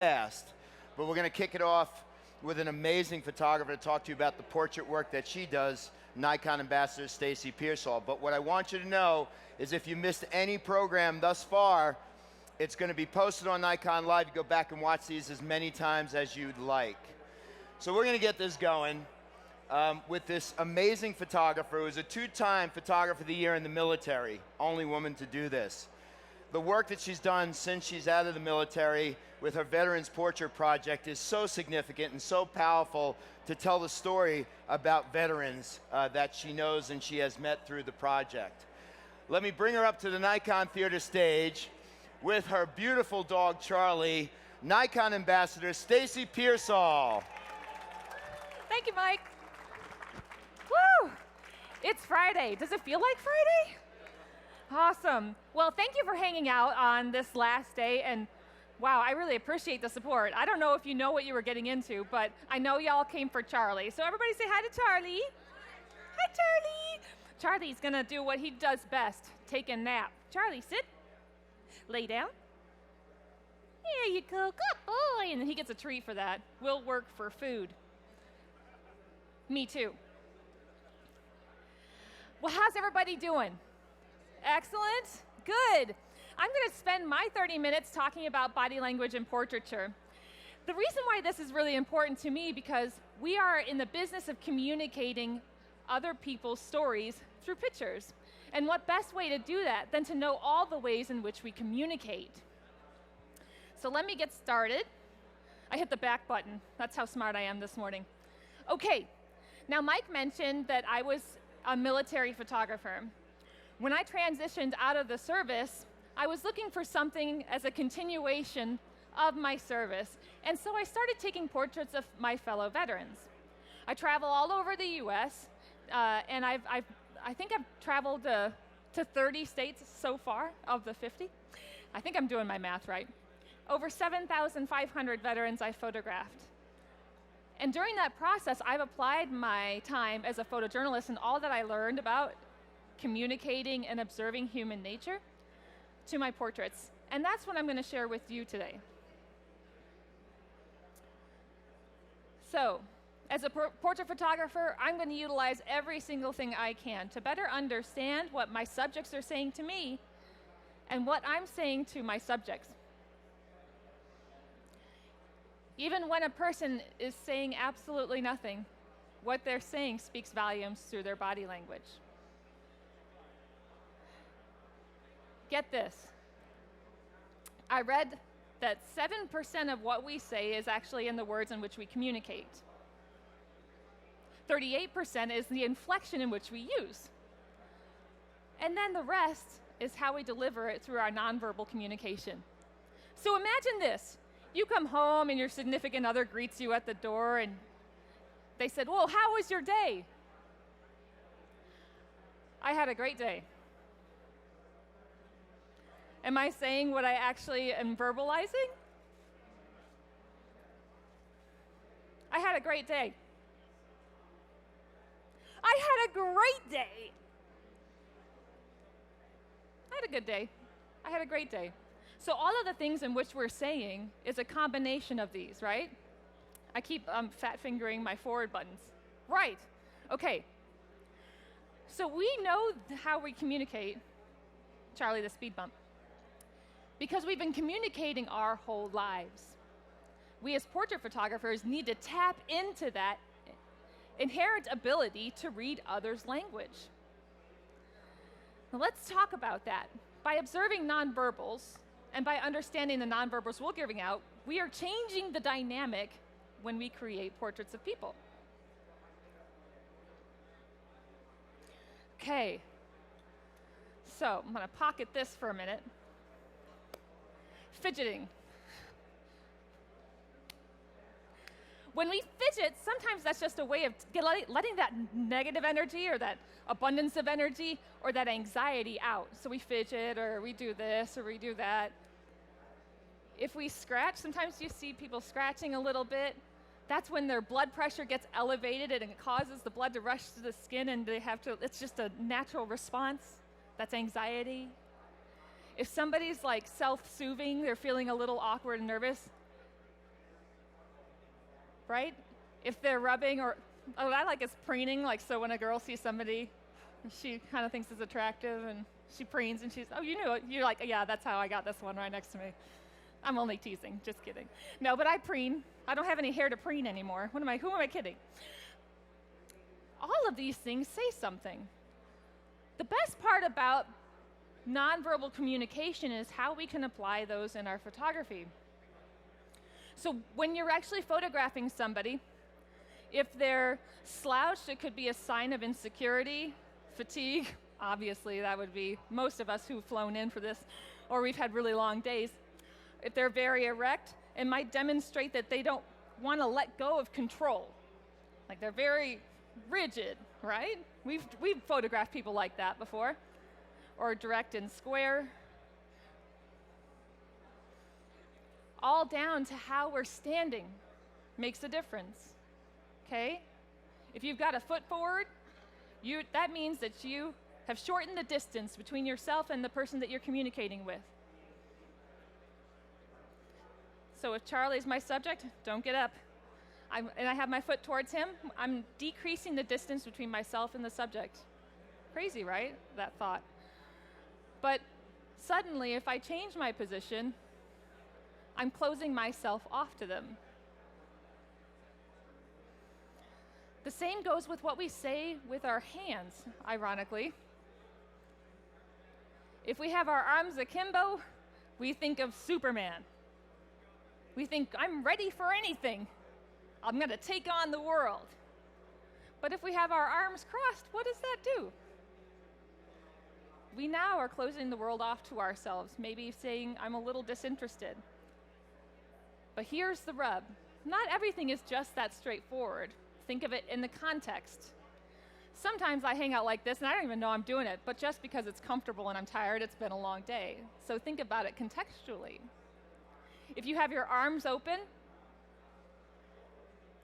fast, but we're going to kick it off with an amazing photographer to talk to you about the portrait work that she does, Nikon Ambassador Stacy Pearsall. But what I want you to know is if you missed any program thus far, it's going to be posted on Nikon Live. You go back and watch these as many times as you'd like. So we're going to get this going with this amazing photographer who is a two-time Photographer of the Year in the military, only woman to do this. The work that she's done since she's out of the military with her Veterans Portrait Project is so significant and so powerful to tell the story about veterans that she knows and she has met through the project. Let me bring her up to the Nikon Theater stage with her beautiful dog, Charlie, Nikon Ambassador Stacy Pearsall. Thank you, Mike. Woo! It's Friday. Does it feel like Friday? Awesome. Well, thank you for hanging out on this last day, and wow, I really appreciate the support. I don't know if you know what you were getting into, but I know y'all came for Charlie. So everybody say hi to Charlie. Hi, Charlie. Charlie's gonna do what he does best, take a nap. Charlie, sit. Lay down. There you go, good boy. And he gets a treat for that. We'll work for food. Me too. Well, how's everybody doing? Excellent? Good. I'm going to spend my 30 minutes talking about body language and portraiture. The reason why this is really important to me because we are in the business of communicating other people's stories through pictures. And what best way to do that than to know all the ways in which we communicate? So let me get started. I hit the back button. That's how smart I am this morning. Okay. Now, Mike mentioned that I was a military photographer. When I transitioned out of the service, I was looking for something as a continuation of my service, and so I started taking portraits of my fellow veterans. I travel all over the U.S., and I think I've traveled to 30 states so far of the 50. I think I'm doing my math right. Over 7,500 veterans I photographed. And during that process, I've applied my time as a photojournalist and all that I learned about communicating and observing human nature to my portraits. And that's what I'm going to share with you today. So, as a portrait photographer, I'm going to utilize every single thing I can to better understand what my subjects are saying to me and what I'm saying to my subjects. Even when a person is saying absolutely nothing, what they're saying speaks volumes through their body language. Get this. I read that 7% of what we say is actually in the words in which we communicate. 38% is the inflection in which we use. And then the rest is how we deliver it through our nonverbal communication. So imagine this. You come home and your significant other greets you at the door and they said, "Well, how was your day?" I had a great day. Am I saying what I actually am verbalizing? I had a great day. I had a great day. I had a good day. I had a great day. So all of the things in which we're saying is a combination of these, right? I keep fat fingering my forward buttons. Right. Okay. So we know how we communicate, Charlie, the speed bump, because we've been communicating our whole lives. We as portrait photographers need to tap into that inherent ability to read others' language. Now let's talk about that. By observing nonverbals and by understanding the nonverbals we're giving out, we are changing the dynamic when we create portraits of people. Okay, so I'm going to pocket this for a minute. Fidgeting. When we fidget, sometimes that's just a way of letting that negative energy or that abundance of energy or that anxiety out. So we fidget or we do this or we do that. If we scratch, sometimes you see people scratching a little bit. That's when their blood pressure gets elevated and it causes the blood to rush to the skin and it's just a natural response. That's anxiety. If somebody's like self-soothing, they're feeling a little awkward and nervous, right? If they're rubbing or, oh, I like is preening, like so when a girl sees somebody she kind of thinks is attractive and she preens and she's, oh, you knew it. You're like, yeah, that's how I got this one right next to me. I'm only teasing, just kidding. No, but I preen. I don't have any hair to preen anymore. Who am I kidding? All of these things say something. The best part about nonverbal communication is how we can apply those in our photography. So when you're actually photographing somebody, if they're slouched, it could be a sign of insecurity, fatigue. Obviously, that would be most of us who've flown in for this, or we've had really long days. If they're very erect, it might demonstrate that they don't want to let go of control. Like they're very rigid, right? We've photographed people like that before. Or direct and square. All down to how we're standing makes a difference, okay? If you've got a foot forward, that means that you have shortened the distance between yourself and the person that you're communicating with. So if Charlie's my subject, don't get up. And I have my foot towards him, I'm decreasing the distance between myself and the subject. Crazy, right? That thought. But suddenly, if I change my position, I'm closing myself off to them. The same goes with what we say with our hands, ironically. If we have our arms akimbo, we think of Superman. We think, I'm ready for anything. I'm going to take on the world. But if we have our arms crossed, what does that do? We now are closing the world off to ourselves, maybe saying, I'm a little disinterested. But here's the rub. Not everything is just that straightforward. Think of it in the context. Sometimes I hang out like this, and I don't even know I'm doing it, but just because it's comfortable and I'm tired, it's been a long day. So think about it contextually. If you have your arms open,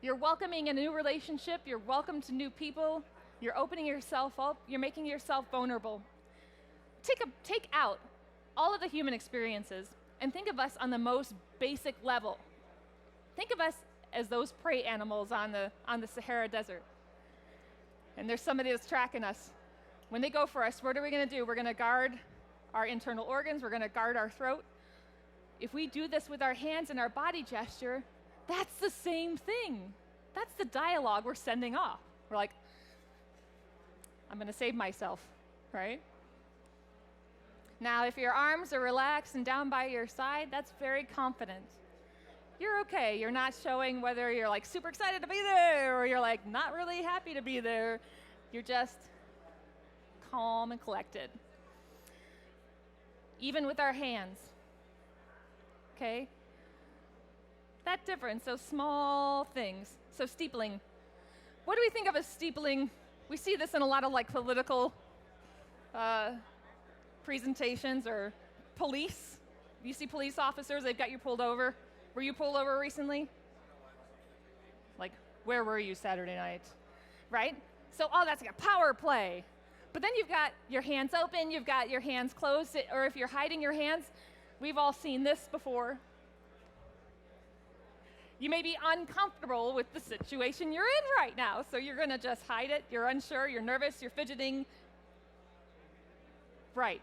you're welcoming a new relationship, you're welcome to new people, you're opening yourself up, you're making yourself vulnerable. Take out all of the human experiences and think of us on the most basic level. Think of us as those prey animals on the Sahara Desert. And there's somebody that's tracking us. When they go for us, what are we going to do? We're going to guard our internal organs, we're going to guard our throat. If we do this with our hands and our body gesture, that's the same thing. That's the dialogue we're sending off. We're like, I'm going to save myself, right? Now, if your arms are relaxed and down by your side, that's very confident. You're okay. You're not showing whether you're like super excited to be there or you're like not really happy to be there. You're just calm and collected. Even with our hands, okay? That difference, those small things. So steepling. What do we think of as steepling? We see this in a lot of like political presentations or police. You see police officers, they've got you pulled over. Were you pulled over recently? Like, where were you Saturday night? Right? So, that's like a power play. But then you've got your hands open, you've got your hands closed, or if you're hiding your hands, we've all seen this before. You may be uncomfortable with the situation you're in right now, so you're going to just hide it. You're unsure, you're nervous, you're fidgeting. Right.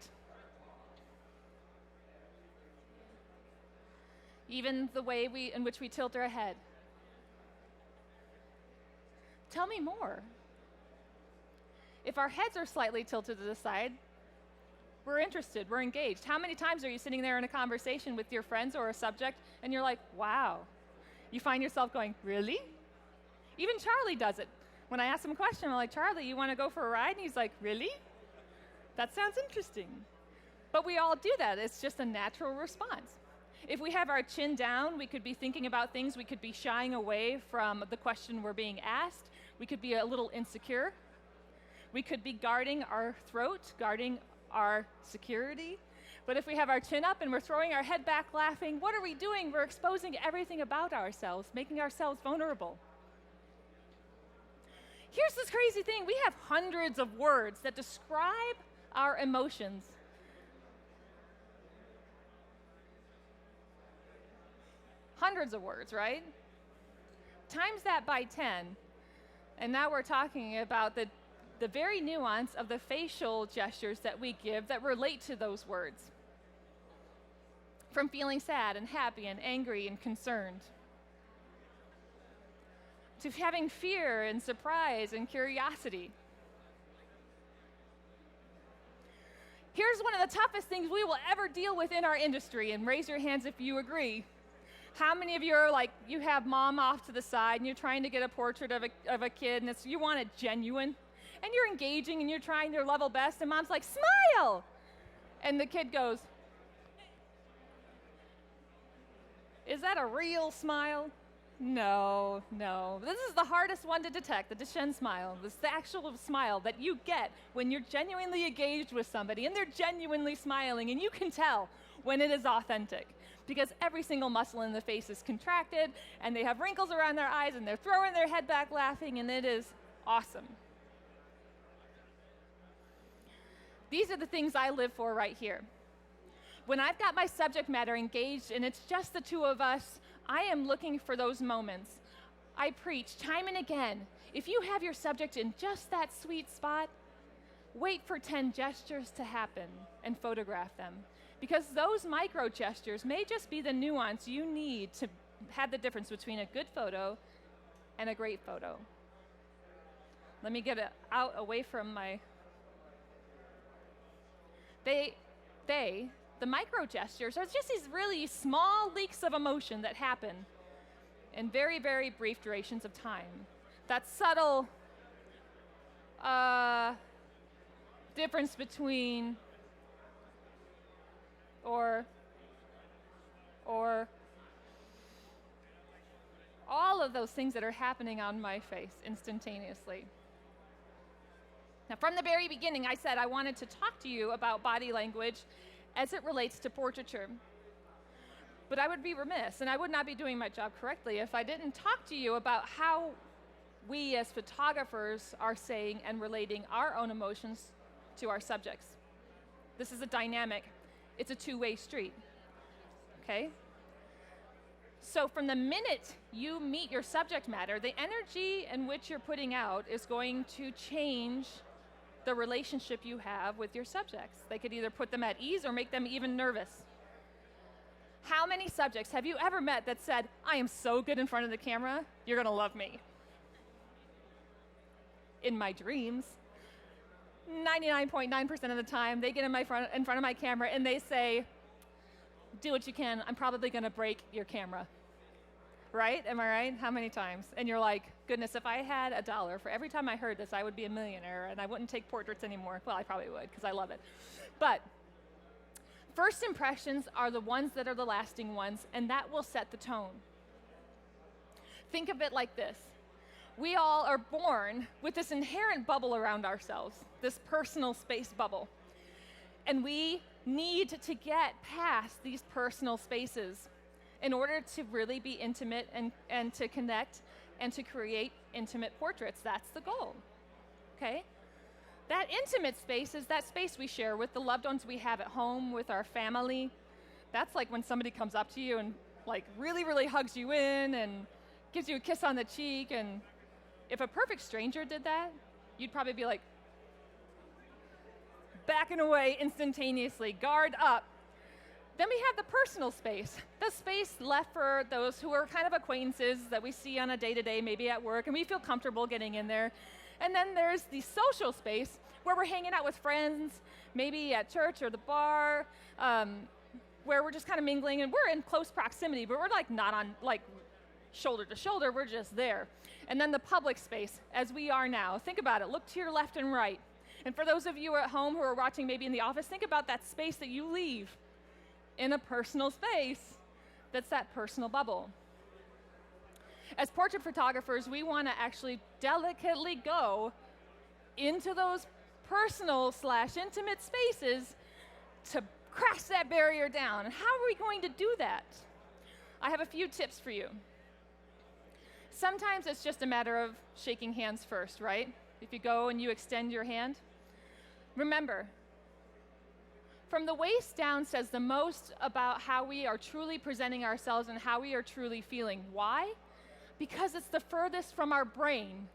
Even the way in which we tilt our head. Tell me more. If our heads are slightly tilted to the side, we're interested, we're engaged. How many times are you sitting there in a conversation with your friends or a subject, and you're like, wow. You find yourself going, really? Even Charlie does it. When I ask him a question, I'm like, Charlie, you want to go for a ride? And he's like, really? That sounds interesting. But we all do that. It's just a natural response. If we have our chin down, we could be thinking about things. We could be shying away from the question we're being asked. We could be a little insecure. We could be guarding our throat, guarding our security. But if we have our chin up and we're throwing our head back laughing, what are we doing? We're exposing everything about ourselves, making ourselves vulnerable. Here's this crazy thing. We have hundreds of words that describe our emotions. Hundreds of words, right? times that by 10, and now we're talking about the very nuance of the facial gestures that we give that relate to those words. From feeling sad and happy and angry and concerned, to having fear and surprise and curiosity. Here's one of the toughest things we will ever deal with in our industry, and raise your hands if you agree. How many of you are like, you have mom off to the side and you're trying to get a portrait of a kid and you want it genuine, and you're engaging and you're trying your level best, and mom's like, smile! And the kid goes, is that a real smile? No. This is the hardest one to detect, the Duchenne smile. This is the actual smile that you get when you're genuinely engaged with somebody and they're genuinely smiling, and you can tell when it is authentic because every single muscle in the face is contracted and they have wrinkles around their eyes and they're throwing their head back laughing, and it is awesome. These are the things I live for right here. When I've got my subject matter engaged and it's just the two of us, I am looking for those moments. I preach time and again, if you have your subject in just that sweet spot, wait for 10 gestures to happen and photograph them. Because those micro gestures may just be the nuance you need to have the difference between a good photo and a great photo. Let me get it out away from my... The micro gestures are just these really small leaks of emotion that happen in very, very brief durations of time. That subtle difference between or all of those things that are happening on my face instantaneously. Now, from the very beginning, I said I wanted to talk to you about body language as it relates to portraiture. But I would be remiss, and I would not be doing my job correctly if I didn't talk to you about how we as photographers are saying and relating our own emotions to our subjects. This is a dynamic. It's a two-way street, okay? So from the minute you meet your subject matter, the energy in which you're putting out is going to change the relationship you have with your subjects. They could either put them at ease or make them even nervous. How many subjects have you ever met that said, I am so good in front of the camera, you're gonna love me? In my dreams. 99.9% of the time, they get in front of my camera and they say, do what you can, I'm probably gonna break your camera. Right? Am I right? How many times? And you're like, goodness, if I had $1 for every time I heard this, I would be a millionaire and I wouldn't take portraits anymore. Well, I probably would because I love it. But first impressions are the ones that are the lasting ones, and that will set the tone. Think of it like this. We all are born with this inherent bubble around ourselves, this personal space bubble. And we need to get past these personal spaces in order to really be intimate and to connect and to create intimate portraits. That's the goal, okay? That intimate space is that space we share with the loved ones we have at home, with our family. That's like when somebody comes up to you and like really, really hugs you in and gives you a kiss on the cheek. And if a perfect stranger did that, you'd probably be like backing away instantaneously, guard up. Then we have the personal space, the space left for those who are kind of acquaintances that we see on a day-to-day, maybe at work, and we feel comfortable getting in there. And then there's the social space where we're hanging out with friends, maybe at church or the bar, where we're just kind of mingling, and we're in close proximity, but we're like not on like shoulder to shoulder, we're just there. And then the public space, as we are now. Think about it, look to your left and right. And for those of you at home who are watching maybe in the office, think about that space that you leave in a personal space that's that personal bubble. As portrait photographers, we want to actually delicately go into those personal / intimate spaces to crash that barrier down. And how are we going to do that? I have a few tips for you. Sometimes it's just a matter of shaking hands first, right? If you go and you extend your hand. Remember, from the waist down says the most about how we are truly presenting ourselves and how we are truly feeling. Why? because it's the furthest from our brain,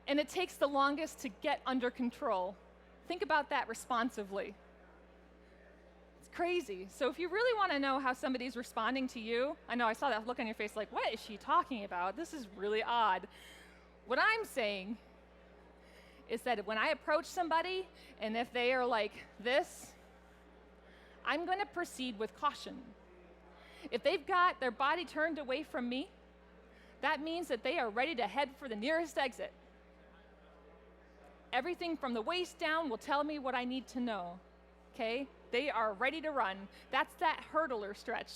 and it takes the longest to get under control. Think about that responsively. It's crazy. So if you really want to know how somebody's responding to you, I know I saw that look on your face like, what is she talking about? This is really odd. What I'm saying is that when I approach somebody, and if they are like this, I'm going to proceed with caution. If they've got their body turned away from me, that means that they are ready to head for the nearest exit. Everything from the waist down will tell me what I need to know, okay? They are ready to run. That's that hurdler stretch.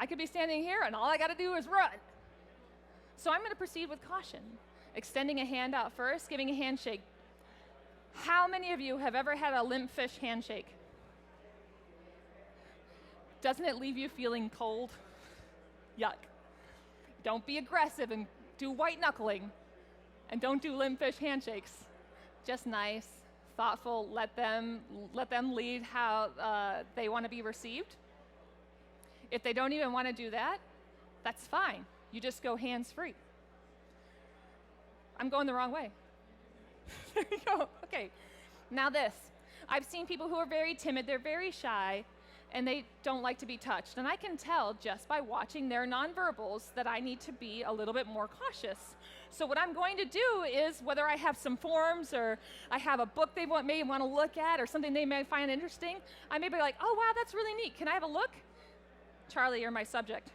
I could be standing here, and all I got to do is run. So I'm going to proceed with caution, extending a hand out first, giving a handshake. How many of you have ever had a limp fish handshake? Doesn't it leave you feeling cold? Yuck. Don't be aggressive and do white knuckling, and don't do limp fish handshakes. Just nice, thoughtful, let them lead how they want to be received. If they don't even want to do that, that's fine. You just go hands-free. I'm going the wrong way. There you go. Okay. Now this. I've seen people who are very timid, they're very shy, and they don't like to be touched. And I can tell just by watching their nonverbals that I need to be a little bit more cautious. So what I'm going to do is, whether I have some forms or I have a book they may want to look at or something they may find interesting, I may be like, oh wow, that's really neat. Can I have a look? Charlie, you're my subject.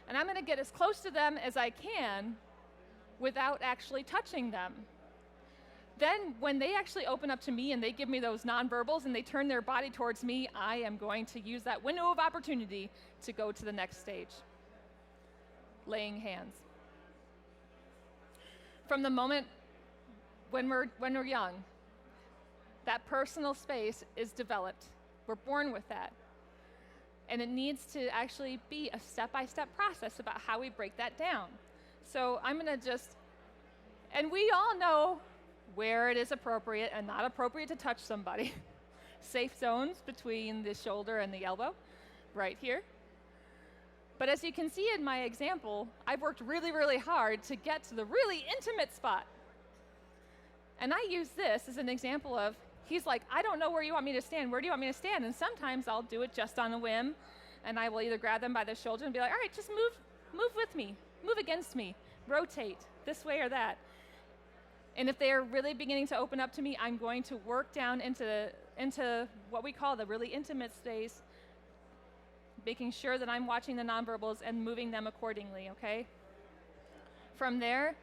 And I'm going to get as close to them as I can without actually touching them. Then when they actually open up to me and they give me those nonverbals and they turn their body towards me, I am going to use that window of opportunity to go to the next stage. Laying hands. From the moment when we're young, that personal space is developed. We're born with that. And it needs to actually be a step-by-step process about how we break that down. So I'm going to just, and we all know where it is appropriate and not appropriate to touch somebody. Safe zones between the shoulder and the elbow, right here. But as you can see in my example, I've worked really, really hard to get to the really intimate spot. And I use this as an example of, he's like, I don't know where you want me to stand. Where do you want me to stand? And sometimes I'll do it just on a whim, and I will either grab them by the shoulder and be like, all right, just move with me, move against me, rotate this way or that. And if they are really beginning to open up to me, I'm going to work down into what we call the really intimate space, making sure that I'm watching the nonverbals and moving them accordingly, okay? From there,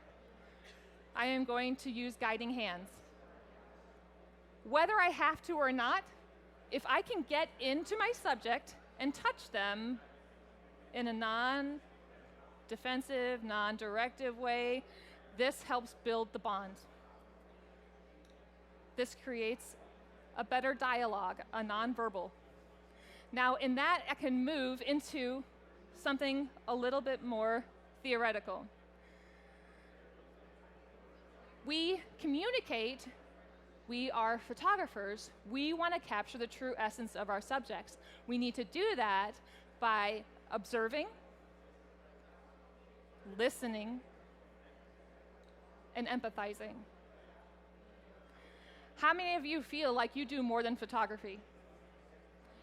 I am going to use guiding hands. Whether I have to or not, if I can get into my subject and touch them in a non-defensive, non-directive way, this helps build the bond. This creates a better dialogue, a nonverbal. Now, in that, I can move into something a little bit more theoretical. We communicate, we are photographers, we want to capture the true essence of our subjects. We need to do that by observing, listening, and empathizing. How many of you feel like you do more than photography?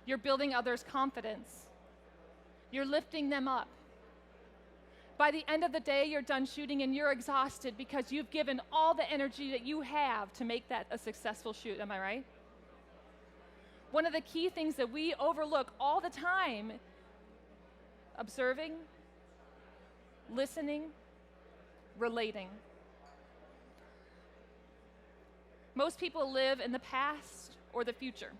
You're building others' confidence. You're lifting them up. By the end of the day, you're done shooting and you're exhausted because you've given all the energy that you have to make that a successful shoot, am I right? One of the key things that we overlook all the time, observing, listening, relating. Most people live in the past or the future.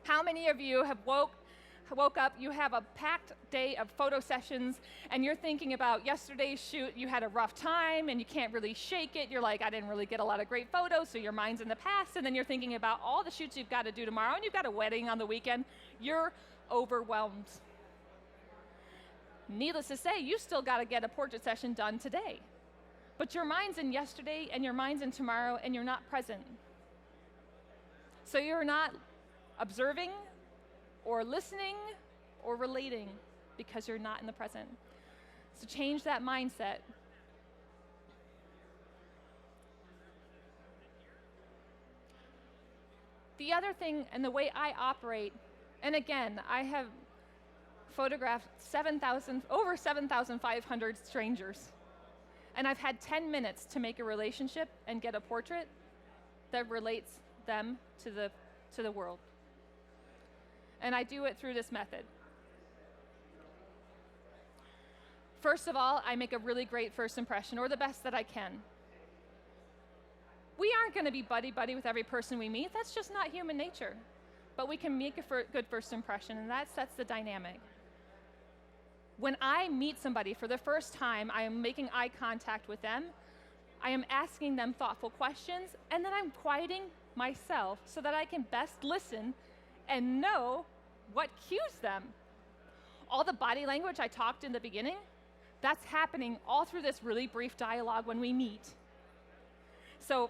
How many of you have woke up, you have a packed day of photo sessions, and you're thinking about yesterday's shoot, you had a rough time, and you can't really shake it. You're like, I didn't really get a lot of great photos, so your mind's in the past, and then you're thinking about all the shoots you've got to do tomorrow, and you've got a wedding on the weekend. You're overwhelmed. Needless to say, you still got to get a portrait session done today. But your mind's in yesterday, and your mind's in tomorrow, and you're not present. So you're not observing, or listening, or relating, because you're not in the present. So change that mindset. The other thing, and the way I operate, and again, I have photographed over 7,500 strangers. And I've had 10 minutes to make a relationship and get a portrait that relates them to the world. And I do it through this method. First of all, I make a really great first impression, or the best that I can. We aren't going to be buddy-buddy with every person we meet. That's just not human nature. But we can make a good first impression, and that sets the dynamic. When I meet somebody for the first time, I am making eye contact with them. I am asking them thoughtful questions, and then I'm quieting myself so that I can best listen and know what cues them. All the body language I talked in the beginning, that's happening all through this really brief dialogue when we meet. So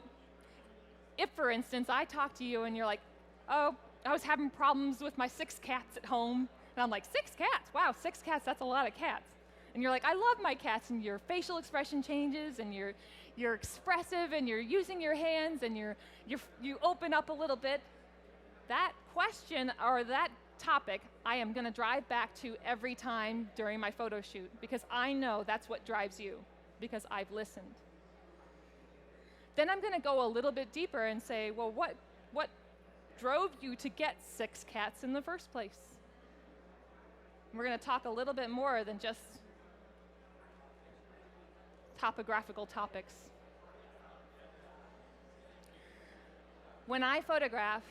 if, for instance, I talk to you and you're like, oh, I was having problems with my 6 cats at home. And I'm like, 6 cats? Wow, 6 cats, that's a lot of cats. And you're like, I love my cats, and your facial expression changes, and you're expressive, and you're using your hands, and you open up a little bit. That question or that topic, I am going to drive back to every time during my photo shoot, because I know that's what drives you, because I've listened. Then I'm going to go a little bit deeper and say, well, what drove you to get 6 cats in the first place? We're going to talk a little bit more than just topographical topics. When I photograph,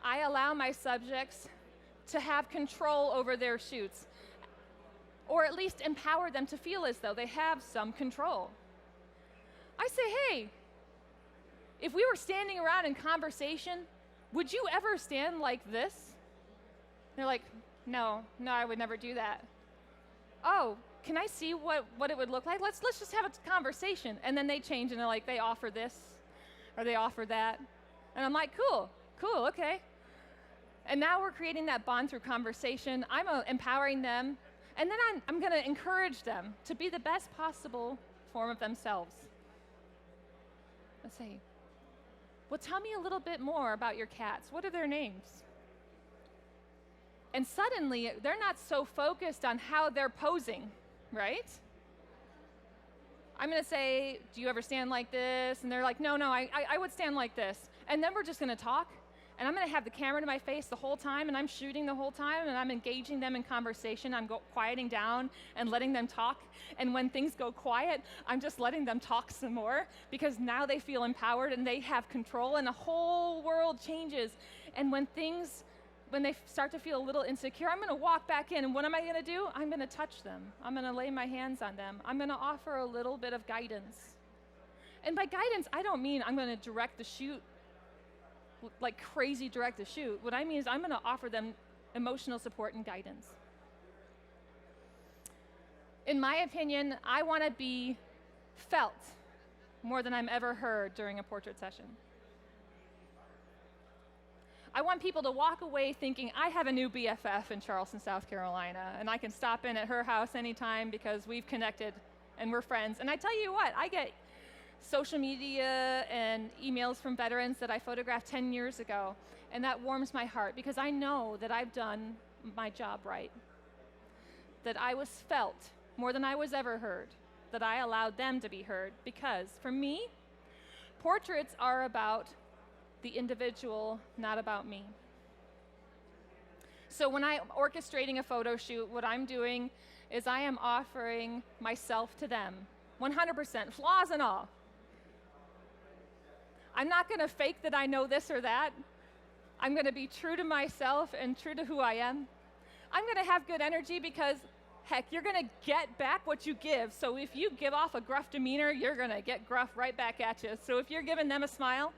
I allow my subjects to have control over their shoots, or at least empower them to feel as though they have some control. I say, hey, if we were standing around in conversation, would you ever stand like this? They're like, no, I would never do that. Oh, can I see what it would look like? Let's just have a conversation. And then they change, and they're like, they offer this, or they offer that. And I'm like, cool, okay. And now we're creating that bond through conversation. I'm empowering them, and then I'm going to encourage them to be the best possible form of themselves. Let's say, well, tell me a little bit more about your cats. What are their names? And suddenly, they're not so focused on how they're posing, right? I'm going to say, do you ever stand like this? And they're like, no, I would stand like this. And then we're just going to talk. And I'm going to have the camera to my face the whole time, and I'm shooting the whole time, and I'm engaging them in conversation. I'm quieting down and letting them talk. And when things go quiet, I'm just letting them talk some more, because now they feel empowered and they have control, and the whole world changes. And when they start to feel a little insecure, I'm going to walk back in, and what am I going to do? I'm going to touch them. I'm going to lay my hands on them. I'm going to offer a little bit of guidance. And by guidance, I don't mean I'm going to direct the shoot, like crazy direct the shoot. What I mean is I'm going to offer them emotional support and guidance. In my opinion, I want to be felt more than I'm ever heard during a portrait session. I want people to walk away thinking, I have a new BFF in Charleston, South Carolina, and I can stop in at her house anytime because we've connected and we're friends. And I tell you what, I get social media and emails from veterans that I photographed 10 years ago, and that warms my heart, because I know that I've done my job right, that I was felt more than I was ever heard, that I allowed them to be heard, because for me, portraits are about the individual, not about me. So when I'm orchestrating a photo shoot, what I'm doing is I am offering myself to them, 100%, flaws and all. I'm not going to fake that I know this or that. I'm going to be true to myself and true to who I am. I'm going to have good energy, because, heck, you're going to get back what you give. So if you give off a gruff demeanor, you're going to get gruff right back at you. So if you're giving them a smile,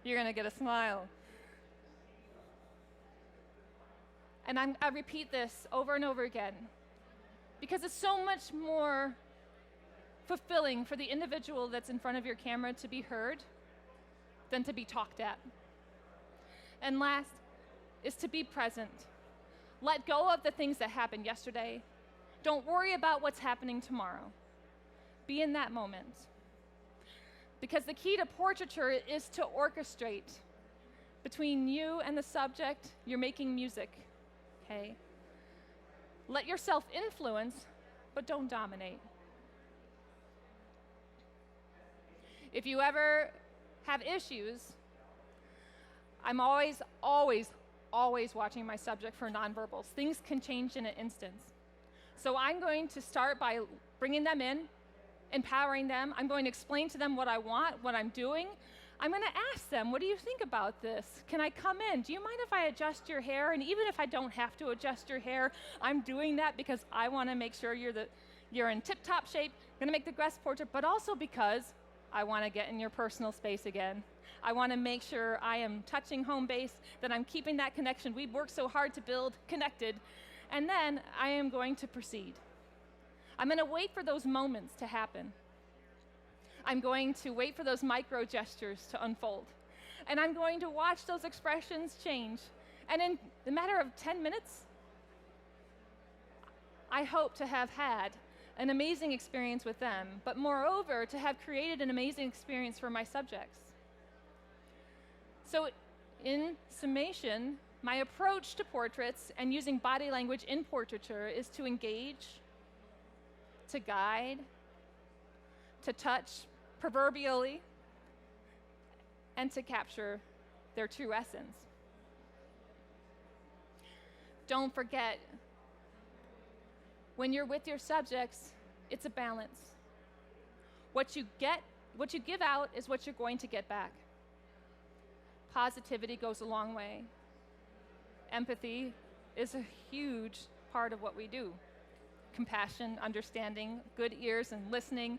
you're going to get a smile. And I repeat this over and over again, because it's so much more fulfilling for the individual that's in front of your camera to be heard than to be talked at. And last is to be present. Let go of the things that happened yesterday. Don't worry about what's happening tomorrow. Be in that moment. Because the key to portraiture is to orchestrate between you and the subject. You're making music, okay? Let yourself influence, but don't dominate. If you ever have issues, I'm always watching my subject for nonverbals. Things can change in an instant. So I'm going to start by bringing them in, empowering them. I'm going to explain to them what I want, what I'm doing. I'm going to ask them, what do you think about this? Can I come in? Do you mind if I adjust your hair? And even if I don't have to adjust your hair, I'm doing that because I want to make sure you're in tip-top shape, going to make the best portrait, but also because I want to get in your personal space again. I want to make sure I am touching home base, that I'm keeping that connection we've worked so hard to build connected, and then I am going to proceed. I'm going to wait for those moments to happen. I'm going to wait for those micro gestures to unfold. And I'm going to watch those expressions change. And in the matter of 10 minutes, I hope to have had an amazing experience with them, but moreover, to have created an amazing experience for my subjects. So in summation, my approach to portraits and using body language in portraiture is to engage, to guide, to touch proverbially, and to capture their true essence. Don't forget, when you're with your subjects, it's a balance. What you give out is what you're going to get back. Positivity goes a long way. Empathy is a huge part of what we do. Compassion, understanding, good ears and listening,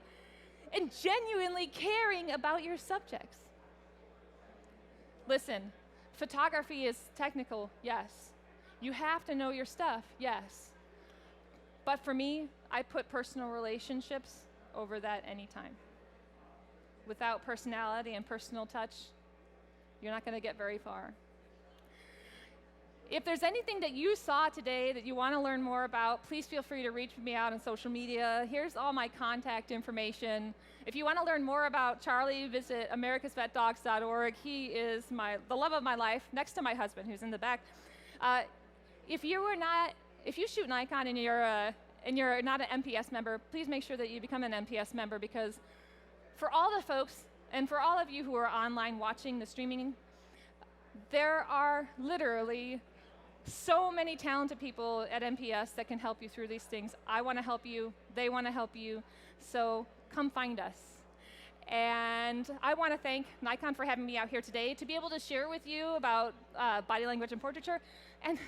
and genuinely caring about your subjects. Listen, photography is technical, yes. You have to know your stuff, yes. But for me, I put personal relationships over that anytime. Without personality and personal touch, you're not going to get very far. If there's anything that you saw today that you want to learn more about, please feel free to reach me out on social media. Here's all my contact information. If you want to learn more about Charlie, visit americasvetdogs.org. He is the love of my life, next to my husband, who's in the back. If you shoot Nikon and you're not an MPS member, please make sure that you become an MPS member, because for all the folks and for all of you who are online watching the streaming, there are literally so many talented people at MPS that can help you through these things. I want to help you. They want to help you. So come find us. And I want to thank Nikon for having me out here today to be able to share with you about body language and portraiture. And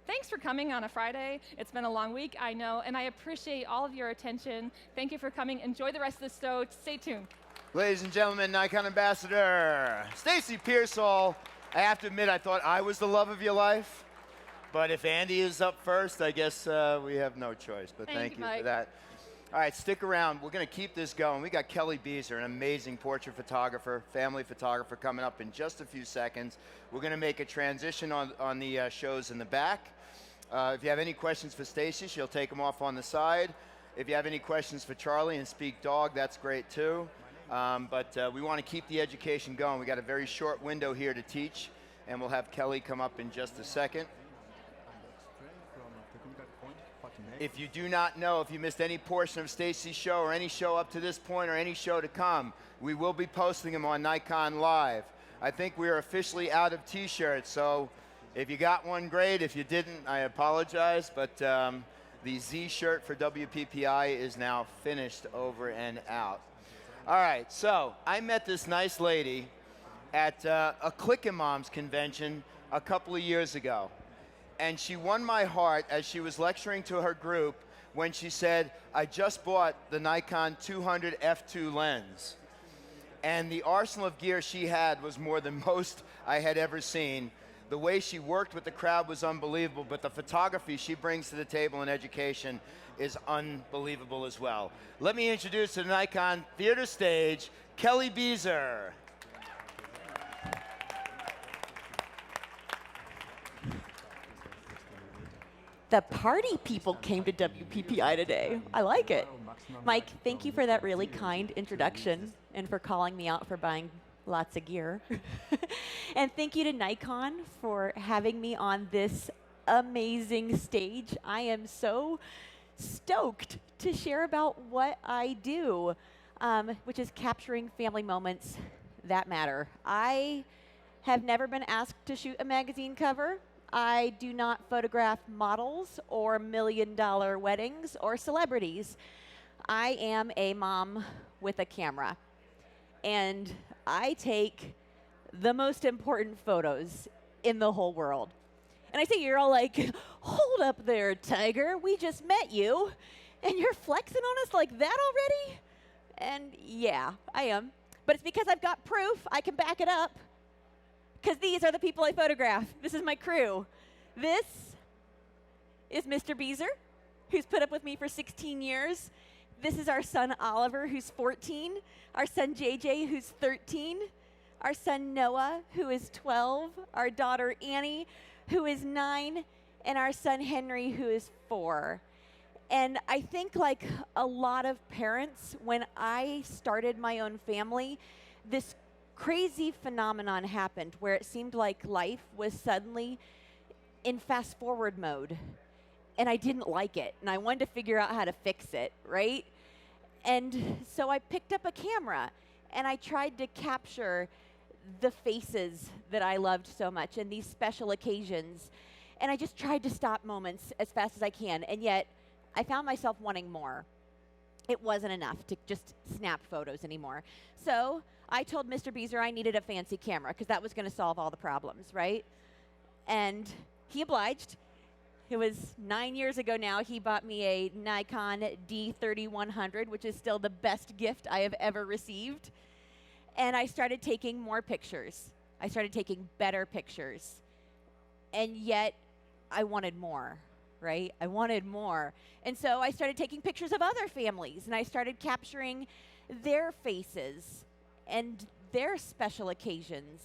thanks for coming on a Friday. It's been a long week, I know, and I appreciate all of your attention. Thank you for coming. Enjoy the rest of the show. Stay tuned. Ladies and gentlemen, Nikon Ambassador Stacy Pearsall. I have to admit, I thought I was the love of your life, but if Andy is up first, I guess we have no choice. But thank you for that. All right, stick around. We're going to keep this going. We got Kelly Beezer, an amazing portrait photographer, family photographer, coming up in just a few seconds. We're going to make a transition on the shows in the back. If you have any questions for Stacy, she'll take them off on the side. If you have any questions for Charlie and speak dog, that's great too. But we want to keep the education going. We got a very short window here to teach, and we'll have Kelly come up in just a second. If you do not know, if you missed any portion of Stacy's show or any show up to this point or any show to come, we will be posting them on Nikon Live. I think we are officially out of t-shirts, so if you got one, great. If you didn't, I apologize, but the Z shirt for WPPI is now finished, over and out. All right, so I met this nice lady at a Click and Moms convention a couple of years ago. And she won my heart as she was lecturing to her group when she said, I just bought the Nikon 200 f2 lens. And the arsenal of gear she had was more than most I had ever seen. The way she worked with the crowd was unbelievable, but the photography she brings to the table in education is unbelievable as well. Let me introduce to the Nikon theater stage, Kelly Beezer. The party people came to WPPI today. I like it. Mike, thank you for that really kind introduction and for calling me out for buying lots of gear. And thank you to Nikon for having me on this amazing stage. I am so stoked to share about what I do, which is capturing family moments that matter. I have never been asked to shoot a magazine cover. I do not photograph models or million-dollar weddings or celebrities. I am a mom with a camera, and I take the most important photos in the whole world. And I see you're all like, hold up there, Tiger, we just met you, and you're flexing on us like that already? And yeah, I am. But it's because I've got proof. I can back it up. Because these are the people I photograph. This is my crew. This is Mr. Beezer, who's put up with me for 16 years. This is our son Oliver, who's 14. Our son JJ, who's 13. Our son Noah, who is 12. Our daughter Annie, who is 9. And our son Henry, who is 4. And I think, like a lot of parents, when I started my own family, this crazy phenomenon happened where it seemed like life was suddenly in fast forward mode, and I didn't like it, and I wanted to figure out how to fix it, right? And so I picked up a camera and I tried to capture the faces that I loved so much and these special occasions, and I just tried to stop moments as fast as I can, and yet I found myself wanting more. It wasn't enough to just snap photos anymore. So I told Mr. Beezer I needed a fancy camera because that was going to solve all the problems, right? And he obliged. It was 9 years ago now. He bought me a Nikon D3100, which is still the best gift I have ever received. And I started taking more pictures. I started taking better pictures. And yet I wanted more, right? I wanted more. And so I started taking pictures of other families, and I started capturing their faces and their special occasions.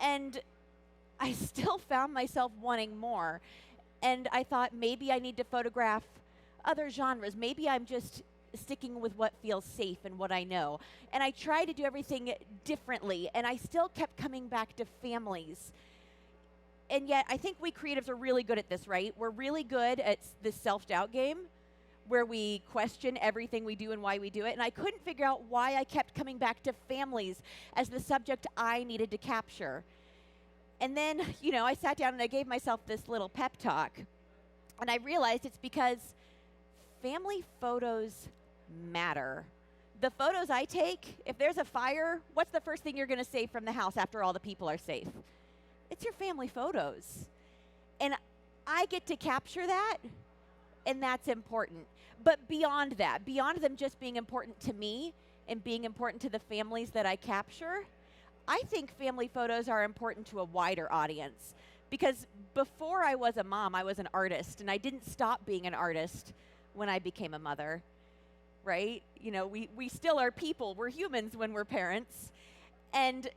And I still found myself wanting more. And I thought maybe I need to photograph other genres. Maybe I'm just sticking with what feels safe and what I know. And I tried to do everything differently, and I still kept coming back to families. And yet, I think we creatives are really good at this, right? We're really good at this self-doubt game where we question everything we do and why we do it. And I couldn't figure out why I kept coming back to families as the subject I needed to capture. And then, I sat down and I gave myself this little pep talk. And I realized it's because family photos matter. The photos I take, if there's a fire, what's the first thing you're going to save from the house after all the people are safe? It's your family photos. And I get to capture that, and that's important. But beyond that, beyond them just being important to me and being important to the families that I capture, I think family photos are important to a wider audience. Because before I was a mom, I was an artist, and I didn't stop being an artist when I became a mother, right? We still are people. We're humans when we're parents. And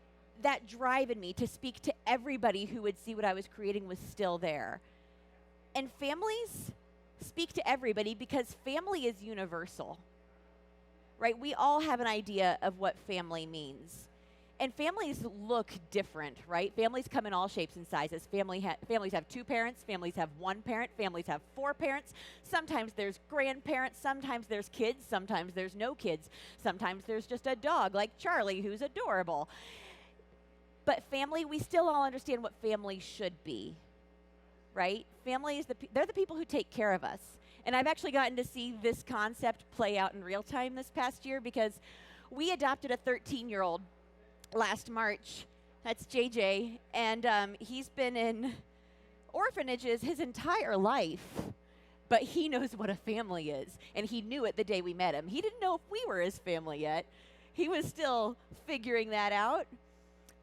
that drive in me to speak to everybody who would see what I was creating was still there. And families speak to everybody because family is universal, right? We all have an idea of what family means. And families look different, right? Families come in all shapes and sizes. Families have 2 parents. Families have 1 parent. Families have 4 parents. Sometimes there's grandparents. Sometimes there's kids. Sometimes there's no kids. Sometimes there's just a dog like Charlie who's adorable. But family, we still all understand what family should be, right? Family is they're the people who take care of us. And I've actually gotten to see this concept play out in real time this past year because we adopted a 13-year-old last March. That's JJ. And he's been in orphanages his entire life. But he knows what a family is. And he knew it the day we met him. He didn't know if we were his family yet. He was still figuring that out.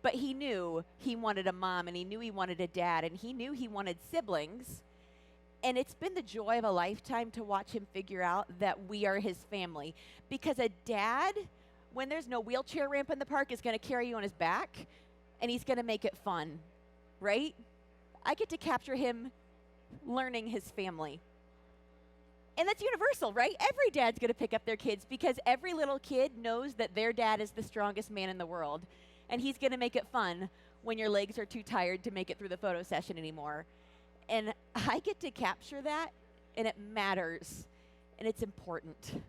But he knew he wanted a mom, and he knew he wanted a dad, and he knew he wanted siblings. And it's been the joy of a lifetime to watch him figure out that we are his family. Because a dad, when there's no wheelchair ramp in the park, is going to carry you on his back, and he's going to make it fun, right? I get to capture him learning his family. And that's universal, right? Every dad's going to pick up their kids because every little kid knows that their dad is the strongest man in the world. And he's going to make it fun when your legs are too tired to make it through the photo session anymore. And I get to capture that, and it matters, and it's important.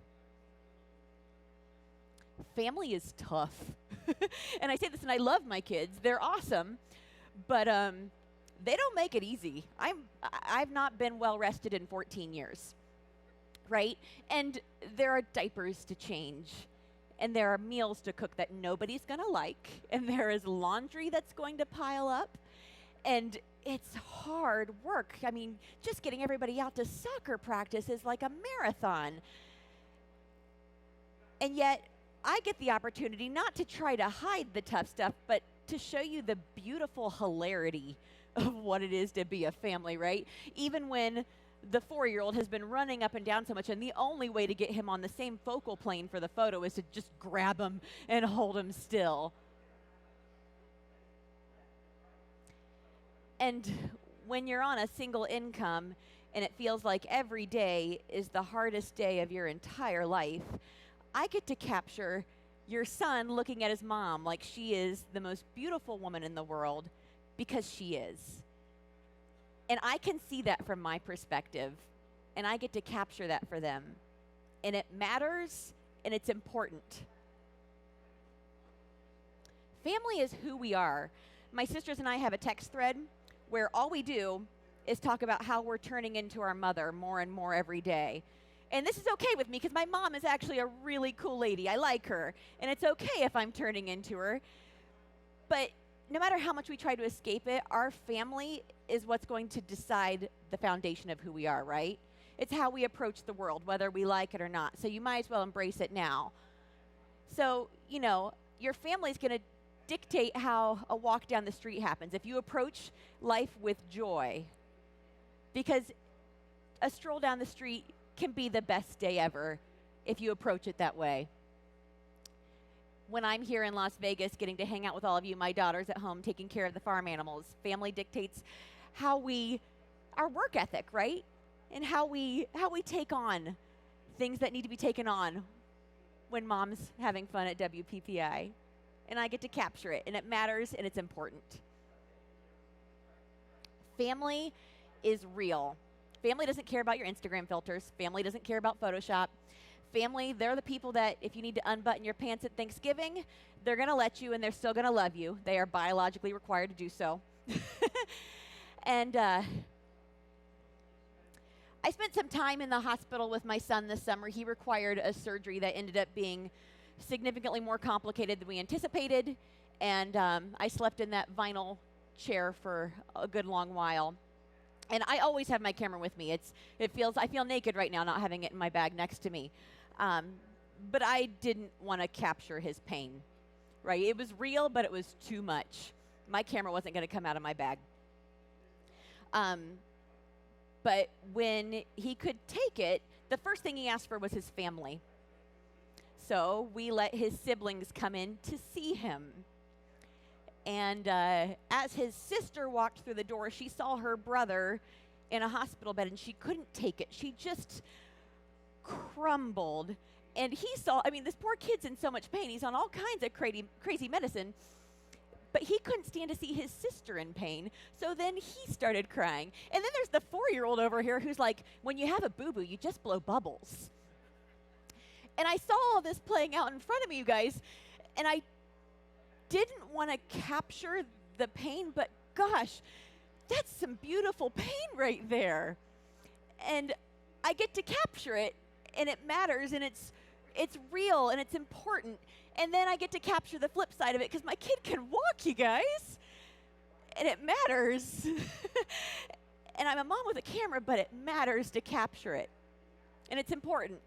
Family is tough. And I say this, and I love my kids. They're awesome, but they don't make it easy. I've not been well rested in 14 years. Right? And there are diapers to change, and there are meals to cook that nobody's going to like, and there is laundry that's going to pile up, and it's hard work. I mean, just getting everybody out to soccer practice is like a marathon. And yet, I get the opportunity not to try to hide the tough stuff, but to show you the beautiful hilarity of what it is to be a family, right? Even when the 4-year-old has been running up and down so much, and the only way to get him on the same focal plane for the photo is to just grab him and hold him still. And when you're on a single income and it feels like every day is the hardest day of your entire life, I get to capture your son looking at his mom like she is the most beautiful woman in the world, because she is. And I can see that from my perspective, and I get to capture that for them. And it matters, and it's important. Family is who we are. My sisters and I have a text thread where all we do is talk about how we're turning into our mother more and more every day. And this is okay with me because my mom is actually a really cool lady. I like her, and it's okay if I'm turning into her. But no matter how much we try to escape it, our family is what's going to decide the foundation of who we are, right? It's how we approach the world, whether we like it or not. So you might as well embrace it now. So, you know, your family's going to dictate how a walk down the street happens. If you approach life with joy, because a stroll down the street can be the best day ever if you approach it that way. When I'm here in Las Vegas getting to hang out with all of you, my daughter's at home taking care of the farm animals. Family dictates our work ethic, right? And how we take on things that need to be taken on when mom's having fun at WPPI. And I get to capture it, and it matters, and it's important. Family is real. Family doesn't care about your Instagram filters. Family doesn't care about Photoshop. Family, they're the people that if you need to unbutton your pants at Thanksgiving, they're going to let you, and they're still going to love you. They are biologically required to do so. And I spent some time in the hospital with my son this summer. He required a surgery that ended up being significantly more complicated than we anticipated, and I slept in that vinyl chair for a good long while. And I always have my camera with me. I feel naked right now not having it in my bag next to me. But I didn't want to capture his pain, right? It was real, but it was too much. My camera wasn't going to come out of my bag. But when he could take it, the first thing he asked for was his family. So we let his siblings come in to see him. And as his sister walked through the door, she saw her brother in a hospital bed, and she couldn't take it. She just crumbled. And this poor kid's in so much pain. He's on all kinds of crazy medicine. But he couldn't stand to see his sister in pain. So then he started crying. And then there's the 4-year-old over here who's like, when you have a boo-boo, you just blow bubbles. And I saw all this playing out in front of me, you guys, and I didn't want to capture the pain, but gosh, that's some beautiful pain right there. And I get to capture it, and it matters, and it's real, and it's important. And then I get to capture the flip side of it, because my kid can walk, you guys, and it matters. And I'm a mom with a camera, but it matters to capture it, and it's important.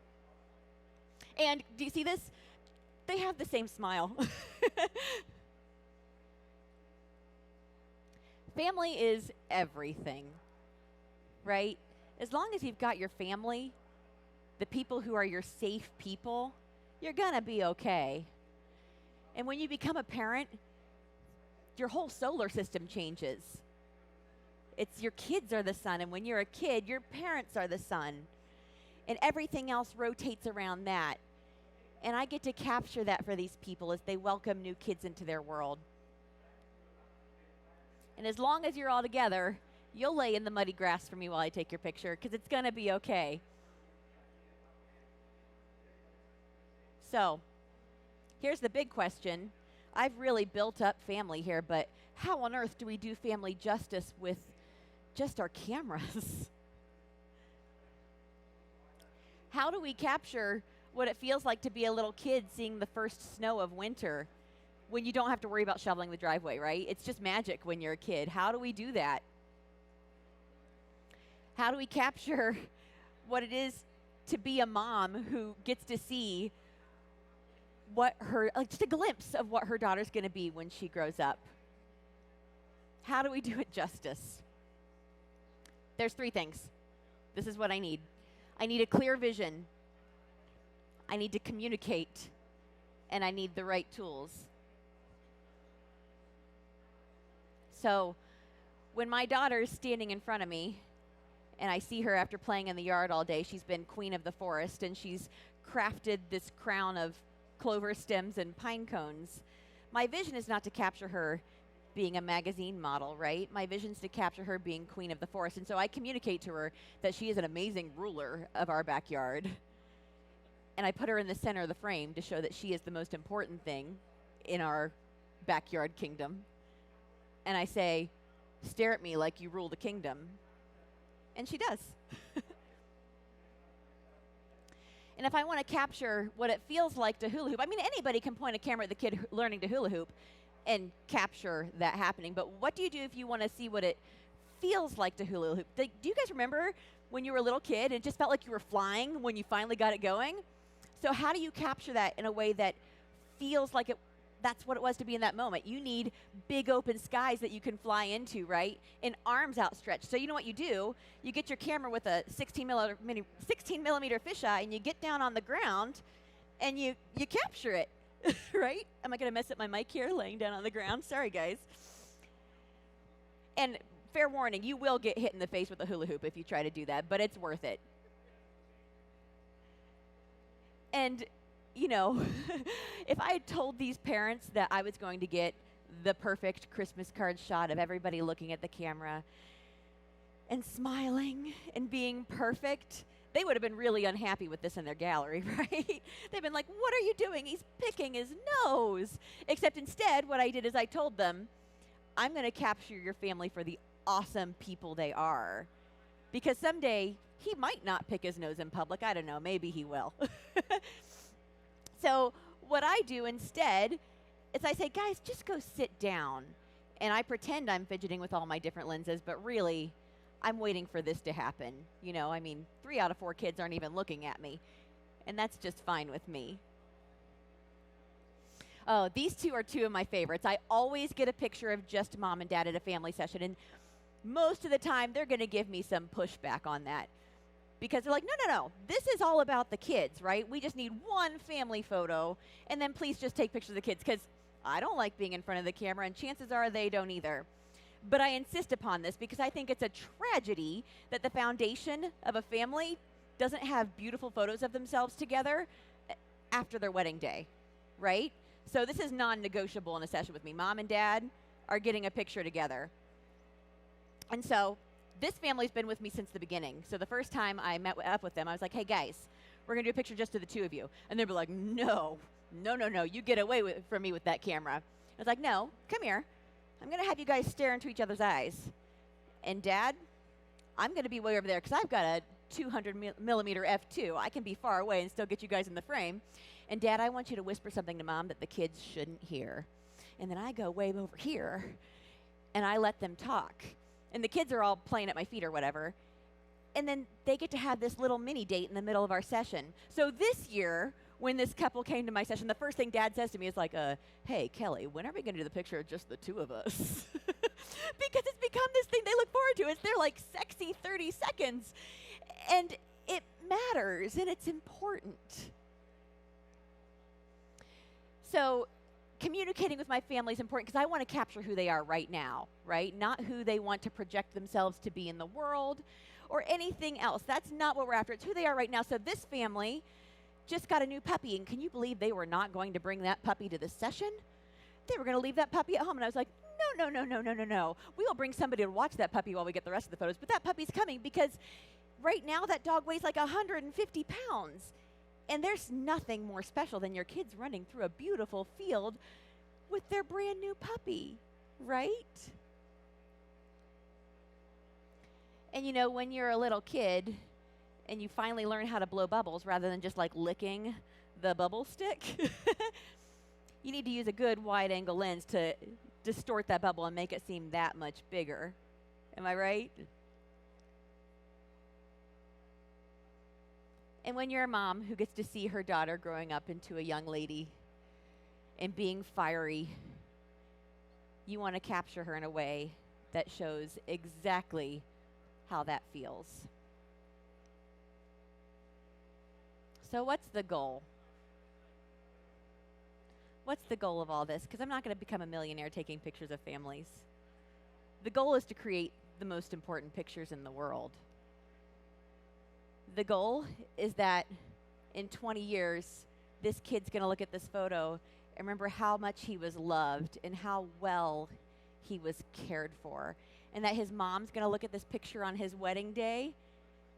And do you see this? They have the same smile. Family is everything, right? As long as you've got your family, the people who are your safe people, you're going to be okay. And when you become a parent, your whole solar system changes. It's your kids are the sun, and when you're a kid, your parents are the sun. And everything else rotates around that. And I get to capture that for these people as they welcome new kids into their world. And as long as you're all together, you'll lay in the muddy grass for me while I take your picture, because it's going to be okay. So, here's the big question. I've really built up family here, but how on earth do we do family justice with just our cameras? How do we capture what it feels like to be a little kid seeing the first snow of winter when you don't have to worry about shoveling the driveway, right? It's just magic when you're a kid. How do we do that? How do we capture what it is to be a mom who gets to see what her, like just a glimpse of what her daughter's going to be when she grows up? How do we do it justice? There's 3 things. This is what I need. I need a clear vision. I need to communicate. And I need the right tools. So, when my daughter's standing in front of me, and I see her after playing in the yard all day, she's been queen of the forest, and she's crafted this crown of clover stems and pine cones. My vision is not to capture her being a magazine model, right? My vision is to capture her being queen of the forest. And so I communicate to her that she is an amazing ruler of our backyard. And I put her in the center of the frame to show that she is the most important thing in our backyard kingdom. And I say, stare at me like you rule the kingdom. And she does. And if I want to capture what it feels like to hula hoop, I mean, anybody can point a camera at the kid learning to hula hoop and capture that happening. But what do you do if you want to see what it feels like to hula hoop? Do you guys remember when you were a little kid and it just felt like you were flying when you finally got it going? So how do you capture that in a way that feels like that's what it was to be in that moment? You need big open skies that you can fly into, right? And arms outstretched. So you know what you do? You get your camera with a 16 millimeter fisheye and you get down on the ground and you capture it, right? Am I going to mess up my mic here laying down on the ground? Sorry, guys. And fair warning, you will get hit in the face with a hula hoop if you try to do that, but it's worth it. And you know, if I had told these parents that I was going to get the perfect Christmas card shot of everybody looking at the camera and smiling and being perfect, they would have been really unhappy with this in their gallery, right? They've been like, what are you doing? He's picking his nose. Except instead, what I did is I told them, I'm going to capture your family for the awesome people they are. Because someday, he might not pick his nose in public. I don't know. Maybe he will. So what I do instead is I say, guys, just go sit down. And I pretend I'm fidgeting with all my different lenses, but really, I'm waiting for this to happen. You know, I mean, 3 out of 4 kids aren't even looking at me. And that's just fine with me. Oh, these 2 are 2 of my favorites. I always get a picture of just mom and dad at a family session. And most of the time, they're going to give me some pushback on that. Because they're like, no, this is all about the kids, right? We just need one family photo, and then please just take pictures of the kids, because I don't like being in front of the camera, and chances are they don't either. But I insist upon this because I think it's a tragedy that the foundation of a family doesn't have beautiful photos of themselves together after their wedding day, right? So this is non-negotiable in a session with me. Mom and dad are getting a picture together. And so this family's been with me since the beginning. So the first time I met up with them, I was like, hey, guys, we're going to do a picture just of the 2 of you. And they'd be like, no, you get away from me with that camera. I was like, no, come here. I'm going to have you guys stare into each other's eyes. And Dad, I'm going to be way over there because I've got a 200 millimeter f2. I can be far away and still get you guys in the frame. And Dad, I want you to whisper something to Mom that the kids shouldn't hear. And then I go way over here, and I let them talk. And the kids are all playing at my feet or whatever. And then they get to have this little mini date in the middle of our session. So this year, when this couple came to my session, the first thing Dad says to me is like, hey, Kelly, when are we going to do the picture of just the 2 of us? Because it's become this thing they look forward to. It's their like sexy 30 seconds. And it matters, and it's important. So communicating with my family is important because I want to capture who they are right now, right? Not who they want to project themselves to be in the world or anything else. That's not what we're after. It's who they are right now. So this family just got a new puppy, and can you believe they were not going to bring that puppy to the session? They were going to leave that puppy at home, and I was like, no, no, no, no, no, no, no. We will bring somebody to watch that puppy while we get the rest of the photos, but that puppy's coming because right now that dog weighs like 150 pounds. And there's nothing more special than your kids running through a beautiful field with their brand new puppy, right? And you know, when you're a little kid and you finally learn how to blow bubbles rather than just like licking the bubble stick, you need to use a good wide angle lens to distort that bubble and make it seem that much bigger. Am I right? And when you're a mom who gets to see her daughter growing up into a young lady and being fiery, you want to capture her in a way that shows exactly how that feels. So what's the goal? What's the goal of all this? Because I'm not going to become a millionaire taking pictures of families. The goal is to create the most important pictures in the world. The goal is that in 20 years, this kid's going to look at this photo and remember how much he was loved and how well he was cared for. And that his mom's going to look at this picture on his wedding day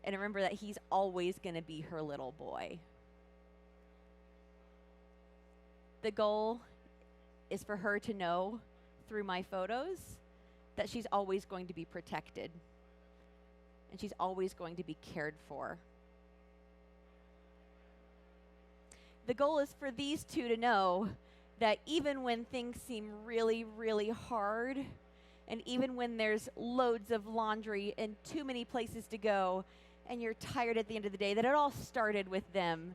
and remember that he's always going to be her little boy. The goal is for her to know through my photos that she's always going to be protected. And she's always going to be cared for. The goal is for these two to know that even when things seem really, really hard, and even when there's loads of laundry and too many places to go, and you're tired at the end of the day, that it all started with them,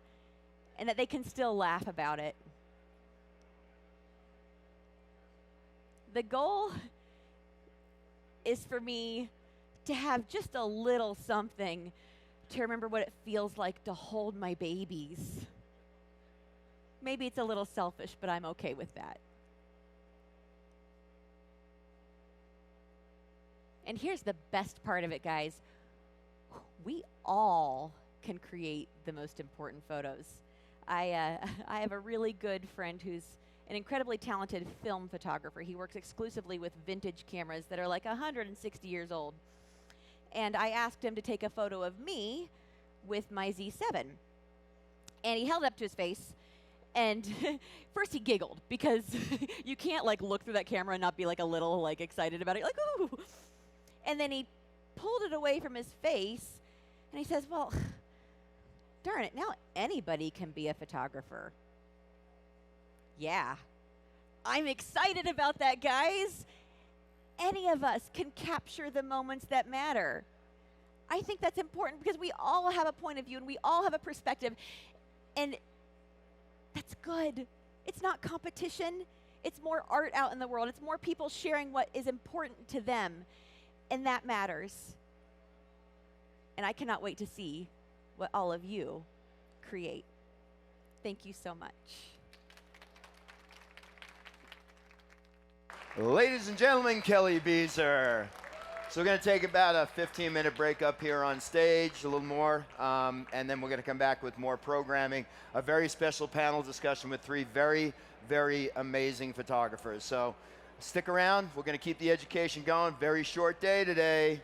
and that they can still laugh about it. The goal is for me to have just a little something to remember what it feels like to hold my babies. Maybe it's a little selfish, but I'm okay with that. And here's the best part of it, guys. We all can create the most important photos. I have a really good friend who's an incredibly talented film photographer. He works exclusively with vintage cameras that are like 160 years old. And I asked him to take a photo of me with my Z7. And he held it up to his face. And first he giggled because you can't like look through that camera and not be like a little like excited about it. Like, ooh. And then he pulled it away from his face and he says, well, darn it, now anybody can be a photographer. Yeah, I'm excited about that, guys. Any of us can capture the moments that matter. I think that's important because we all have a point of view and we all have a perspective. And that's good. It's not competition. It's more art out in the world. It's more people sharing what is important to them. And that matters. And I cannot wait to see what all of you create. Thank you so much. Ladies and gentlemen, Kelly Beezer. So we're going to take about a 15-minute break up here on stage, a little more, and then we're going to come back with more programming, a very special panel discussion with three very, very amazing photographers. So stick around. We're going to keep the education going. Very short day today.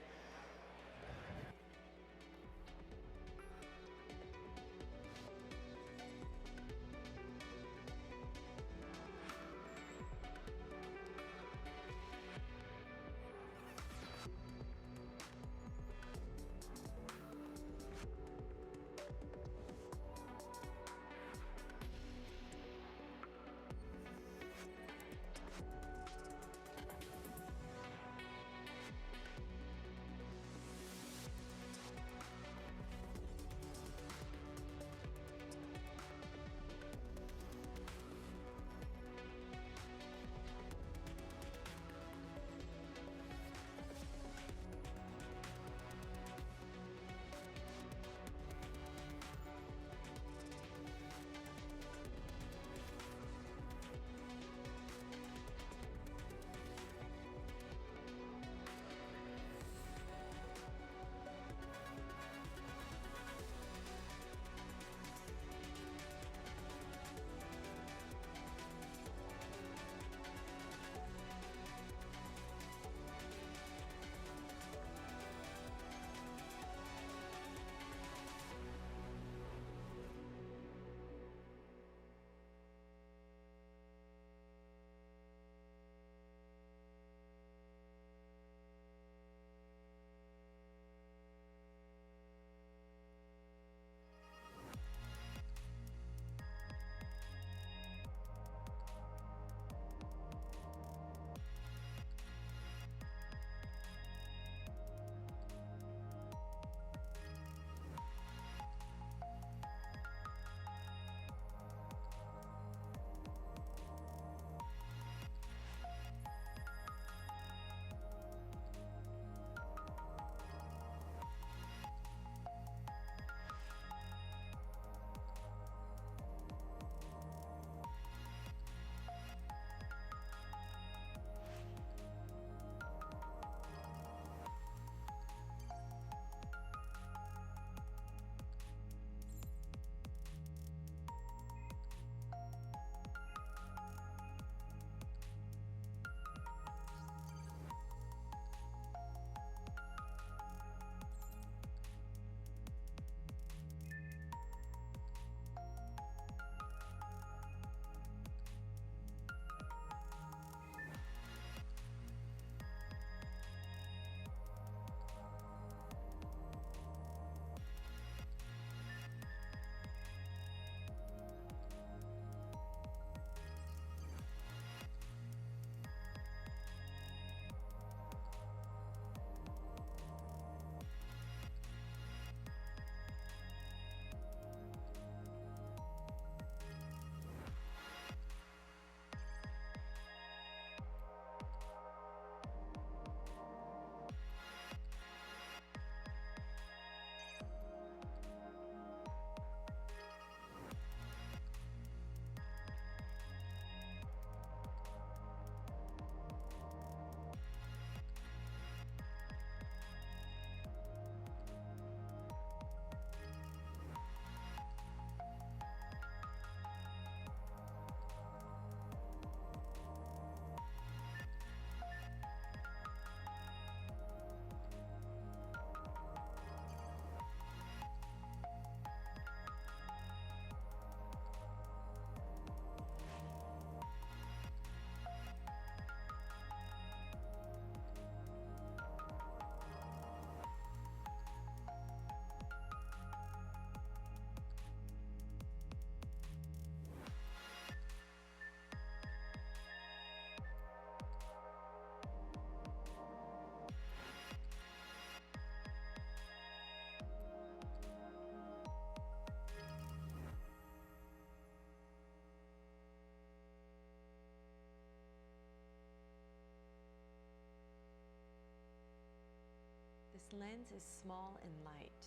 lens is small and light,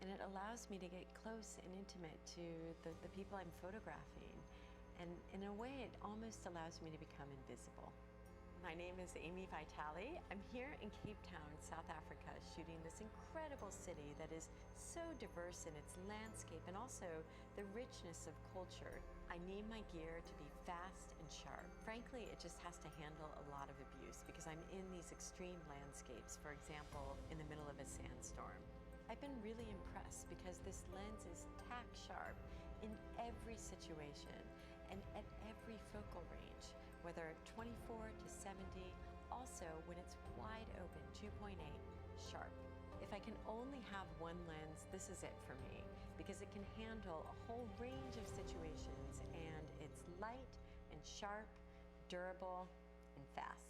and it allows me to get close and intimate to the people I'm photographing. And in a way, it almost allows me to become invisible. My name is Amy Vitale. I'm here in Cape Town, South Africa, shooting this incredible city that is so diverse in its landscape and also the richness of culture. I need my gear to be fast and sharp. Frankly, it just has to handle a lot of abuse because I'm in these extreme landscapes, for example, in the middle of a sandstorm. I've been really impressed because this lens is tack sharp in every situation and at every focal range, whether 24 to 70, also when it's wide open, 2.8, sharp. If I can only have one lens, this is it for me, because it can handle a whole range of situations, and it's light and sharp, durable, and fast.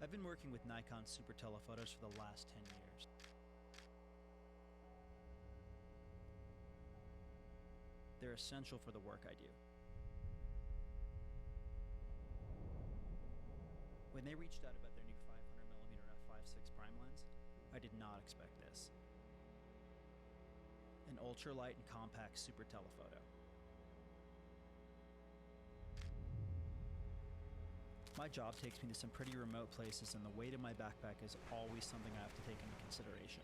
I've been working with Nikon super telephotos for the last 10 years. They're essential for the work I do. When they reached out about their new 500mm f5.6 prime lens, I did not expect this. An ultralight and compact super telephoto. My job takes me to some pretty remote places, and the weight of my backpack is always something I have to take into consideration.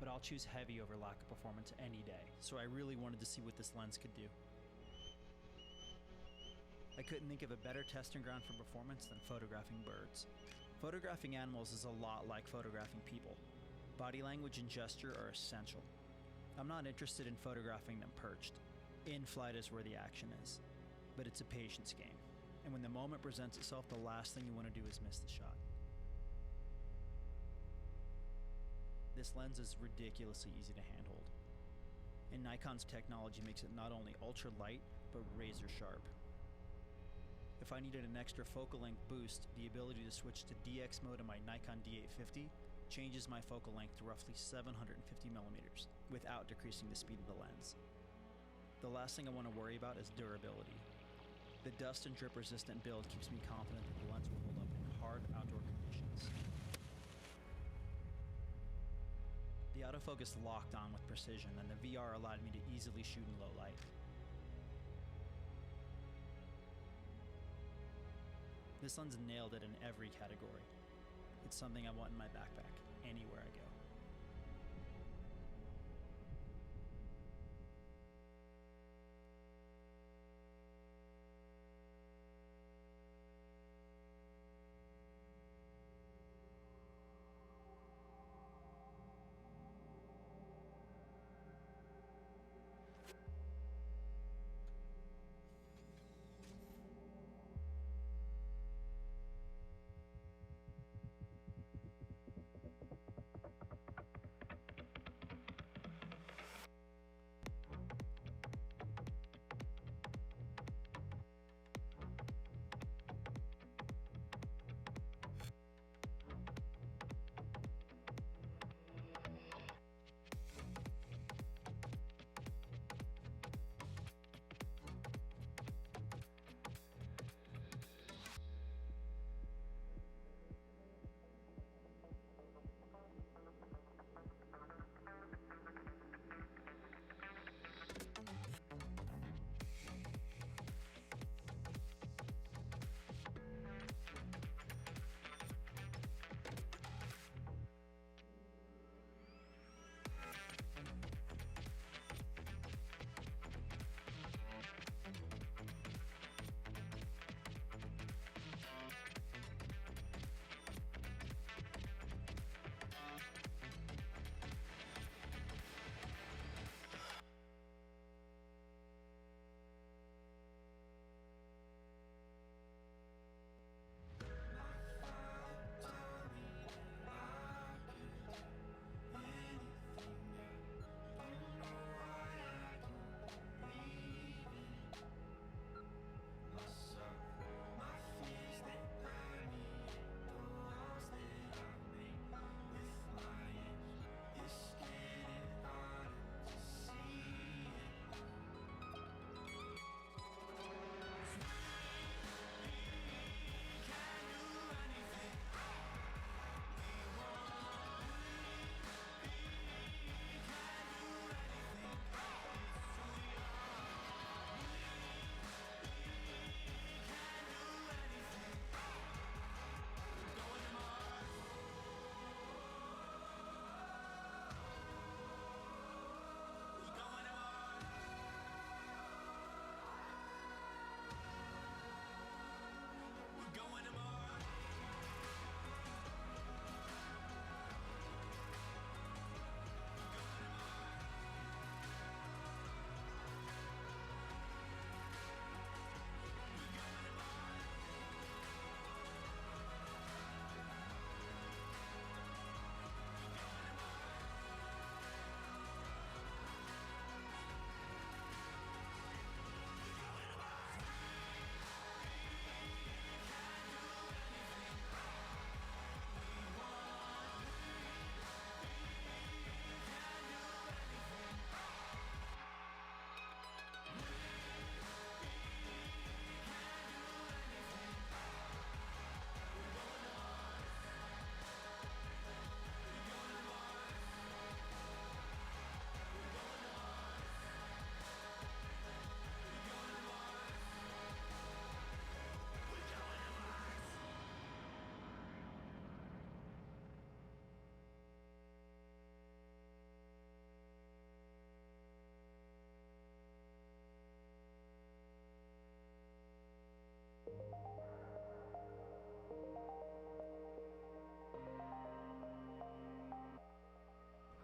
But I'll choose heavy over lack of performance any day, so I really wanted to see what this lens could do. I couldn't think of a better testing ground for performance than photographing birds. Photographing animals is a lot like photographing people. Body language and gesture are essential. I'm not interested in photographing them perched. In flight is where the action is. But it's a patience game, and when the moment presents itself, the last thing you want to do is miss the shot. This lens is ridiculously easy to handhold, and Nikon's technology makes it not only ultra light, but razor sharp. If I needed an extra focal length boost, the ability to switch to DX mode in my Nikon D850 changes my focal length to roughly 750mm without decreasing the speed of the lens. The last thing I want to worry about is durability. The dust and drip resistant build keeps me confident that the lens will hold up in hard outdoor conditions. The autofocus locked on with precision, and the VR allowed me to easily shoot in low light. This lens nailed it in every category. It's something I want in my backpack, anywhere I go.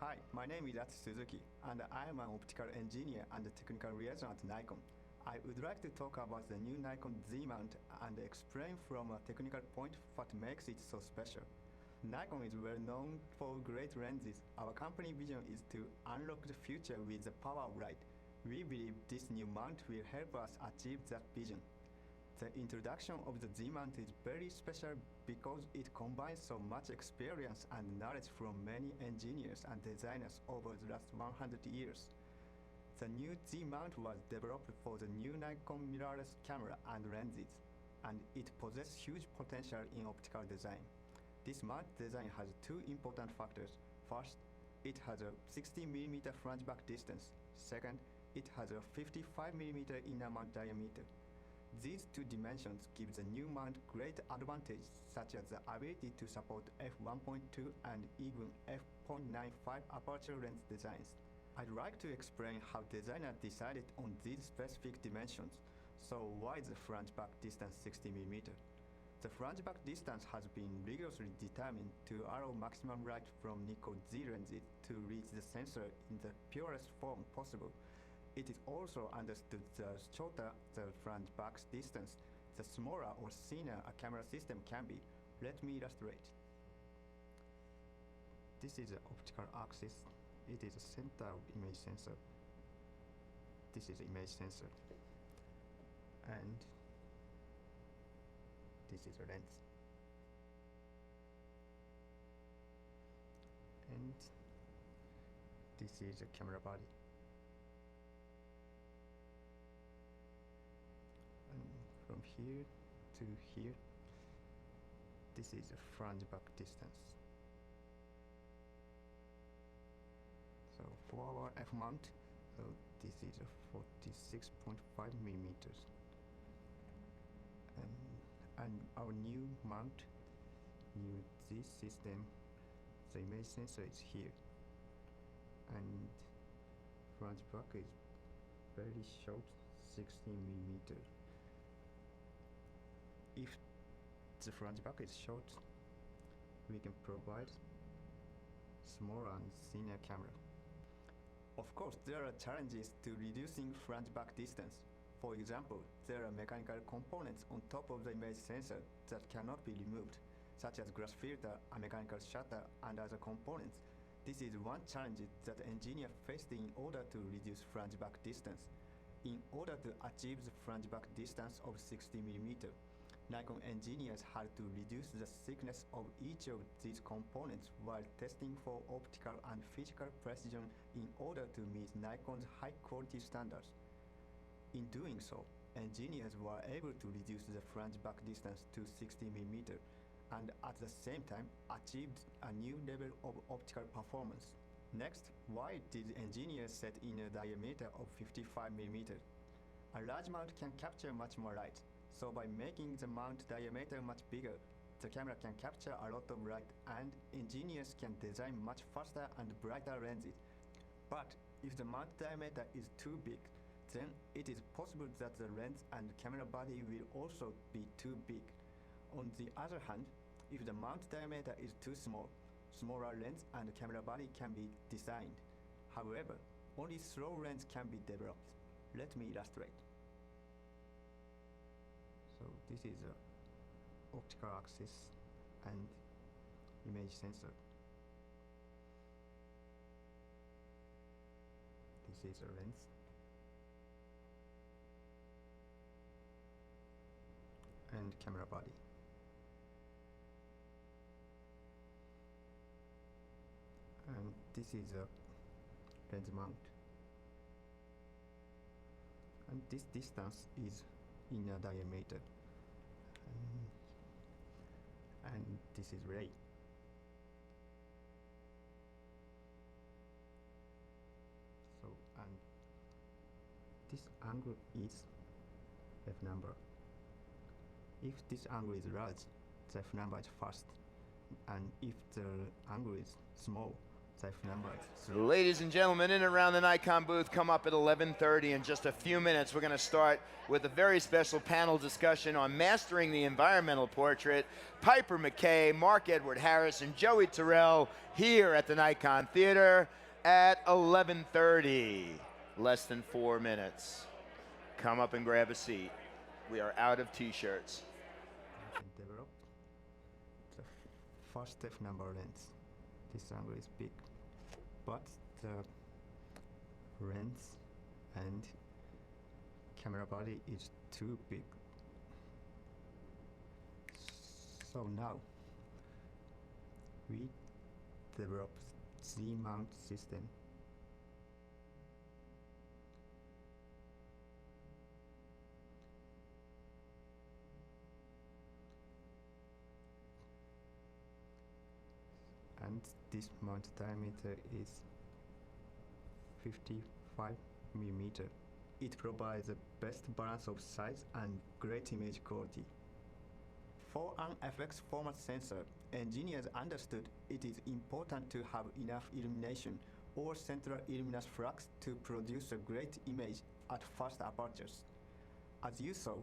Hi, my name is Atsushi Suzuki, and I am an optical engineer and technical liaison at Nikon. I would like to talk about the new Nikon Z mount and explain from a technical point what makes it so special. Nikon is well known for great lenses. Our company vision is to unlock the future with the power of light. We believe this new mount will help us achieve that vision. The introduction of the Z mount is very special because it combines so much experience and knowledge from many engineers and designers over the last 100 years. The new Z mount was developed for the new Nikon mirrorless camera and lenses, and it possesses huge potential in optical design. This mount design has two important factors. First, it has a 60mm flange back distance. Second, it has a 55mm inner mount diameter. These two dimensions give the new mount great advantages, such as the ability to support f1.2 and even f.95 aperture lens designs. I'd like to explain how designers decided on these specific dimensions. So why is the flange back distance 60mm? The flange back distance has been rigorously determined to allow maximum light from Nikon Z lenses to reach the sensor in the purest form possible. It is also understood the shorter the flange back distance, the smaller or thinner a camera system can be. Let me illustrate. This is the optical axis. It is the center of image sensor. This is image sensor. And this is a lens. And this is a camera body. And from here to here, this is a flange back distance. So for our F mount, so this is a 46.5 millimeters. And our new mount, new Z system, the image sensor is here. And flange back is very short, 16mm. If the flange back is short, we can provide smaller and thinner camera. Of course, there are challenges to reducing flange back distance. For example, there are mechanical components on top of the image sensor that cannot be removed, such as glass filter, a mechanical shutter, and other components. This is one challenge that engineers faced in order to reduce flange back distance. In order to achieve the flange back distance of 60mm, Nikon engineers had to reduce the thickness of each of these components while testing for optical and physical precision in order to meet Nikon's high-quality standards. In doing so, engineers were able to reduce the flange back distance to 60mm and at the same time achieved a new level of optical performance. Next, why did engineers set in a diameter of 55mm? A large mount can capture much more light, so by making the mount diameter much bigger, the camera can capture a lot of light and engineers can design much faster and brighter lenses. But if the mount diameter is too big, then it is possible that the lens and camera body will also be too big. On the other hand, if the mount diameter is too small, smaller lens and camera body can be designed. However, only slow lens can be developed. Let me illustrate. So this is a optical axis and image sensor. This is a lens. And camera body. And this is a lens mount. And this distance is in a diameter. And this is ray. So, and this angle is F number. If this angle is large, the F number is fast. And if the angle is small, type numbers. Ladies and gentlemen, in and around the Nikon booth, come up at 11:30 in just a few minutes. We're going to start with a very special panel discussion on mastering the environmental portrait. Piper McKay, Mark Edward Harris, and Joey Terrell here at the Nikon Theater at 11:30. Less than 4 minutes. Come up and grab a seat. We are out of t-shirts. Develop the first f number lens. This angle is big, but the lens and camera body is too big. So now we develop Z-mount system. And this mount diameter is 55 millimeter. It provides the best balance of size and great image quality. For an FX format sensor, engineers understood it is important to have enough illumination or central luminous flux to produce a great image at fast apertures. As you saw,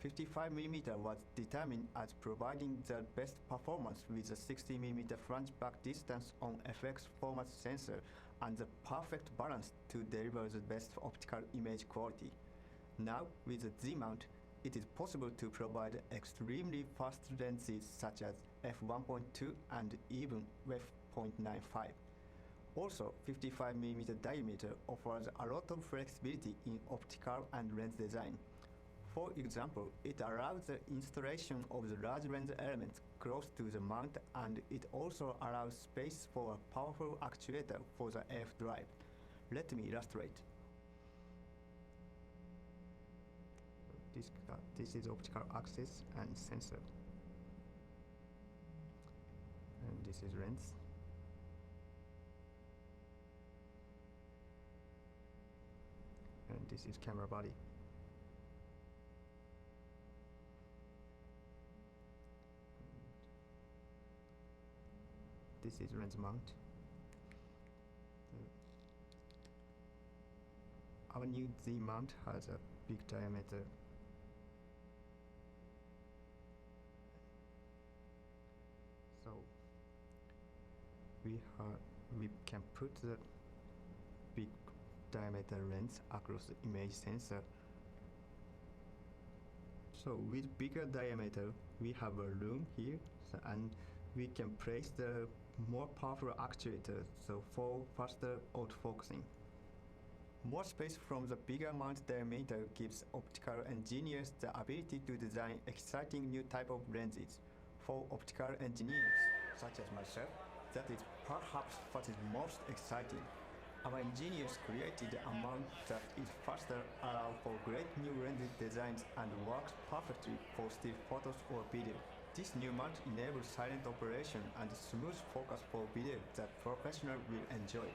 55mm was determined as providing the best performance with a 60mm flange back distance on FX format sensor and the perfect balance to deliver the best optical image quality. Now, with the Z-mount, it is possible to provide extremely fast lenses such as f1.2 and even f.95. Also, 55mm diameter offers a lot of flexibility in optical and lens design. For example, it allows the installation of the large lens elements close to the mount, and it also allows space for a powerful actuator for the F drive. Let me illustrate. This is optical axis and sensor. And this is lens. And this is camera body. This is lens mount. Our new Z mount has a big diameter. So we can put the big diameter lens across the image sensor. So with bigger diameter, we have a room here, and we can place the more powerful actuator, so for faster autofocusing. More space from the bigger mount diameter gives optical engineers the ability to design exciting new type of lenses. For optical engineers, such as myself, that is perhaps what is most exciting. Our engineers created a mount that is faster, allows for great new lens designs, and works perfectly for still photos or video. This new mount enables silent operation and smooth focus for video that professionals will enjoy.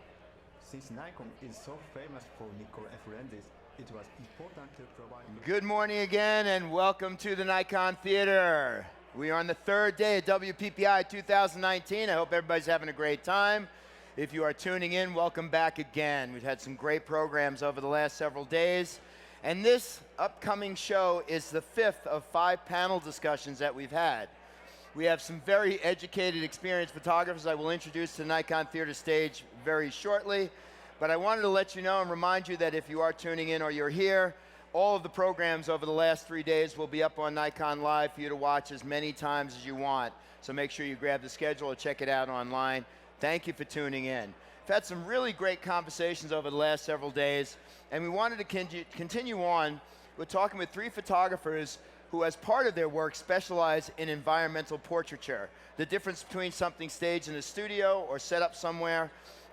Since Nikon is so famous for Nikon F lenses, it was important to provide... Good morning again and welcome to the Nikon Theater. We are on the third day of WPPI 2019. I hope everybody's having a great time. If you are tuning in, welcome back again. We've had some great programs over the last several days. And this upcoming show is the 5th of 5 panel discussions that we've had. We have some very educated, experienced photographers I will introduce to the Nikon Theater stage very shortly. But I wanted to let you know and remind you that if you are tuning in or you're here, all of the programs over the last 3 days will be up on Nikon Live for you to watch as many times as you want. So make sure you grab the schedule or check it out online. Thank you for tuning in. We've had some really great conversations over the last several days, and we wanted to continue on with talking with 3 photographers who, as part of their work, specialize in environmental portraiture. The difference between something staged in a studio or set up somewhere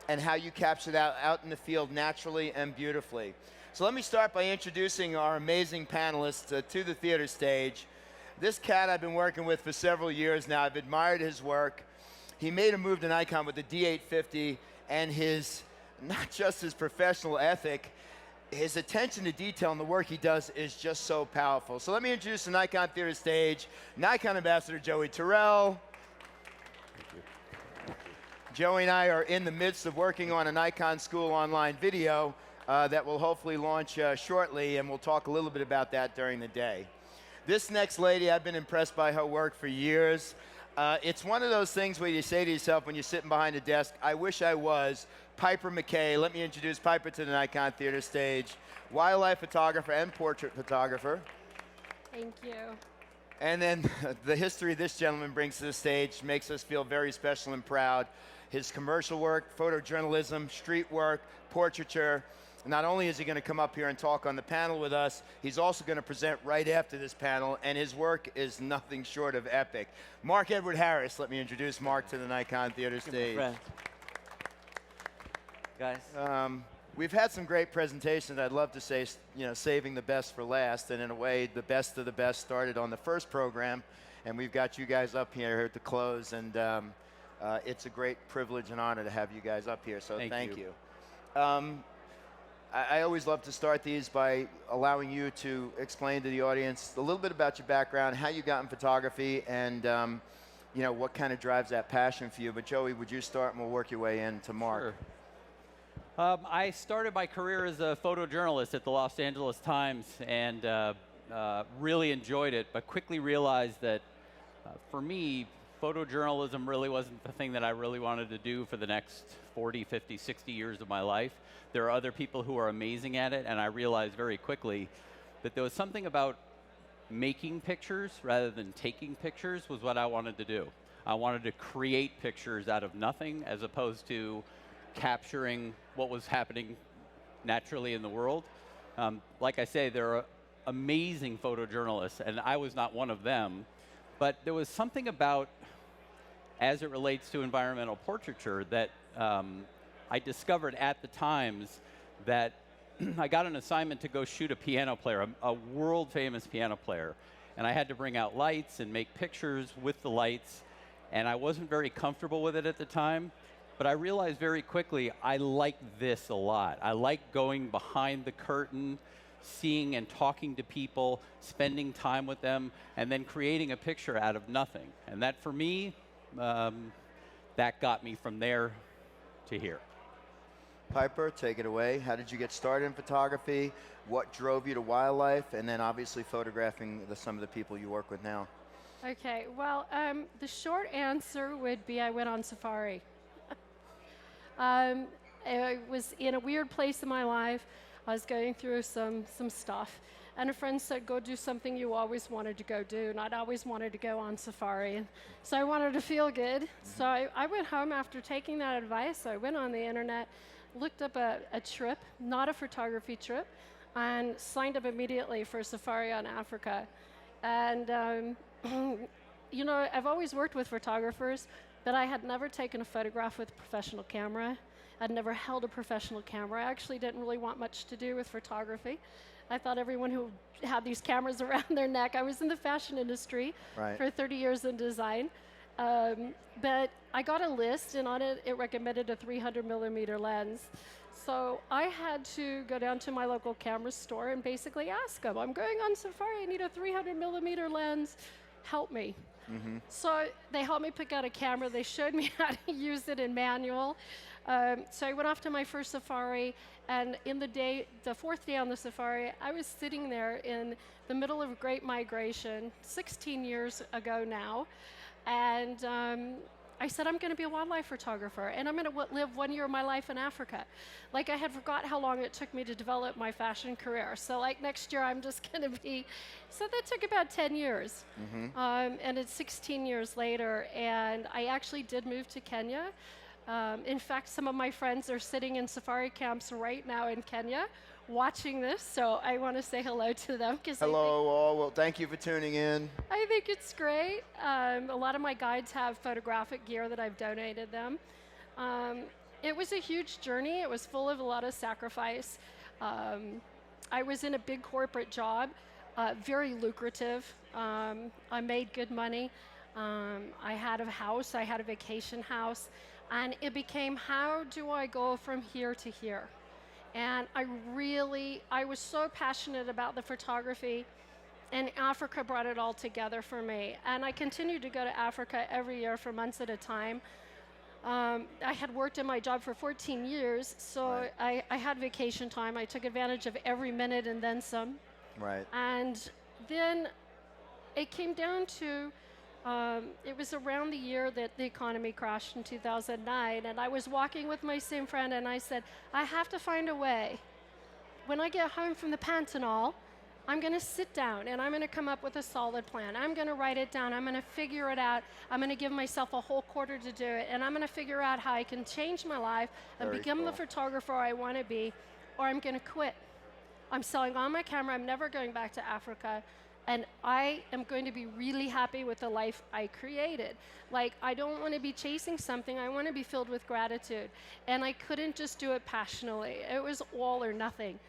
and how you capture that out in the field naturally and beautifully. So let me start by introducing our amazing panelists to the theater stage. This cat I've been working with for several years now. I've admired his work. He made a move to Nikon with the D850, and not just his professional ethic, his attention to detail in the work he does is just so powerful. So let me introduce the Nikon Theater stage, Nikon Ambassador Joey Terrell, Joey and I are in the midst of working on a Nikon School online video that will hopefully launch shortly, and we'll talk a little bit about that during the day. This next lady, I've been impressed by her work for years. It's one of those things where you say to yourself when you're sitting behind a desk, I wish I was. Piper McKay, let me introduce Piper to the Nikon Theater stage. Wildlife photographer and portrait photographer. Thank you. And then the history this gentleman brings to the stage makes us feel very special and proud. His commercial work, photojournalism, street work, portraiture. Not only is he going to come up here and talk on the panel with us, he's also going to present right after this panel, and his work is nothing short of epic. Mark Edward Harris, let me introduce Mark to the Nikon Theater stage. Guys. We've had some great presentations. I'd love to say, saving the best for last, and in a way, the best of the best started on the first program, and we've got you guys up here at the close, and it's a great privilege and honor to have you guys up here, so thank you. I always love to start these by allowing you to explain to the audience a little bit about your background, how you got in photography, and what kind of drives that passion for you. But Joey, would you start, and we'll work your way in to Mark. Sure. I started my career as a photojournalist at the Los Angeles Times, and really enjoyed it, but quickly realized that for me, photojournalism really wasn't the thing that I really wanted to do for the next 40, 50, 60 years of my life. There are other people who are amazing at it, and I realized very quickly that there was something about making pictures rather than taking pictures was what I wanted to do. I wanted to create pictures out of nothing as opposed to capturing what was happening naturally in the world. Like I say, there are amazing photojournalists, and I was not one of them, but there was something about, as it relates to environmental portraiture, that I discovered at the Times that I got an assignment to go shoot a piano player, a world-famous piano player, and I had to bring out lights and make pictures with the lights, and I wasn't very comfortable with it at the time, but I realized very quickly I like this a lot. I like going behind the curtain, seeing and talking to people, spending time with them, and then creating a picture out of nothing. And that, for me, that got me from there to here. Piper, take it away. How did you get started in photography? What drove you to wildlife? And then obviously photographing some of the people you work with now. Okay, well, the short answer would be I went on safari. I was in a weird place in my life. I was going through some stuff. And a friend said, go do something you always wanted to go do. And I'd always wanted to go on safari. And so I wanted to feel good. So I went home after taking that advice. I went on the internet, looked up a trip, not a photography trip, and signed up immediately for a safari on Africa. And, I've always worked with photographers, but I had never taken a photograph with a professional camera. I'd never held a professional camera. I actually didn't really want much to do with photography. I thought everyone who had these cameras around their neck, I was in the fashion industry for 30 years in design. But I got a list, and on it, it recommended a 300 millimeter lens. So I had to go down to my local camera store and basically ask them, I'm going on safari, I need a 300 millimeter lens, help me. So they helped me pick out a camera, they showed me how to use it in manual. So I went off to my first safari, and in the fourth day on the safari, I was sitting there in the middle of Great Migration, 16 years ago now, and I said, I'm going to be a wildlife photographer, and I'm going to live 1 year of my life in Africa. Like, I had forgot how long it took me to develop my fashion career. So, like, next year I'm just going to be, so that took about 10 years. And it's 16 years later, and I actually did move to Kenya. In fact, some of my friends are sitting in safari camps right now in Kenya watching this, so I want to say hello to them. Hello all, well thank you for tuning in. I think it's great. A lot of my guides have photographic gear that I've donated them. It was a huge journey. It was full of a lot of sacrifice. I was in a big corporate job, very lucrative. I made good money. I had a house, I had a vacation house, and it became, how do I go from here to here? And I was so passionate about the photography, and Africa brought it all together for me. And I continued to go to Africa every year for months at a time. I had worked in my job for 14 years, so Right. I had vacation time. I took advantage of every minute and then some. Right. And then it came down to, it was around the year that the economy crashed in 2009, and I was walking with my same friend, and I said, I have to find a way. When I get home from the Pantanal, I'm going to sit down and I'm going to come up with a solid plan. I'm going to write it down. I'm going to figure it out. I'm going to give myself a whole quarter to do it, and I'm going to figure out how I can change my life and Very become the cool. photographer I want to be, or I'm going to quit. I'm selling all my camera. I'm never going back to Africa. And I am going to be really happy with the life I created. Like, I don't want to be chasing something. I want to be filled with gratitude. And I couldn't just do it passionately. It was all or nothing.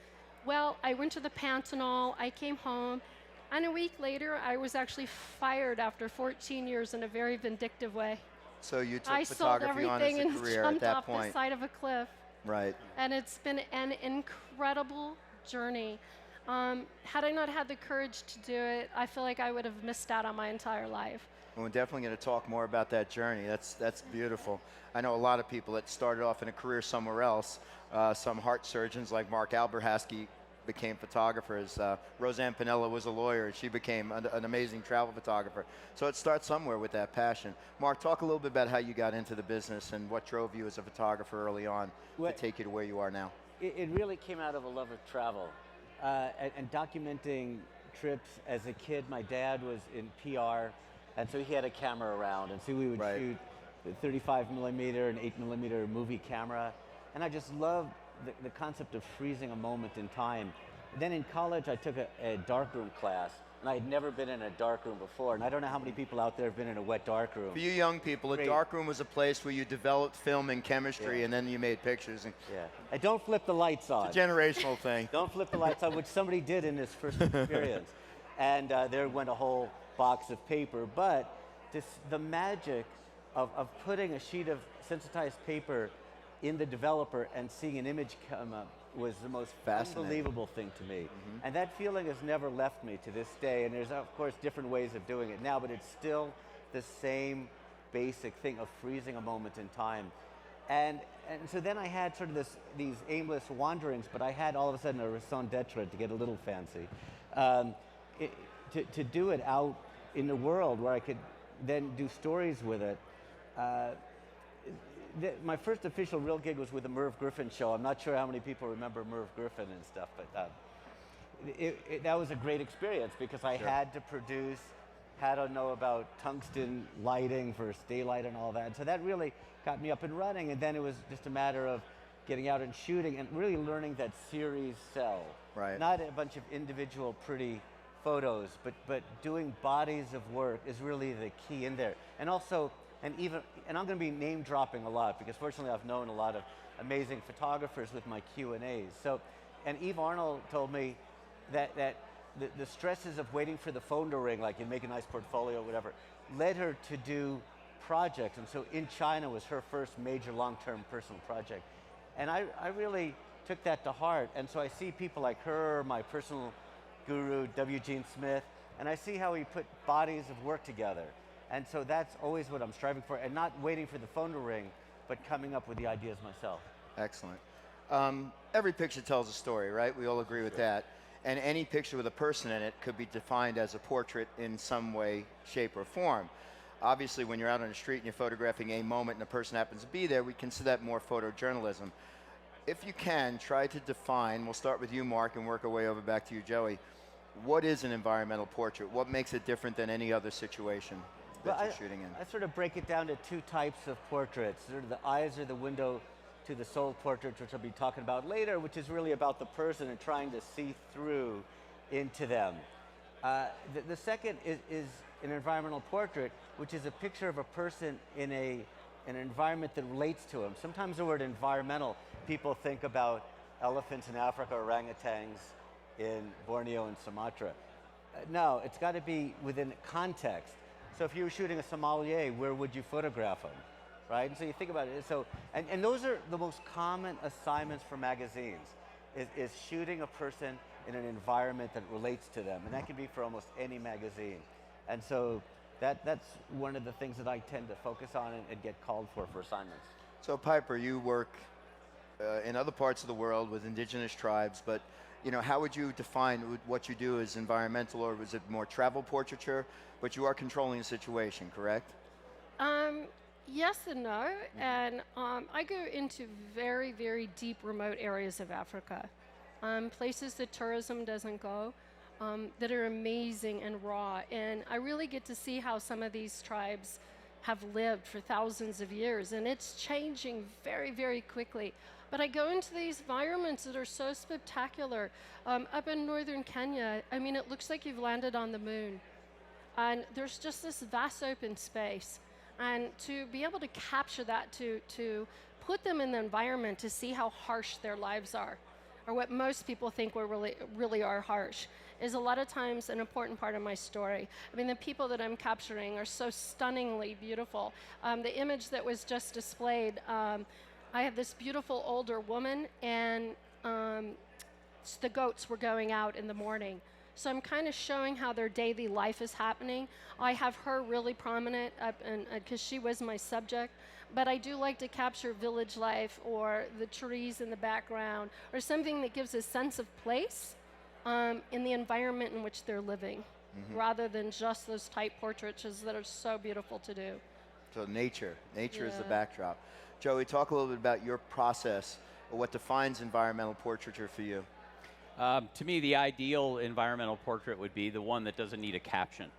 Well, I went to the Pantanal. I came home. And a week later, I was actually fired after 14 years in a very vindictive way. So you took I sold photography on as everything a and career at jumped that off the point. side of a cliff. Right. And it's been an incredible journey. Had I not had the courage to do it, I feel like I would have missed out on my entire life. And we're definitely going to talk more about that journey. That's beautiful. I know a lot of people that started off in a career somewhere else. Some heart surgeons like Mark Alberhasky became photographers. Roseanne Pinella was a lawyer, and she became an amazing travel photographer. So it starts somewhere with that passion. Mark, talk a little bit about how you got into the business and what drove you as a photographer early on to take you to where you are now. It really came out of a love of travel and documenting trips. As a kid, my dad was in PR, and so he had a camera around, and so we would shoot the 35 millimeter and 8 millimeter movie camera, and I just loved the concept of freezing a moment in time. Then in college, I took a darkroom class, and I had never been in a darkroom before, and I don't know how many people out there have been in a wet darkroom. For you young people, a darkroom was a place where you developed film and chemistry, and then you made pictures. And And don't flip the lights on. it's a generational thing. Don't flip the lights on, which somebody did in this first experience. And there went a whole box of paper, but the magic of putting a sheet of sensitized paper in the developer and seeing an image come up was the most unbelievable thing to me. And that feeling has never left me to this day. And there's, of course, different ways of doing it now, but it's still the same basic thing of freezing a moment in time. And so then I had sort of these aimless wanderings, but I had all of a sudden a raison d'etre, to get a little fancy, to do it out in the world where I could then do stories with it. My first official real gig was with the Merv Griffin show. I'm not sure how many people remember Merv Griffin and stuff, but that was a great experience because I had to produce, had to know about tungsten lighting versus daylight and all that. So that really got me up and running, and then it was just a matter of getting out and shooting and really learning that series sell. Right. Not a bunch of individual pretty photos, but doing bodies of work is really the key in there. And also, and I'm going to be name dropping a lot because fortunately I've known a lot of amazing photographers with my Q&As. So, and Eve Arnold told me that the stresses of waiting for the phone to ring, like you make a nice portfolio or whatever, led her to do projects. And so In China was her first major long-term personal project. And I really took that to heart. And so I see people like her, my personal guru, W. Gene Smith, and I see how he put bodies of work together. And so that's always what I'm striving for, and not waiting for the phone to ring, but coming up with the ideas myself. Excellent. Every picture tells a story, right? We all agree with that. And any picture with a person in it could be defined as a portrait in some way, shape, or form. Obviously, when you're out on the street and you're photographing a moment and a person happens to be there, we consider that more photojournalism. If you can, try to define, we'll start with you, Mark, and work our way over back to you, Joey. What is an environmental portrait? What makes it different than any other situation that you're shooting in? I sort of break it down to two types of portraits. Sort of the eyes are the window to the soul portrait, which I'll be talking about later, which is really about the person and trying to see through into them. The second is an environmental portrait, which is a picture of a person in an environment that relates to him. Sometimes the word environmental, people think about elephants in Africa, orangutans in Borneo and Sumatra. No, it's got to be within context. So if you were shooting a sommelier, where would you photograph him, right? And so you think about it. So, and those are the most common assignments for magazines, is shooting a person in an environment that relates to them. And that can be for almost any magazine. And so that's one of the things that I tend to focus on and get called for assignments. So Piper, you work in other parts of the world with indigenous tribes, but how would you define what you do as environmental, or was it more travel portraiture? But you are controlling the situation, correct? Yes and no, and I go into very, very deep, remote areas of Africa, places that tourism doesn't go, that are amazing and raw, and I really get to see how some of these tribes have lived for thousands of years, and it's changing very, very quickly. But I go into these environments that are so spectacular. Up in northern Kenya, I mean, it looks like you've landed on the moon. And there's just this vast open space. And to be able to capture that, to put them in the environment to see how harsh their lives are, or what most people think really are harsh, is a lot of times an important part of my story. I mean, the people that I'm capturing are so stunningly beautiful. The image that was just displayed, I have this beautiful older woman, and the goats were going out in the morning. So I'm kind of showing how their daily life is happening. I have her really prominent because she was my subject, but I do like to capture village life or the trees in the background or something that gives a sense of place in the environment in which they're living, rather than just those type portraits that are so beautiful to do. So nature is the backdrop. Joey, talk a little bit about your process, or what defines environmental portraiture for you. To me, the ideal environmental portrait would be the one that doesn't need a caption.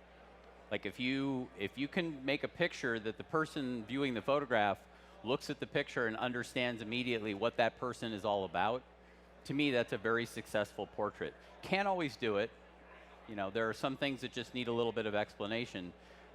Like if you can make a picture that the person viewing the photograph looks at the picture and understands immediately what that person is all about, to me that's a very successful portrait. Can't always do it. There are some things that just need a little bit of explanation.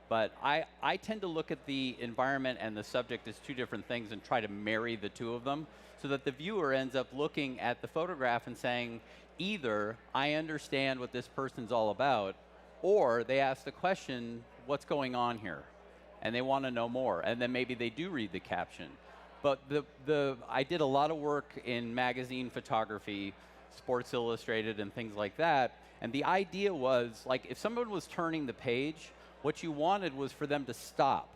But I tend to look at the environment and the subject as two different things and try to marry the two of them so that the viewer ends up looking at the photograph and saying, either I understand what this person's all about, or they ask the question, what's going on here? And they want to know more. And then maybe they do read the caption. But I did a lot of work in magazine photography, Sports Illustrated and things like that. And the idea was, like, if someone was turning the page, what you wanted was for them to stop.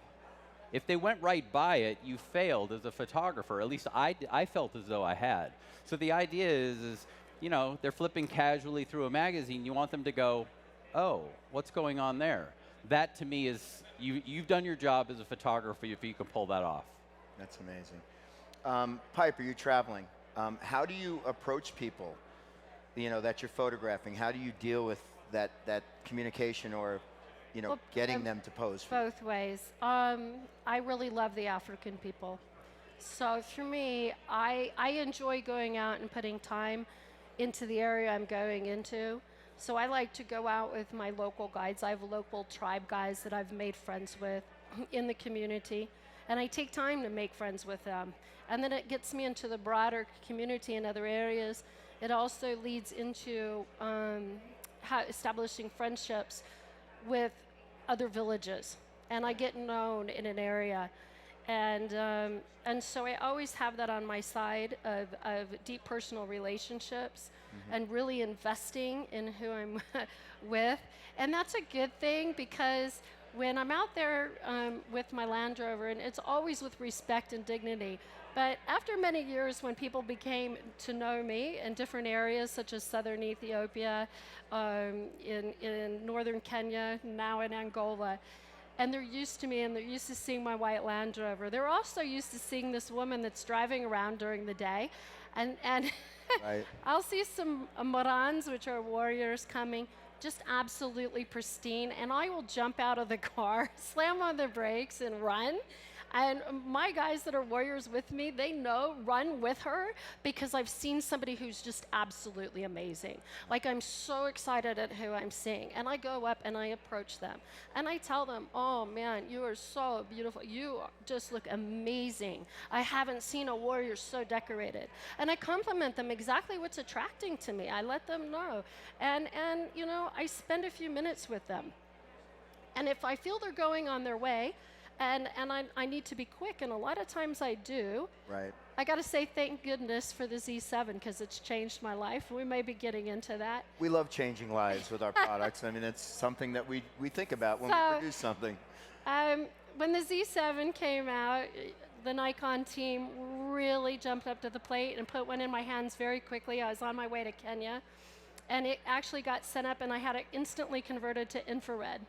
If they went right by it, you failed as a photographer. At least I felt as though I had. So the idea is they're flipping casually through a magazine. You want them to go, oh, what's going on there? That to me is, you've done your job as a photographer if you can pull that off. That's amazing. Piper, you're traveling. How do you approach people, that you're photographing? How do you deal with that communication, or getting them to pose for you? Both ways. I really love the African people. So for me, I enjoy going out and putting time into the area I'm going into. So I like to go out with my local guides. I have local tribe guides that I've made friends with in the community. And I take time to make friends with them. And then it gets me into the broader community in other areas. It also leads into establishing friendships with other villages, and I get known in an area, and so I always have that on my side of deep personal relationships, and really investing in who I'm with, and that's a good thing because when I'm out there with my Land Rover, and it's always with respect and dignity. But after many years, when people became to know me in different areas, such as southern Ethiopia, in northern Kenya, now in Angola, and they're used to me and they're used to seeing my white Land Rover, they're also used to seeing this woman that's driving around during the day. And right. I'll see some Morans, which are warriors, coming, just absolutely pristine, and I will jump out of the car, slam on the brakes, and run. And my guys that are warriors with me, they know, run with her, because I've seen somebody who's just absolutely amazing. Like, I'm so excited at who I'm seeing. And I go up and I approach them. And I tell them, oh man, you are so beautiful. You just look amazing. I haven't seen a warrior so decorated. And I compliment them exactly what's attracting to me. I let them know. And I spend a few minutes with them. And if I feel they're going on their way, and I need to be quick, and a lot of times I do. Right. I got to say thank goodness for the Z7 because it's changed my life. We may be getting into that. We love changing lives with our products. I mean, it's something that we think about when we produce something. When the Z7 came out, the Nikon team really jumped up to the plate and put one in my hands very quickly. I was on my way to Kenya, and it actually got sent up, and I had it instantly converted to infrared.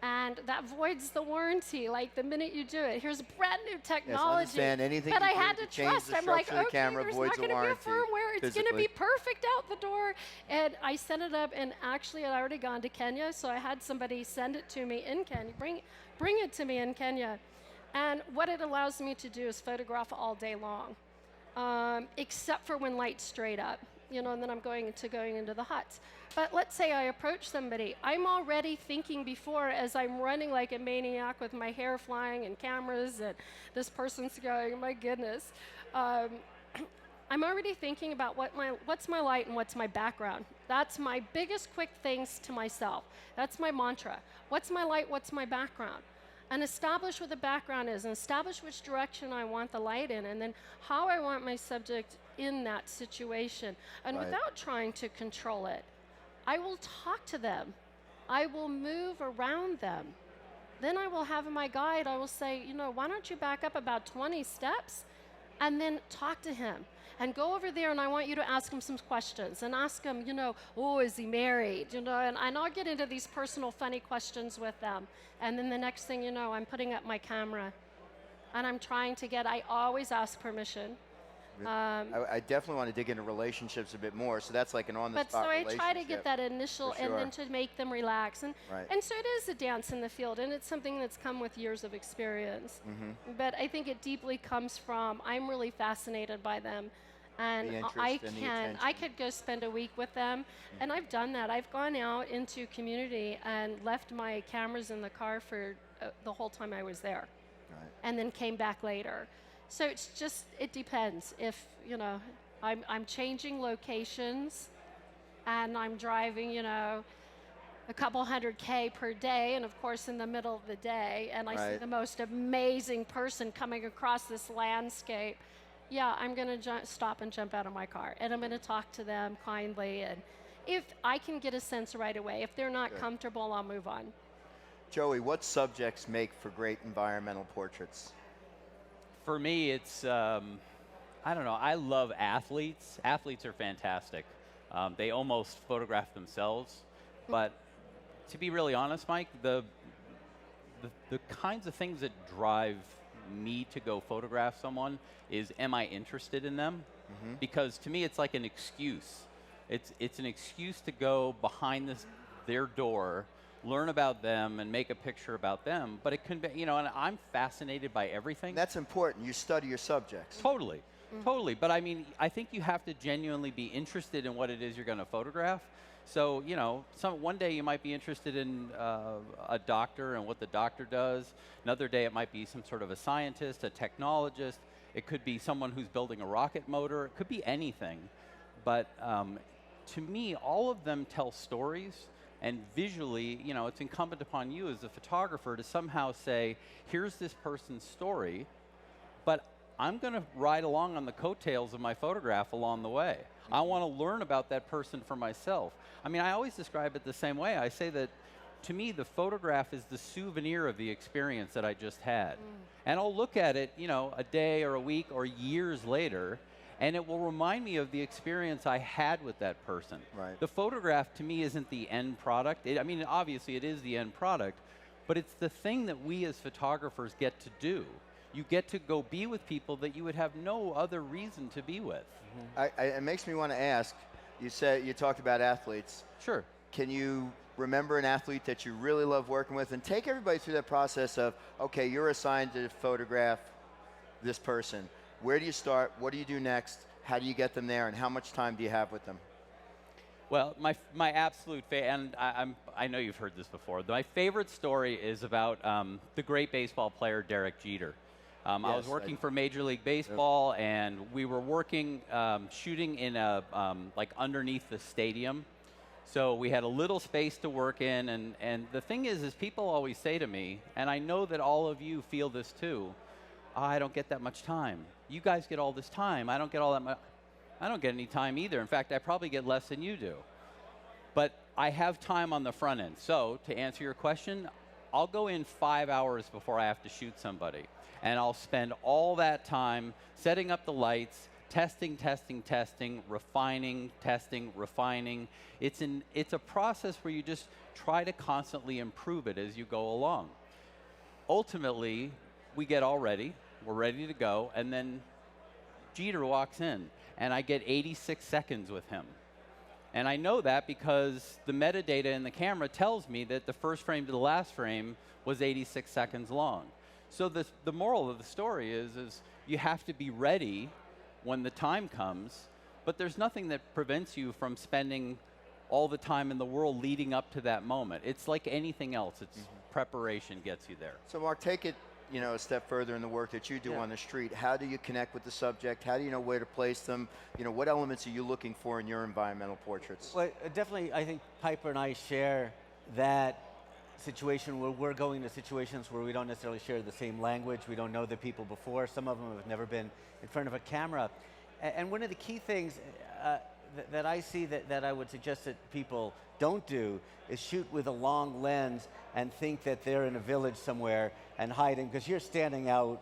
And that voids the warranty, like the minute you do it. Here's brand new technology. Yes, understand anything but you I do had to to change trust. the I'm like, structure of the okay, camera there's voids not the going to be a warranty firmware. It's going to physically. be perfect out the door. And I sent it up, and actually I'd already gone to Kenya, so I had somebody send it to me in Kenya, bring it to me in Kenya. And what it allows me to do is photograph all day long, except for when light's straight up, and then I'm going into the huts. But let's say I approach somebody. I'm already thinking before, as I'm running like a maniac with my hair flying and cameras, and this person's going, my goodness. I'm already thinking about what's my light and what's my background. That's my biggest quick things to myself. That's my mantra. What's my light, what's my background? And establish what the background is, and establish which direction I want the light in, and then how I want my subject in that situation. And without trying to control it, I will talk to them. I will move around them. Then I will have my guide, I will say, why don't you back up about 20 steps and then talk to him. And go over there, and I want you to ask him some questions. And ask him, oh, is he married? And I'll get into these personal, funny questions with them. And then the next thing you know, I'm putting up my camera. And I'm trying to I always ask permission. I definitely want to dig into relationships a bit more, so that's like an on-the-spot relationship. So I try to get that initial, and then to make them relax. And so it is a dance in the field, and it's something that's come with years of experience. But I think it deeply comes from, I'm really fascinated by them. And I could go spend a week with them, and I've done that. I've gone out into community and left my cameras in the car for the whole time I was there, and then came back later. So it depends. If, I'm changing locations, and I'm driving, a couple 100K per day, and of course in the middle of the day, and I see the most amazing person coming across this landscape, I'm going to stop and jump out of my car, and I'm going to talk to them kindly, and if I can get a sense right away, if they're not comfortable, I'll move on. Joey, what subjects make for great environmental portraits? For me, it's, I don't know, I love athletes. Athletes are fantastic. They almost photograph themselves. But to be really honest, Mike, the kinds of things that drive me to go photograph someone is, am I interested in them? Because to me, it's like an excuse. It's an excuse to go behind their door, learn about them, and make a picture about them. But it can be, and I'm fascinated by everything. That's important. You study your subjects. Totally. Totally. But I mean, I think you have to genuinely be interested in what it is you're going to photograph. So, one day you might be interested in a doctor and what the doctor does. Another day it might be some sort of a scientist, a technologist. It could be someone who's building a rocket motor. It could be anything. But to me, all of them tell stories. And visually, it's incumbent upon you as a photographer to somehow say, here's this person's story, but I'm going to ride along on the coattails of my photograph along the way. I want to learn about that person for myself. I mean, I always describe it the same way. I say that, to me, the photograph is the souvenir of the experience that I just had. And I'll look at it, a day or a week or years later, and it will remind me of the experience I had with that person. The photograph, to me, isn't the end product. I mean, obviously, it is the end product, but it's the thing that we as photographers get to do. You get to go be with people that you would have no other reason to be with. It makes me want to ask, you talked about athletes. Sure. Can you remember an athlete that you really love working with, and take everybody through that process of, okay, you're assigned to photograph this person. Where do you start? What do you do next? How do you get them there? And how much time do you have with them? Well, my absolute favorite, and I know you've heard this before, my favorite story is about the great baseball player Derek Jeter. I was working for Major League Baseball, and we were shooting in like underneath the stadium. So we had a little space to work in, and the thing is people always say to me, and I know that all of you feel this too, I don't get that much time. You guys get all this time. I don't get all that much. I don't get any time either. In fact, I probably get less than you do. But I have time on the front end. So to answer your question, I'll go in 5 hours before I have to shoot somebody. And I'll spend all that time setting up the lights, testing, refining, testing, refining. It's a process where you just try to constantly improve it as you go along. Ultimately, we get all ready. We're ready to go. And then Jeter walks in, and I get 86 seconds with him. And I know that because the metadata in the camera tells me that the first frame to the last frame was 86 seconds long. So the moral of the story is you have to be ready when the time comes, but there's nothing that prevents you from spending all the time in the world leading up to that moment. It's like anything else. It's preparation gets you there. So Mark, take it a step further in the work that you do on the street. How do you connect with the subject? How do you know where to place them? What elements are you looking for in your environmental portraits? Well, definitely, I think Piper and I share that situation where we're going to situations where we don't necessarily share the same language. We don't know the people before. Some of them have never been in front of a camera. And one of the key things that I see that I would suggest that people don't do is shoot with a long lens and think that they're in a village somewhere and hiding, because you're standing out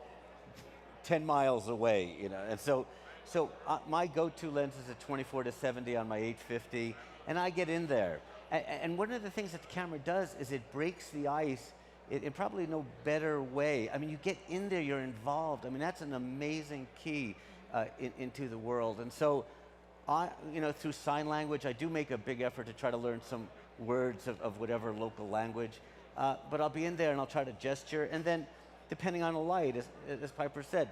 10 miles away, And so my go-to lens is a 24-70 on my 850, and I get in there. And one of the things that the camera does is it breaks the ice in probably no better way. I mean, you get in there, you're involved. I mean, that's an amazing key into the world. And so, through sign language, I do make a big effort to try to learn some words of whatever local language. But I'll be in there and I'll try to gesture. And then, depending on the light, as Piper said,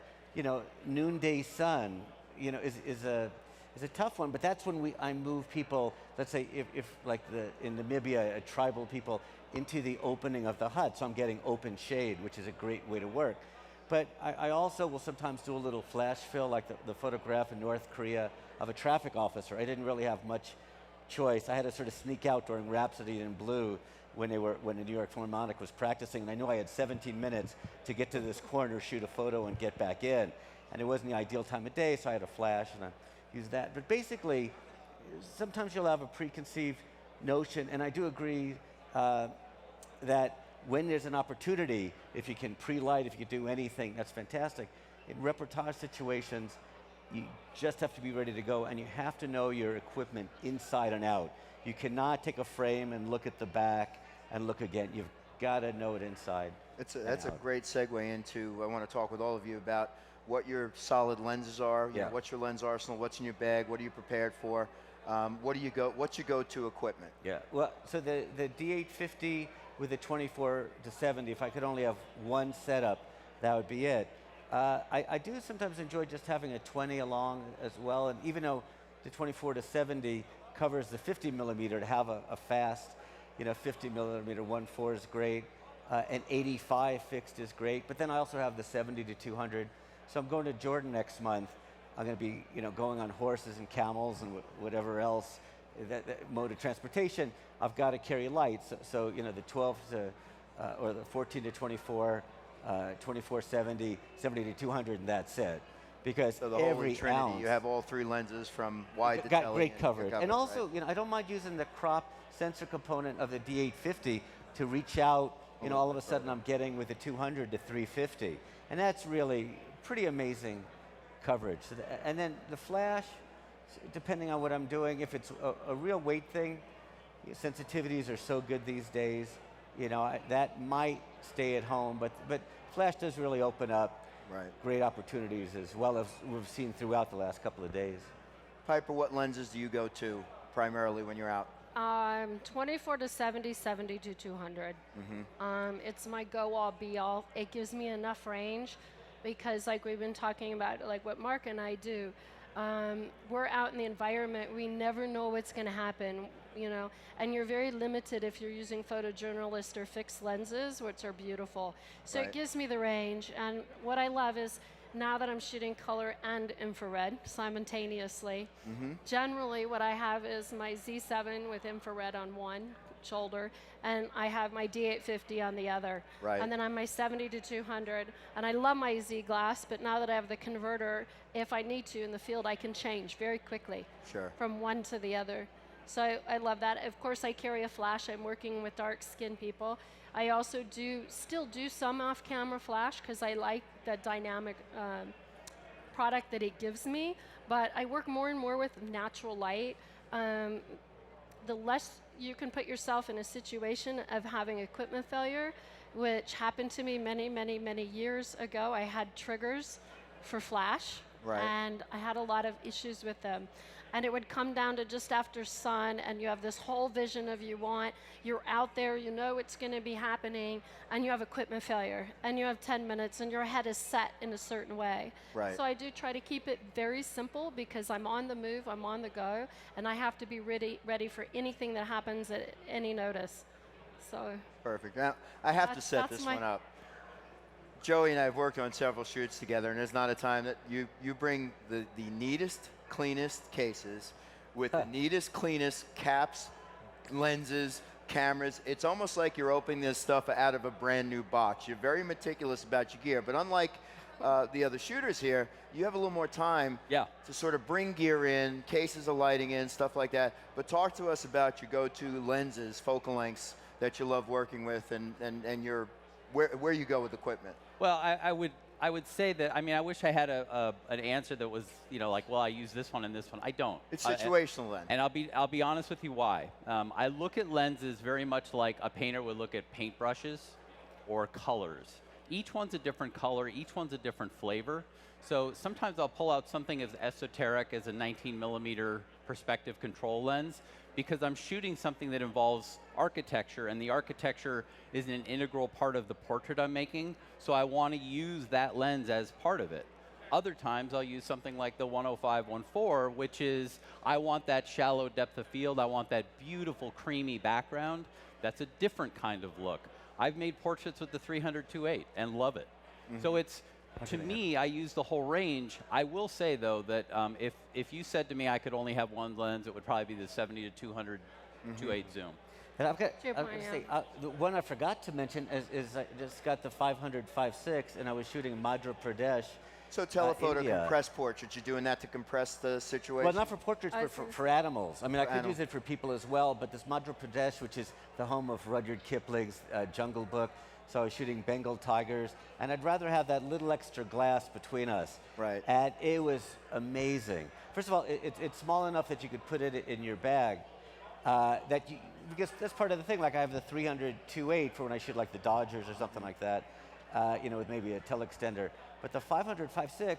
noonday sun, is a tough one. But that's when I move people. Let's say if like in Namibia, tribal people into the opening of the hut. So I'm getting open shade, which is a great way to work. But I also will sometimes do a little flash fill, like the photograph in North Korea of a traffic officer. I didn't really have much choice. I had to sort of sneak out during Rhapsody in Blue when the New York Philharmonic was practicing, and I knew I had 17 minutes to get to this corner, shoot a photo, and get back in. And it wasn't the ideal time of day, so I had a flash, and I used that. But basically, sometimes you'll have a preconceived notion, and I do agree that when there's an opportunity, if you can pre-light, if you can do anything, that's fantastic. In reportage situations, you just have to be ready to go, and you have to know your equipment inside and out. You cannot take a frame and look at the back and look again. You've got to know it inside. That's a great segue into, I want to talk with all of you about what your solid lenses are, what's your lens arsenal, what's in your bag, what are you prepared for, what's your go-to equipment? Yeah, well, so the D850 with the 24-70, if I could only have one setup, that would be it. I do sometimes enjoy just having a 20 along as well, and even though the 24-70 covers the 50 millimeter, to have a fast, 50 millimeter 1.4 is great, and 85 fixed is great. But then I also have the 70-200. So I'm going to Jordan next month. I'm going to be, going on horses and camels and whatever else that mode of transportation. I've got to carry lights. So the 12 to or the 14-24. 24-70, 70-200, and that's it. Because so the every Holy Trinity, ounce, you have all three lenses from wide to got tele. great coverage. And also, right? I don't mind using the crop sensor component of the D850 to reach out. All of a sudden I'm getting with the 200 to 350, and that's really pretty amazing coverage. And then the flash, depending on what I'm doing, if it's a real weight thing, sensitivities are so good these days. That might stay at home, but flash does really open up great opportunities, as well as we've seen throughout the last couple of days. Piper, what lenses do you go to primarily when you're out? 24-70, 70-200. It's my go-all, be-all. It gives me enough range because, like we've been talking about, like what Mark and I do, we're out in the environment. We never know what's going to happen, and you're very limited if you're using photojournalist or fixed lenses, which are beautiful. So it gives me the range. And what I love is now that I'm shooting color and infrared simultaneously, generally what I have is my Z7 with infrared on one shoulder, and I have my D850 on the other. Right. And then I'm my 70 to 200, and I love my Z glass, but now that I have the converter, if I need to in the field, I can change very quickly from one to the other. So I love that. Of course, I carry a flash. I'm working with dark-skinned people. I also still do some off-camera flash because I like the dynamic product that it gives me, but I work more and more with natural light. The less you can put yourself in a situation of having equipment failure, which happened to me many, many, many years ago. I had triggers for flash, and I had a lot of issues with them. And it would come down to just after sun, and you have this whole vision of you're out there, you know it's going to be happening, and you have equipment failure, and you have 10 minutes, and your head is set in a certain way. Right. So I do try to keep it very simple because I'm on the move, I'm on the go, and I have to be ready for anything that happens at any notice. So. Perfect. Now, I have to set this one up. Joey and I have worked on several shoots together, and there's not a time that you bring the neatest, cleanest cases with the neatest, cleanest caps, lenses, cameras. It's almost like you're opening this stuff out of a brand new box. You're very meticulous about your gear, but unlike the other shooters here, you have a little more time to sort of bring gear in, cases of lighting in, stuff like that. But talk to us about your go-to lenses, focal lengths that you love working with, and your where you go with equipment. Well, I would say that, I mean, I wish I had an answer that was, you know, like, well, I use this one and this one. I don't. It's situational then. And I'll be honest with you why. I look at lenses very much like a painter would look at paintbrushes or colors. Each one's a different color. Each one's a different flavor. So sometimes I'll pull out something as esoteric as a 19mm perspective control lens because I'm shooting something that involves architecture, and the architecture is an integral part of the portrait I'm making, so I want to use that lens as part of it. Other times I'll use something like the 105-14, which is, I want that shallow depth of field, I want that beautiful creamy background. That's a different kind of look. I've made portraits with the 300-2.8 and love it. So it's, to me, I use the whole range. I will say, though, that if you said to me I could only have one lens, it would probably be the 70 to 200 2.8 zoom. And I've got to say, the one I forgot to mention is I just got the 500-5.6, and I was shooting Madhya Pradesh. So telephoto compressed portraits, you're doing that to compress the situation? Well, not for portraits, but for animals. I mean, I could use it for people as well, but this Madhya Pradesh, which is the home of Rudyard Kipling's Jungle Book, so I was shooting Bengal tigers, and I'd rather have that little extra glass between us. Right. And it was amazing. First of all, it's small enough that you could put it in your bag. Because that's part of the thing. Like I have the 300-2.8 for when I shoot like the Dodgers or something like that, you know, with maybe a teleextender. But the 500-5.6,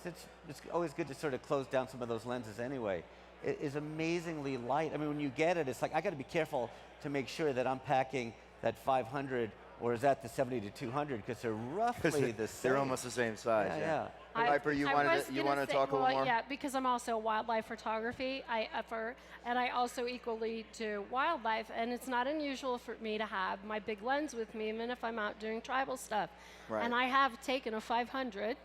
it's always good to sort of close down some of those lenses anyway. It is amazingly light. I mean, when you get it, it's like I got to be careful to make sure that I'm packing that 500 or is that the 70 to 200 because they're roughly the same. They're almost the same size. Yeah. Piper, you want to talk a little more? Yeah, because I'm also wildlife photography. And I also equally do wildlife, and it's not unusual for me to have my big lens with me, even if I'm out doing tribal stuff. Right. And I have taken a 500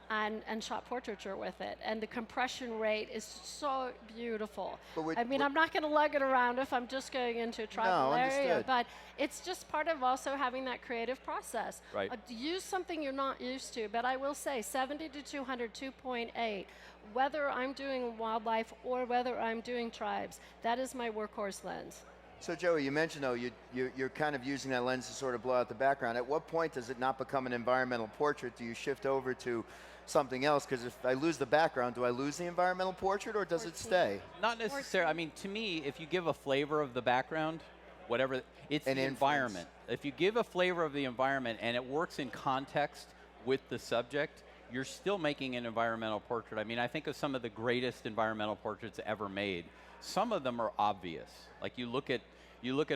and shot portraiture with it, and the compression rate is so beautiful. I mean, I'm not going to lug it around if I'm just going into a tribal area, but it's just part of also having that creative process. Right. Use something you're not used to, but I will say 70 to 200, 2.8, whether I'm doing wildlife or whether I'm doing tribes, that is my workhorse lens. So Joey, you mentioned though you're kind of using that lens to sort of blow out the background. At what point does it not become an environmental portrait? Do you shift over to something else? Because if I lose the background, do I lose the environmental portrait or does it stay? Not necessarily. I mean, to me, if you give a flavor of the background, whatever, it's the environment. If you give a flavor of the environment and it works in context with the subject, you're still making an environmental portrait. I mean, I think of some of the greatest environmental portraits ever made. Some of them are obvious. Like you look at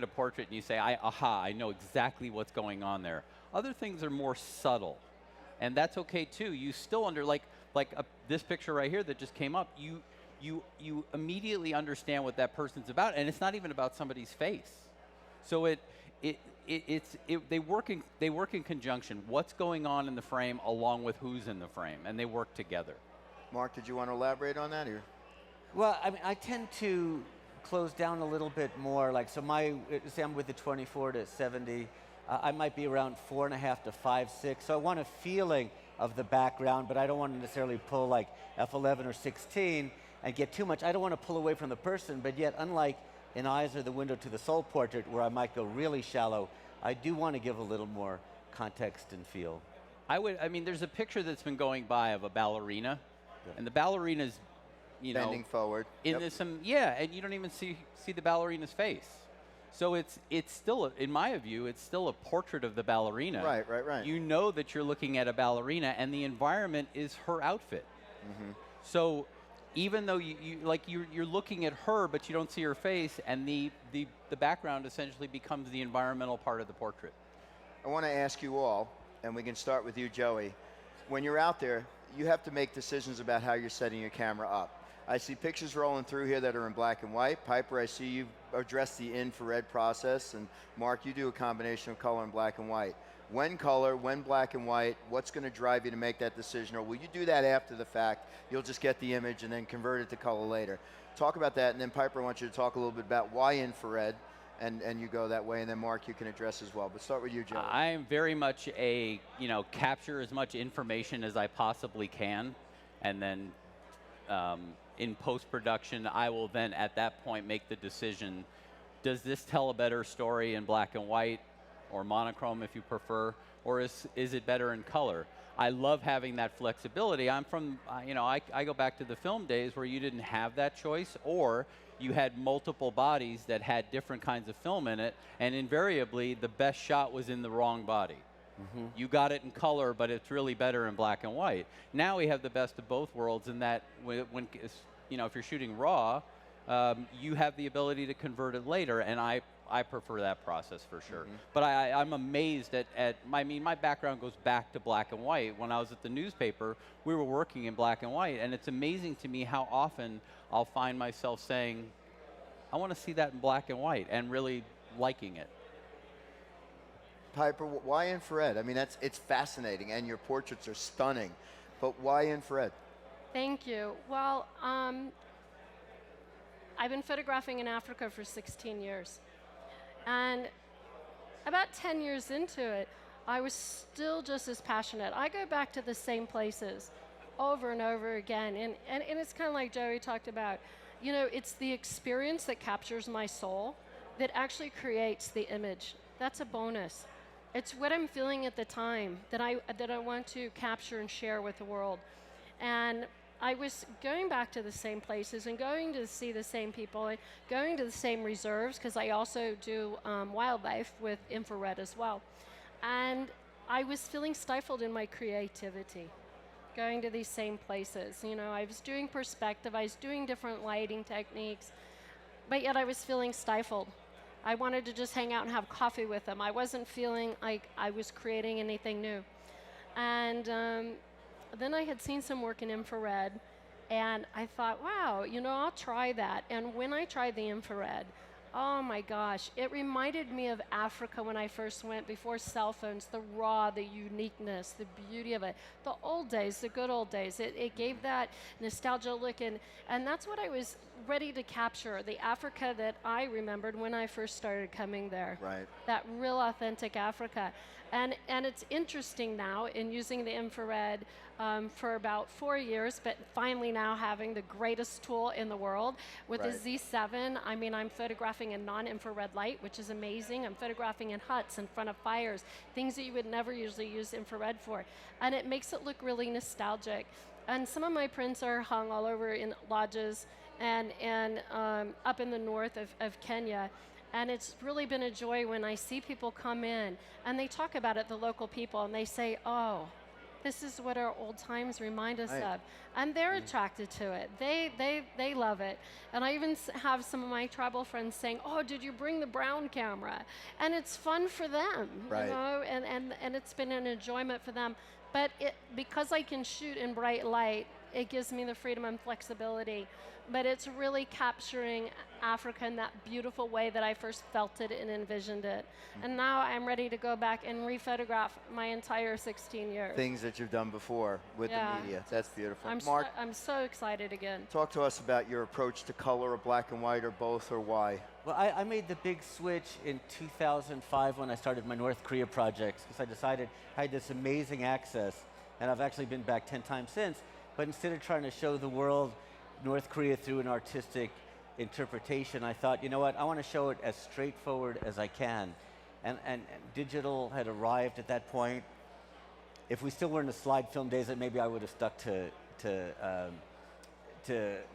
a portrait and you say, aha, I know exactly what's going on there. Other things are more subtle, and that's okay too. You still this picture right here that just came up. You immediately understand what that person's about, and it's not even about somebody's face. So they work in conjunction. What's going on in the frame along with who's in the frame, and they work together. Mark, did you want to elaborate on that here? Well, I mean, I tend to close down a little bit more. Like, so say I'm with the 24 to 70, I might be around 4.5 to 5.6. So I want a feeling of the background, but I don't want to necessarily pull like f11 or 16 and get too much. I don't want to pull away from the person, but yet unlike in Eyes or the Window to the Soul portrait where I might go really shallow, I do want to give a little more context and feel. I mean, there's a picture that's been going by of a ballerina, and the ballerina's, Bending forward. and you don't even see the ballerina's face. So it's still, in my view, it's still a portrait of the ballerina. Right. You know that you're looking at a ballerina, and the environment is her outfit. So even though you're looking at her, but you don't see her face, and the background essentially becomes the environmental part of the portrait. I want to ask you all, and we can start with you, Joey. When you're out there, you have to make decisions about how you're setting your camera up. I see pictures rolling through here that are in black and white. Piper, I see you address the infrared process, and Mark, you do a combination of color and black and white. When color, when black and white, what's going to drive you to make that decision? Or will you do that after the fact? You'll just get the image and then convert it to color later. Talk about that, and then Piper, I want you to talk a little bit about why infrared, and you go that way, and then Mark, you can address as well. But start with you, Joey. I am very much a, capture as much information as I possibly can, and then in post-production, I will then at that point make the decision, does this tell a better story in black and white, or monochrome if you prefer, or is it better in color? I love having that flexibility. I'm from, I go back to the film days where you didn't have that choice, or you had multiple bodies that had different kinds of film in it, and invariably the best shot was in the wrong body. You got it in color, but it's really better in black and white. Now we have the best of both worlds in that when if you're shooting raw, you have the ability to convert it later, and I prefer that process for sure. But I'm amazed my background goes back to black and white. When I was at the newspaper, we were working in black and white, and it's amazing to me how often I'll find myself saying, I want to see that in black and white, and really liking it. Piper, why infrared? I mean, it's fascinating, and your portraits are stunning, but why infrared? Thank you. Well, I've been photographing in Africa for 16 years. And about 10 years into it, I was still just as passionate. I go back to the same places over and over again. And it's kind of like Joey talked about. It's the experience that captures my soul that actually creates the image. That's a bonus. It's what I'm feeling at the time that I want to capture and share with the world. And I was going back to the same places and going to see the same people and going to the same reserves, because I also do wildlife with infrared as well. And I was feeling stifled in my creativity, going to these same places. I was doing perspective, I was doing different lighting techniques, but yet I was feeling stifled. I wanted to just hang out and have coffee with them. I wasn't feeling like I was creating anything new. And then I had seen some work in infrared, and I thought, wow, I'll try that. And when I tried the infrared, oh my gosh, it reminded me of Africa when I first went, before cell phones, the raw, the uniqueness, the beauty of it. The old days, the good old days. It gave that nostalgia look, and that's what I was ready to capture, the Africa that I remembered when I first started coming there. Right. That real authentic Africa. And it's interesting now in using the infrared for about 4 years, but finally now having the greatest tool in the world. With the Z7, I'm photographing in non-infrared light, which is amazing. I'm photographing in huts in front of fires, things that you would never usually use infrared for. And it makes it look really nostalgic. And some of my prints are hung all over in lodges and up in the north of Kenya. And it's really been a joy when I see people come in and they talk about it, the local people, and they say, oh, this is what our old times remind us of. And they're attracted to it. They love it. And I even have some of my tribal friends saying, oh, did you bring the brown camera? And it's fun for them, and it's been an enjoyment for them. But because I can shoot in bright light, it gives me the freedom and flexibility. but it's really capturing Africa in that beautiful way that I first felt it and envisioned it. And now I'm ready to go back and rephotograph my entire 16 years. Things that you've done before with the media. That's beautiful. Mark, I'm so excited again. talk to us about your approach to color, or black and white, or both, or why. Well, I made the big switch in 2005 when I started my North Korea projects, because I decided I had this amazing access, and I've actually been back 10 times since, but instead of trying to show the world North Korea through an artistic interpretation, I thought, you know what, I want to show it as straightforward as I can. And digital had arrived at that point. If we still were in the slide film days, then maybe I would have stuck to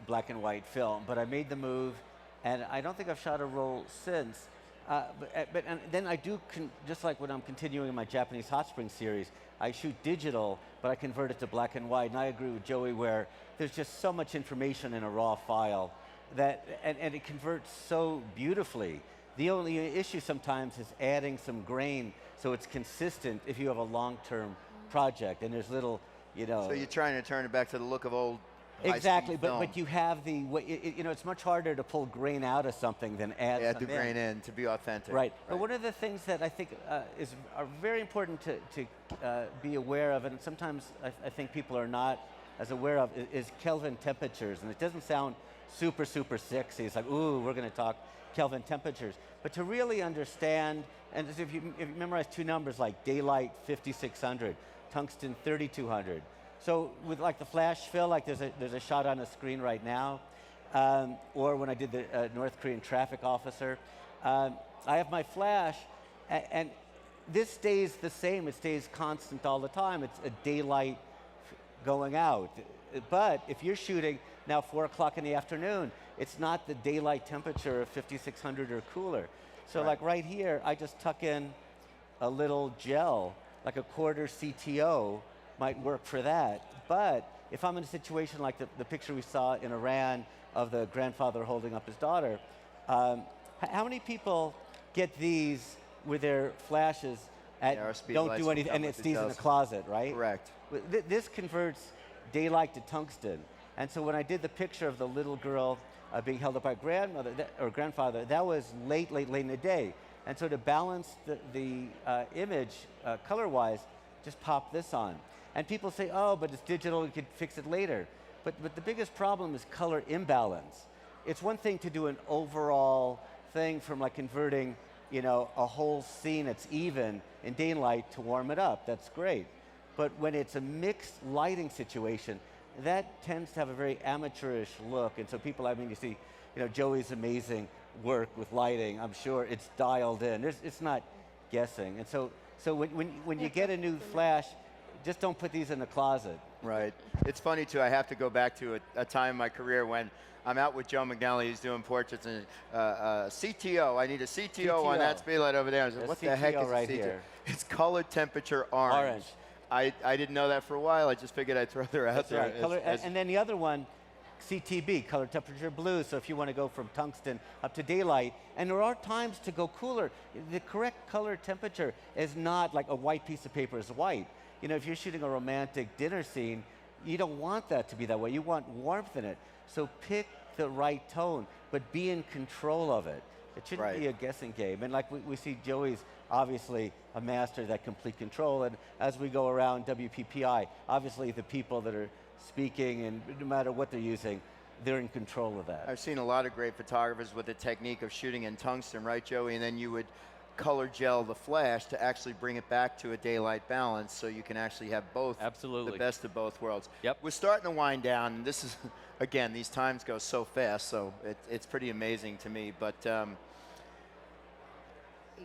black and white film. But I made the move, and I don't think I've shot a roll since. And then I do, just like when I'm continuing my Japanese hot spring series, I shoot digital, but I convert it to black and white. And I agree with Joey where there's just so much information in a raw file that, and it converts so beautifully. The only issue sometimes is adding some grain so it's consistent if you have a long-term project and there's little, you know. So you're trying to turn it back to the look of old exactly, film. but you have the, you know, it's much harder to pull grain out of something than add the grain in to be authentic. Right. But one of the things that I think are very important to be aware of, and sometimes I think people are not as aware of, is Kelvin temperatures. And it doesn't sound super, super sexy. It's like, ooh, we're going to talk Kelvin temperatures. But to really understand, and if you memorize two numbers like daylight 5600, tungsten 3200. So with like the flash fill, like there's a shot on the screen right now, or when I did the North Korean traffic officer, I have my flash, and this stays the same. It stays constant all the time. It's a daylight going out. But if you're shooting now 4 o'clock in the afternoon, it's not the daylight temperature of 5600 or cooler. So like right here, I just tuck in a little gel, like a quarter CTO might work for that. But if I'm in a situation like the picture we saw in Iran of the grandfather holding up his daughter, how many people get these with their flashes at don't do anything, and it stays in the closet, right? Correct. This converts daylight to tungsten. And so when I did the picture of the little girl being held up by grandmother or grandfather, that was late in the day. And so to balance the image color-wise, just pop this on. And people say, oh, but it's digital, you could fix it later. But the biggest problem is color imbalance. It's one thing to do an overall thing from like converting, you know, a whole scene that's even in daylight to warm it up. That's great. But when it's a mixed lighting situation, that tends to have a very amateurish look. And so people, I mean, you see, you know, Joey's amazing work with lighting. I'm sure it's dialed in. It's not guessing. And so when you get a new flash, just don't put these in the closet. Right. It's funny, too. I have to go back to a time in my career when I'm out with Joe McNally. He's doing portraits, and CTO. I need a CTO on that speed light over there. I was like, what the heck is right a CTO? here. It's color temperature orange. I didn't know that for a while. I just figured I'd throw her out there. Right. And then the other one, CTB, color temperature blue. So if you want to go from tungsten up to daylight, and there are times to go cooler. The correct color temperature is not like a white piece of paper is white. You know, if you're shooting a romantic dinner scene, you don't want that to be that way. You want warmth in it. So pick the right tone, but be in control of it. It shouldn't be a guessing game. And like we see Joey's obviously a master of that complete control. And as we go around WPPI, obviously the people that are speaking, and no matter what they're using, they're in control of that. I've seen a lot of great photographers with the technique of shooting in tungsten, right, Joey? And then you would color gel the flash to actually bring it back to a daylight balance, so you can actually have both. Absolutely. The best of both worlds. Yep. We're starting to wind down, and this is, again, these times go so fast, so it's pretty amazing to me. But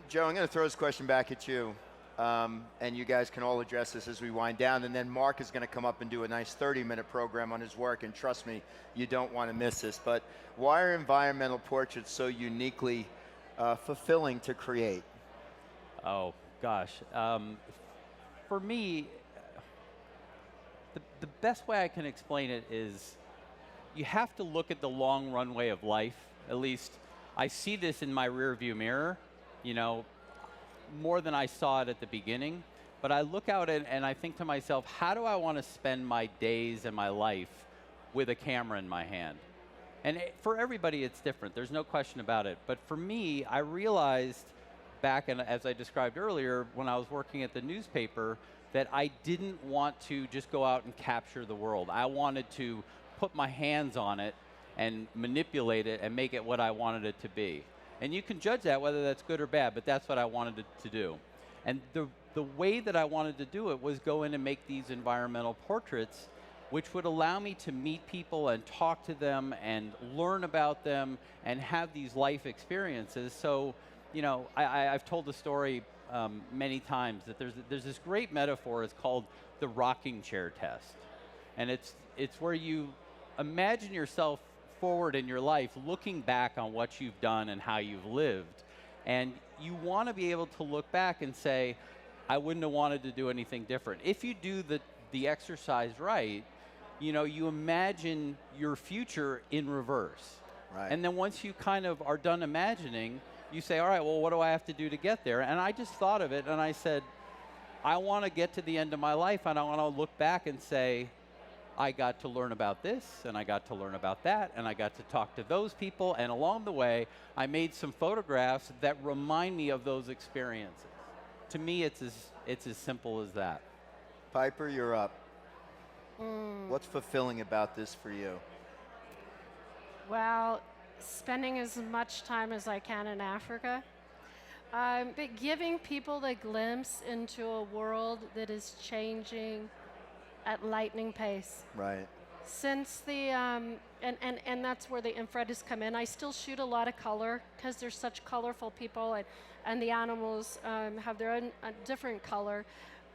Joe, I'm going to throw this question back at you, and you guys can all address this as we wind down, and then Mark is going to come up and do a nice 30-minute program on his work, and trust me, you don't want to miss this. But why are environmental portraits so uniquely fulfilling to create? Oh, gosh. For me, the best way I can explain it is you have to look at the long runway of life. At least I see this in my rear view mirror, you know, more than I saw it at the beginning. But I look out and I think to myself, how do I want to spend my days and my life with a camera in my hand? And for everybody, it's different. There's no question about it. But for me, I realized back, as I described earlier, when I was working at the newspaper, that I didn't want to just go out and capture the world. I wanted to put my hands on it and manipulate it and make it what I wanted it to be. And you can judge that whether that's good or bad, but that's what I wanted it to do. And the way that I wanted to do it was go in and make these environmental portraits, which would allow me to meet people and talk to them and learn about them and have these life experiences. So, you know, I've told the story many times that there's this great metaphor. It's called the rocking chair test. And it's where you imagine yourself forward in your life, looking back on what you've done and how you've lived. And you want to be able to look back and say, I wouldn't have wanted to do anything different. If you do the exercise right, you know, you imagine your future in reverse. Right. And then once you kind of are done imagining, you say, all right, well, what do I have to do to get there? And I just thought of it, and I said, I want to get to the end of my life, and I want to look back and say, I got to learn about this, and I got to learn about that, and I got to talk to those people, and along the way, I made some photographs that remind me of those experiences. To me, it's as simple as that. Piper, you're up. What's fulfilling about this for you? Well, spending as much time as I can in Africa, but giving people a glimpse into a world that is changing at lightning pace. Right. Since the, and that's where the infrared has come in. I still shoot a lot of color because they're such colorful people, and the animals have their own different color.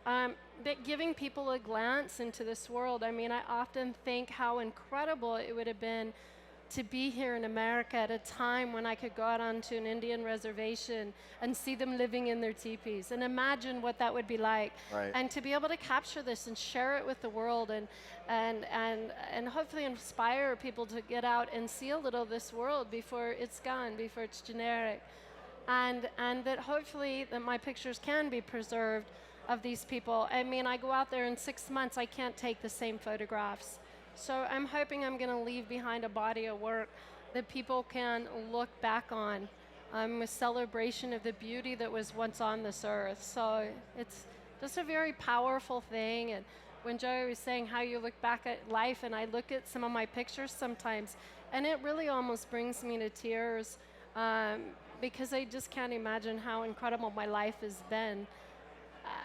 But giving people a glance into this world, I mean, I often think how incredible it would have been to be here in America at a time when I could go out onto an Indian reservation and see them living in their teepees and imagine what that would be like. Right. And to be able to capture this and share it with the world and hopefully inspire people to get out and see a little of this world before it's gone, before it's generic. And that hopefully that my pictures can be preserved of these people. I mean, I go out there in 6 months, I can't take the same photographs. So I'm hoping I'm going to leave behind a body of work that people can look back on, a celebration of the beauty that was once on this earth. So it's just a very powerful thing. And when Joey was saying how you look back at life, and I look at some of my pictures sometimes, and it really almost brings me to tears because I just can't imagine how incredible my life has been.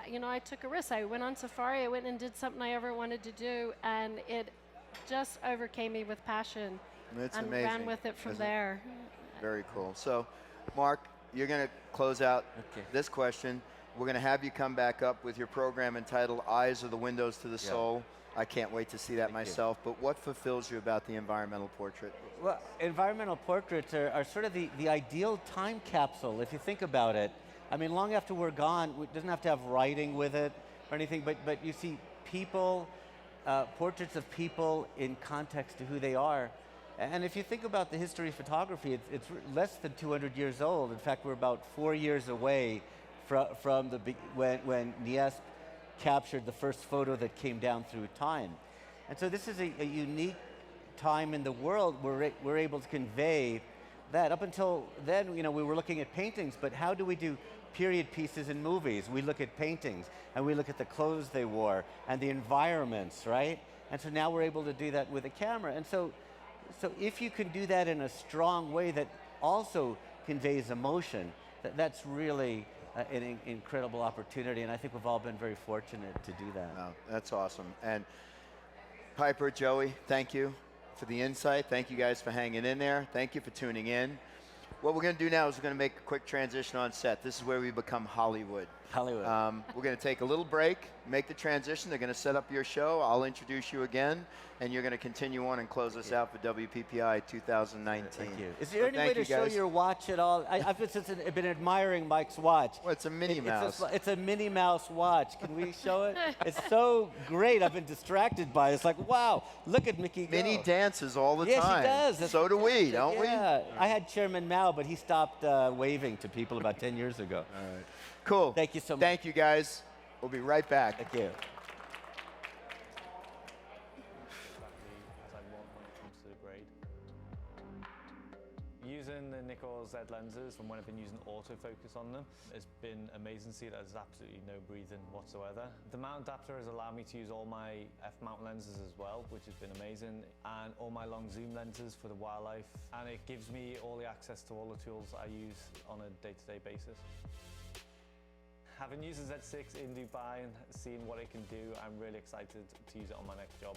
You know, I took a risk. I went on safari. I went and did something I ever wanted to do, and it just overcame me with passion. It's and amazing. ran with it from there. Very cool. So, Mark, you're going to close out this question. We're going to have you come back up with your program entitled Eyes Are the Windows to the Soul. I can't wait to see that myself. But what fulfills you about the environmental portrait? Well, environmental portraits are sort of the ideal time capsule, if you think about it. I mean, long after we're gone, it doesn't have to have writing with it or anything, but you see people, portraits of people in context to who they are. And if you think about the history of photography, it's less than 200 years old. In fact, we're about 4 years away from when Nies captured the first photo that came down through time. And so this is a unique time in the world where we're able to convey that. Up until then, you know, we were looking at paintings, but how do we do period pieces in movies? We look at paintings, and we look at the clothes they wore, and the environments, right? And so now we're able to do that with a camera. And so if you can do that in a strong way that also conveys emotion, that's really an incredible opportunity, and I think we've all been very fortunate to do that. Wow, that's awesome. And Piper, Joey, thank you for the insight. Thank you guys for hanging in there. Thank you for tuning in. What we're going to do now is we're going to make a quick transition on set. This is where we become Hollywood. Hollywood. We're going to take a little break, make the transition. They're going to set up your show. I'll introduce you again, and you're going to continue on and close us out for WPPI 2019. Thank you. Is there any way to show your watch at all? I've been admiring Mike's watch. Well, it's a Minnie Mouse. It's a Minnie Mouse watch. Can we show it? It's so great. I've been distracted by it. It's like, wow, look at Mickey go. Minnie dances all the yes, time. Yes, he does. So do we, don't we? Yeah. I had Chairman Mao, but he stopped waving to people about 10 years ago. All right. Cool. Thank you so much. Thank you, guys. We'll be right back. Thank you. As I want when it comes to the grade. Z lenses, and when I've been using autofocus on them, it's been amazing to see that there's absolutely no breathing whatsoever. The mount adapter has allowed me to use all my f-mount lenses as well, which has been amazing, and all my long zoom lenses for the wildlife, and it gives me all the access to all the tools I use on a day-to-day basis. Having used the Z6 in Dubai and seeing what it can do, I'm really excited to use it on my next job.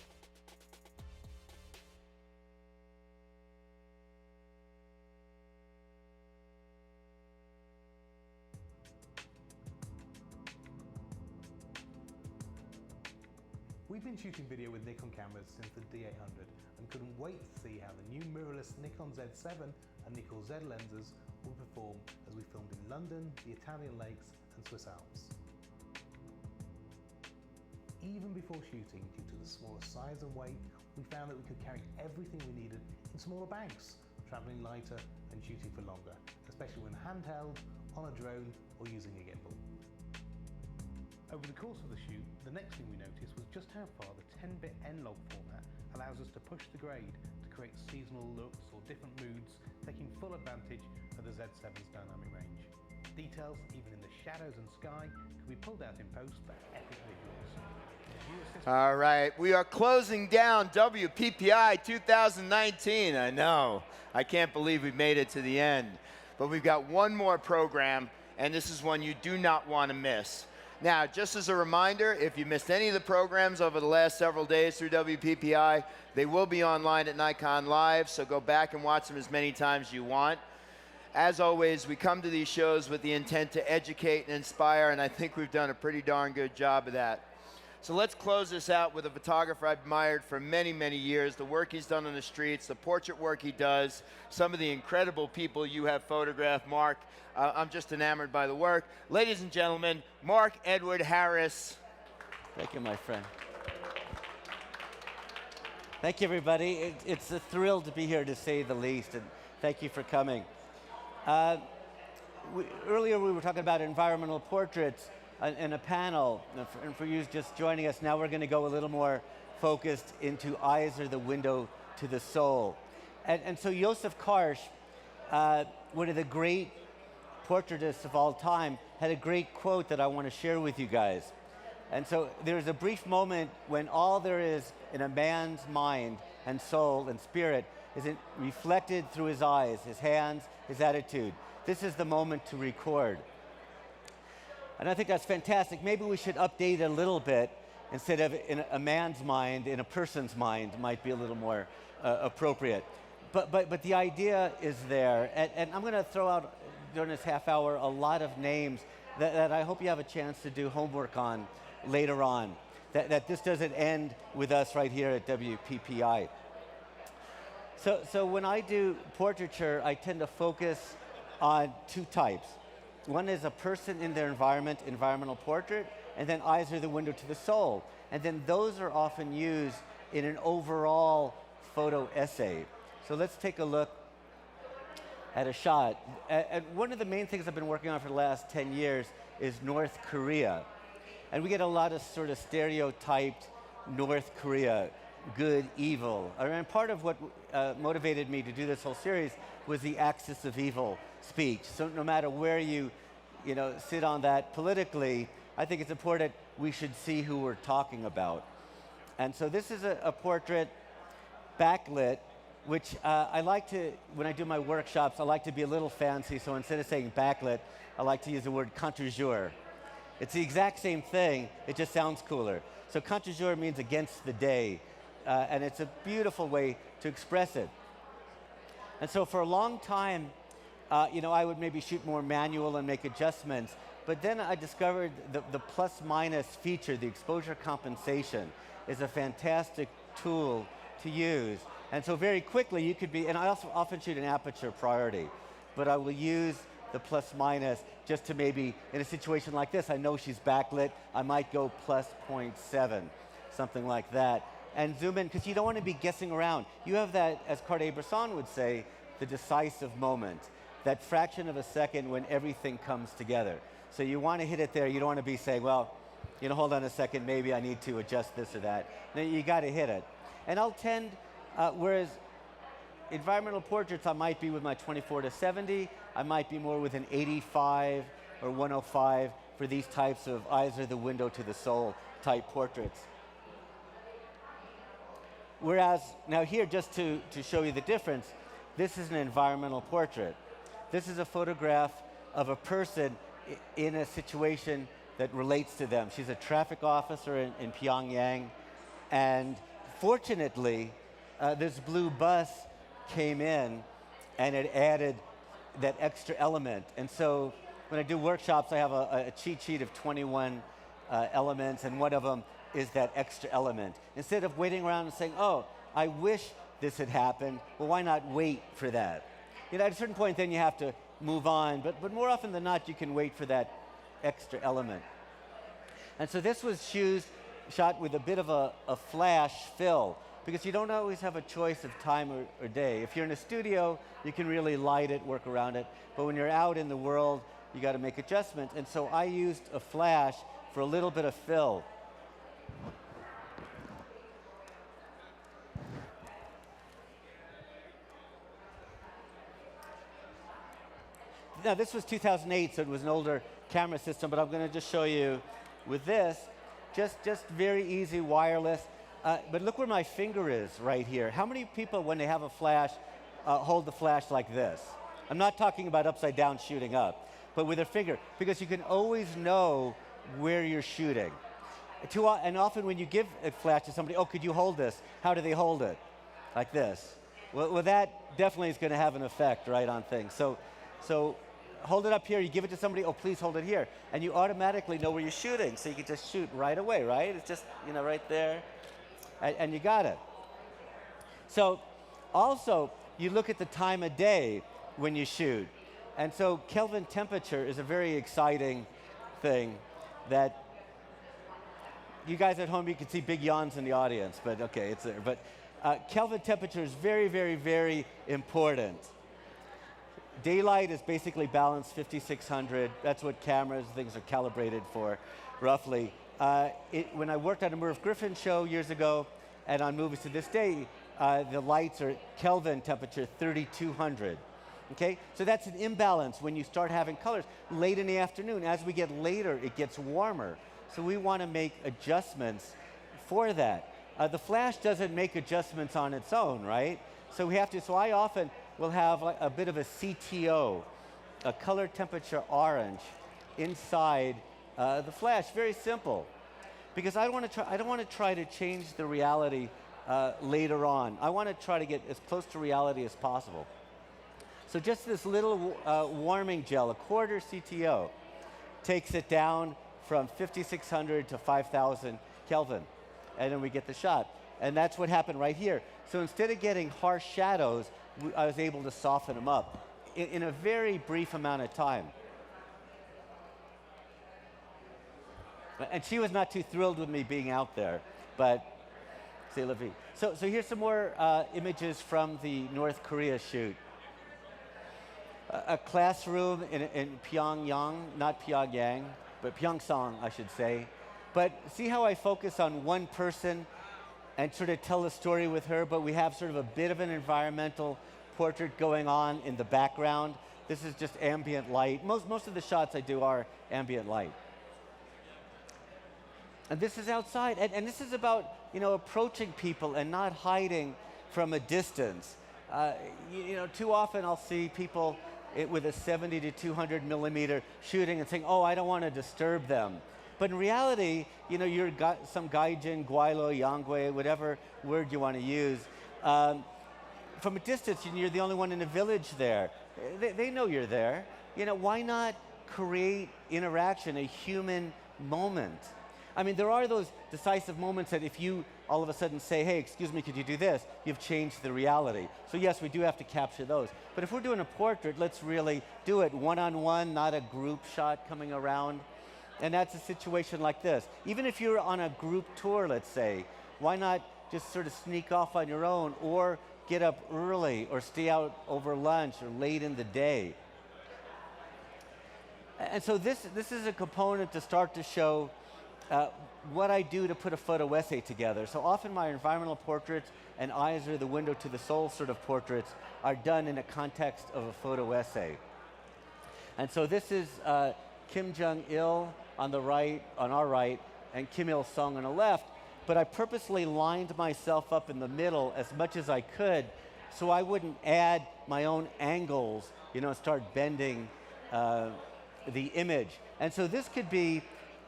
We've been shooting video with Nikon cameras since the D800 and couldn't wait to see how the new mirrorless Nikon Z7 and Nikon Z lenses will perform as we filmed in London, the Italian lakes and Swiss Alps. Even before shooting, due to the smaller size and weight, we found that we could carry everything we needed in smaller bags, travelling lighter and shooting for longer, especially when handheld, on a drone or using a gimbal. Over the course of the shoot, the next thing we noticed was just how far the 10-bit N-Log format allows us to push the grade to create seasonal looks or different moods, taking full advantage of the Z7's dynamic range. Details, even in the shadows and sky, can be pulled out in post for epic visuals. All right, we are closing down WPPI 2019. I know, I can't believe we've made it to the end. But we've got one more program, and this is one you do not want to miss. Now, just as a reminder, if you missed any of the programs over the last several days through WPPI, they will be online at Nikon Live, so go back and watch them as many times as you want. As always, we come to these shows with the intent to educate and inspire, and I think we've done a pretty darn good job of that. So let's close this out with a photographer I've admired for many, many years, the work he's done on the streets, the portrait work he does, some of the incredible people you have photographed. Mark, I'm just enamored by the work. Ladies and gentlemen, Mark Edward Harris. Thank you, my friend. Thank you, everybody. It's a thrill to be here, to say the least, and thank you for coming. Earlier we were talking about environmental portraits in a panel, and for you just joining us, now we're going to go a little more focused into eyes are the window to the soul. And so Joseph Karsh, one of the great portraitists of all time, had a great quote that I want to share with you guys. And so there's a brief moment when all there is in a man's mind and soul and spirit is reflected through his eyes, his hands, his attitude. This is the moment to record. And I think that's fantastic. Maybe we should update it a little bit. Instead of in a man's mind, in a person's mind might be a little more appropriate. But the idea is there. And I'm going to throw out during this half hour a lot of names that I hope you have a chance to do homework on later on. That this doesn't end with us right here at WPPI. So when I do portraiture, I tend to focus on two types. One is a person in their environment, environmental portrait, and then eyes are the window to the soul. And then those are often used in an overall photo essay. So let's take a look at a shot. And one of the main things I've been working on for the last 10 years is North Korea. And we get a lot of sort of stereotyped North Korea, good, evil. And part of what motivated me to do this whole series was the axis of evil speech. So no matter where you sit on that politically, I think it's important we should see who we're talking about. And so this is a portrait backlit, which I like to, when I do my workshops, I like to be a little fancy. So instead of saying backlit, I like to use the word contre-jour. It's the exact same thing, it just sounds cooler. So contre-jour means against the day. And it's a beautiful way to express it. And so for a long time, I would maybe shoot more manual and make adjustments. But then I discovered the plus-minus feature, the exposure compensation, is a fantastic tool to use. And so very quickly you could be, and I also often shoot an aperture priority, but I will use the plus-minus just to maybe, in a situation like this, I know she's backlit, I might go plus 0.7, something like that. And zoom in, because you don't want to be guessing around. You have that, as Cartier-Bresson would say, the decisive moment, that fraction of a second when everything comes together. So you want to hit it there. You don't want to be saying, well, hold on a second, maybe I need to adjust this or that. No, you got to hit it. And I'll tend, whereas environmental portraits, I might be with my 24 to 70. I might be more with an 85 or 105 for these types of eyes are the window to the soul type portraits. Whereas, now here, just to show you the difference, this is an environmental portrait. This is a photograph of a person in a situation that relates to them. She's a traffic officer in Pyongyang, and fortunately, this blue bus came in and it added that extra element. And so when I do workshops, I have a cheat sheet of 21 elements, and one of them is that extra element. Instead of waiting around and saying, oh, I wish this had happened, well, why not wait for that? You know, at a certain point, then you have to move on, but more often than not, you can wait for that extra element. And so this was shot with a bit of a flash fill, because you don't always have a choice of time or day. If you're in a studio, you can really light it, work around it, but when you're out in the world, you got to make adjustments. And so I used a flash for a little bit of fill. Now, this was 2008, so it was an older camera system, but I'm going to just show you with this, just very easy wireless. But look where my finger is right here. How many people, when they have a flash, hold the flash like this? I'm not talking about upside down shooting up, but with a finger, because you can always know where you're shooting. And often when you give a flash to somebody, oh, could you hold this? How do they hold it? Like this. Well, that definitely is going to have an effect, right, on things. So hold it up here, you give it to somebody, oh, please hold it here. And you automatically know where you're shooting, so you can just shoot right away, right? It's just, you know, right there, and you got it. So also, you look at the time of day when you shoot. And so Kelvin temperature is a very exciting thing that you guys at home, you can see big yawns in the audience, but okay, it's there. But Kelvin temperature is very, very, very important. Daylight is basically balanced 5600. That's what cameras, things are calibrated for, roughly. When I worked on a Merv Griffin show years ago, and on movies to this day, the lights are Kelvin temperature 3200. Okay, so that's an imbalance when you start having colors late in the afternoon. As we get later, it gets warmer. So we want to make adjustments for that. The flash doesn't make adjustments on its own, right? So we have to. So I often will have a bit of a CTO, a color temperature orange, inside the flash. Very simple, because I don't want to try to change the reality later on. I want to try to get as close to reality as possible. So just this little warming gel, a quarter CTO, takes it down from 5600 to 5000 Kelvin, and then we get the shot. And that's what happened right here. So instead of getting harsh shadows, I was able to soften them up in a very brief amount of time. And she was not too thrilled with me being out there, but c'est la vie. So here's some more images from the North Korea shoot. A classroom in Pyongyang, not Pyongyang, but Pyeongchang, I should say. But see how I focus on one person and sort of tell a story with her, but we have sort of a bit of an environmental portrait going on in the background. This is just ambient light. Most of the shots I do are ambient light. And this is outside, and this is about, you know, approaching people and not hiding from a distance. You know, too often I'll see people with a 70 to 200 millimeter shooting and saying, oh, I don't want to disturb them. But in reality, you know, you're some gaijin, guaylo, yangui, whatever word you want to use. From a distance, you're the only one in the village there. They know you're there. You know, why not create interaction, a human moment? I mean, there are those decisive moments that if you all of a sudden say, hey, excuse me, could you do this? You've changed the reality. So yes, we do have to capture those. But if we're doing a portrait, let's really do it one-on-one, not a group shot coming around. And that's a situation like this. Even if you're on a group tour, let's say, why not just sort of sneak off on your own, or get up early, or stay out over lunch, or late in the day? And so this is a component to start to show what I do to put a photo essay together. So often my environmental portraits and eyes are the window to the soul sort of portraits are done in a context of a photo essay. And so this is Kim Jong-il on the right, on our right, and Kim Il-sung on the left. But I purposely lined myself up in the middle as much as I could so I wouldn't add my own angles, you know, start bending the image. And so this could be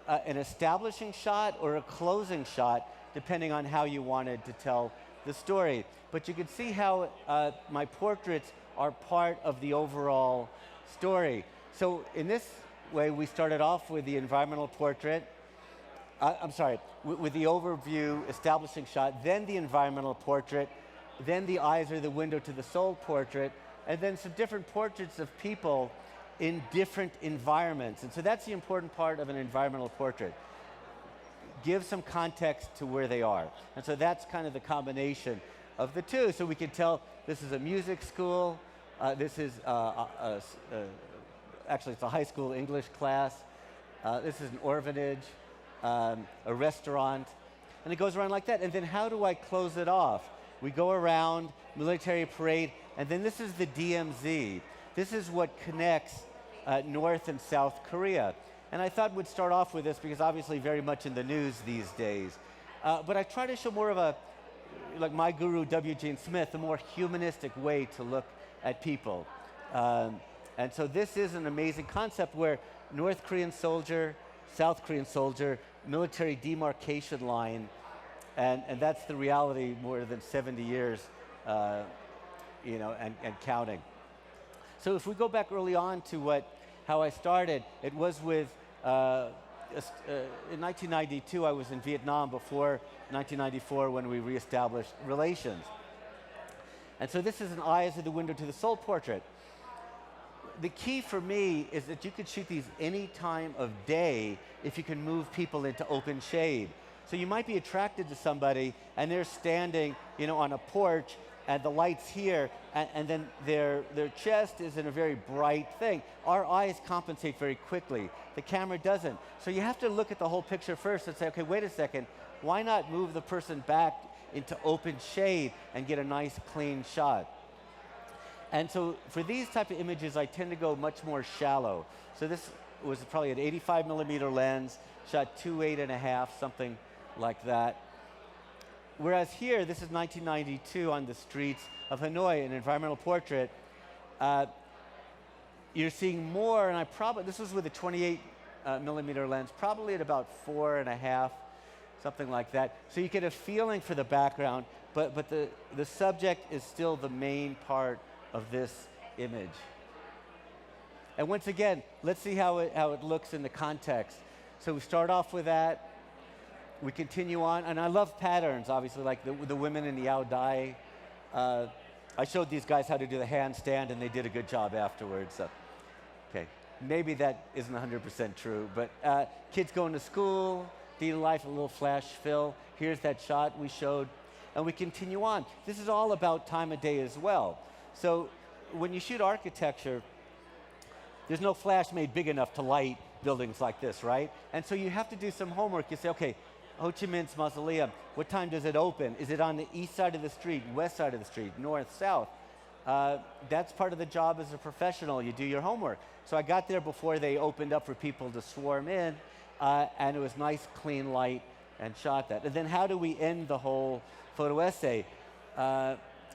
an establishing shot or a closing shot, depending on how you wanted to tell the story. But you can see how my portraits are part of the overall story. So in this way, we started off with the environmental portrait. I'm sorry, with the overview establishing shot, then the environmental portrait, then the eyes are the window to the soul portrait, and then some different portraits of people in different environments. And so that's the important part of an environmental portrait. Give some context to where they are. And so that's kind of the combination of the two. So we can tell this is a music school, this is actually it's a high school English class, this is an orphanage, a restaurant, and it goes around like that. And then how do I close it off? We go around, military parade, and then this is the DMZ. This is what connects North and South Korea. And I thought we'd start off with this because obviously very much in the news these days. But I try to show more of a, like my guru W. Gene Smith, a more humanistic way to look at people. And so this is an amazing concept where North Korean soldier, South Korean soldier, military demarcation line, and that's the reality more than 70 years, you know, and counting. So if we go back early on to how I started, it was with, in 1992, I was in Vietnam before 1994 when we reestablished relations. And so this is an eyes of the window to the soul portrait. The key for me is that you could shoot these any time of day if you can move people into open shade. So you might be attracted to somebody and they're standing, you know, on a porch and the light's here and then their chest is in a very bright thing. Our eyes compensate very quickly. The camera doesn't. So you have to look at the whole picture first and say, okay, wait a second, why not move the person back into open shade and get a nice clean shot? And so for these type of images, I tend to go much more shallow. So this was probably an 85mm lens, shot 2.8.5, something like that. Whereas here, this is 1992 on the streets of Hanoi, an environmental portrait. You're seeing more, and this was with a 28mm lens, probably at about 4.5, something like that. So you get a feeling for the background, but the subject is still the main part of this image. And once again, let's see how it looks in the context. So we start off with that. We continue on, and I love patterns, obviously, like the women in the Ao Dai. I showed these guys how to do the handstand, and they did a good job afterwards. So, okay, maybe that isn't 100% true, but kids going to school, daily life, a little flash fill. Here's that shot we showed, and we continue on. This is all about time of day as well. So when you shoot architecture, there's no flash made big enough to light buildings like this, right? And so you have to do some homework. You say, okay, Ho Chi Minh's mausoleum, what time does it open? Is it on the east side of the street, west side of the street, north, south? That's part of the job as a professional. You do your homework. So I got there before they opened up for people to swarm in, and it was nice, clean light, and shot that. And then how do we end the whole photo essay?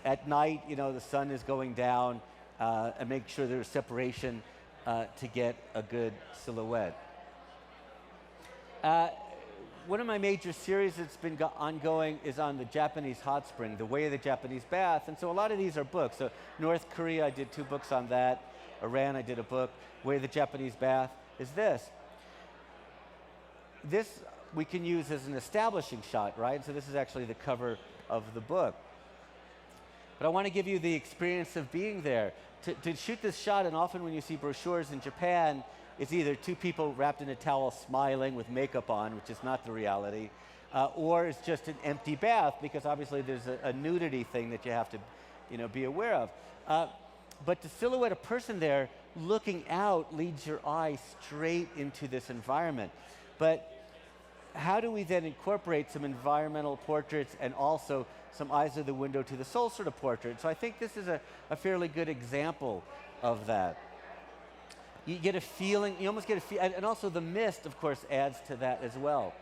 At night, you know, the sun is going down, and make sure there's separation to get a good silhouette. One of my major series that's been ongoing is on the Japanese hot spring, the way of the Japanese bath. And so a lot of these are books. So North Korea, I did 2 books on that. Iran, I did a book. Way of the Japanese bath is this. This we can use as an establishing shot, right? So this is actually the cover of the book. But I want to give you the experience of being there. To shoot this shot, and often when you see brochures in Japan, it's either 2 people wrapped in a towel smiling with makeup on, which is not the reality, or it's just an empty bath, because obviously there's a nudity thing that you have to, you know, be aware of. But to silhouette a person there looking out leads your eye straight into this environment. But how do we then incorporate some environmental portraits and also some eyes of the window to the soul sort of portrait? So I think this is a fairly good example of that. You get a feeling, you almost get a feel, and also the mist, of course, adds to that as well.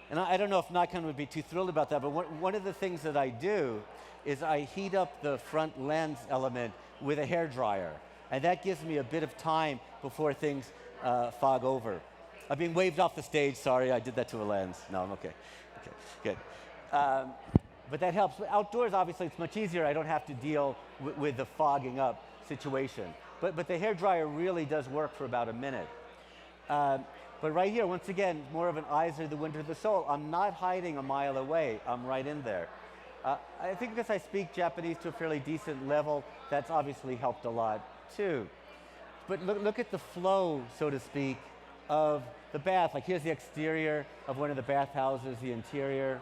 And I don't know if Nikon would be too thrilled about that, but one of the things that I do is I heat up the front lens element with a hairdryer. And that gives me a bit of time before things fog over. I'm being waved off the stage, sorry, I did that to a lens. No, I'm okay. Okay, good. But that helps. Outdoors, obviously, it's much easier. I don't have to deal with the fogging up situation. But the hairdryer really does work for about a minute. But right here, once again, more of an eyes are the window of the soul. I'm not hiding a mile away. I'm right in there. I think because I speak Japanese to a fairly decent level, that's obviously helped a lot too. But look at the flow, so to speak, of the bath. Like here's the exterior of one of the bathhouses, the interior,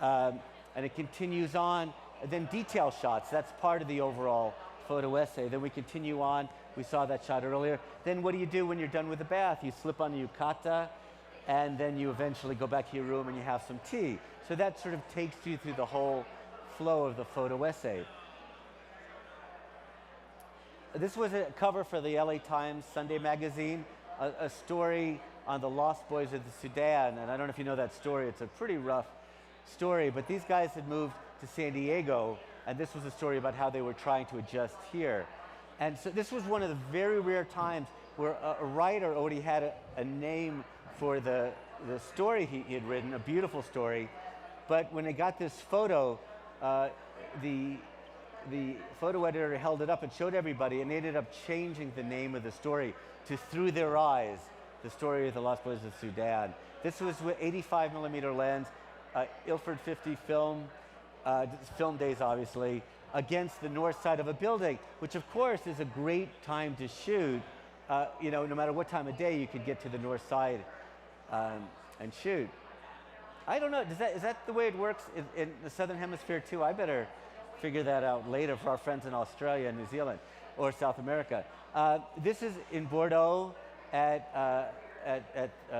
and it continues on. And then detail shots, that's part of the overall photo essay. Then we continue on. We saw that shot earlier. Then what do you do when you're done with the bath? You slip on the yukata, and then you eventually go back to your room and you have some tea. So that sort of takes you through the whole flow of the photo essay. This was a cover for the LA Times Sunday magazine, a story on the lost boys of the Sudan. And I don't know if you know that story. It's a pretty rough story, but these guys had moved to San Diego, and this was a story about how they were trying to adjust here. And so this was one of the very rare times where a writer already had a name for the story he had written, a beautiful story. But when they got this photo, the photo editor held it up and showed everybody, and they ended up changing the name of the story to Through Their Eyes, the story of the lost boys of Sudan. This was with 85mm lens, Ilford 50 film, film days obviously, against the north side of a building, which of course is a great time to shoot. You know, no matter what time of day, you could get to the north side and shoot. I don't know, is that the way it works in the Southern Hemisphere too? I better figure that out later for our friends in Australia and New Zealand or South America. This is in Bordeaux at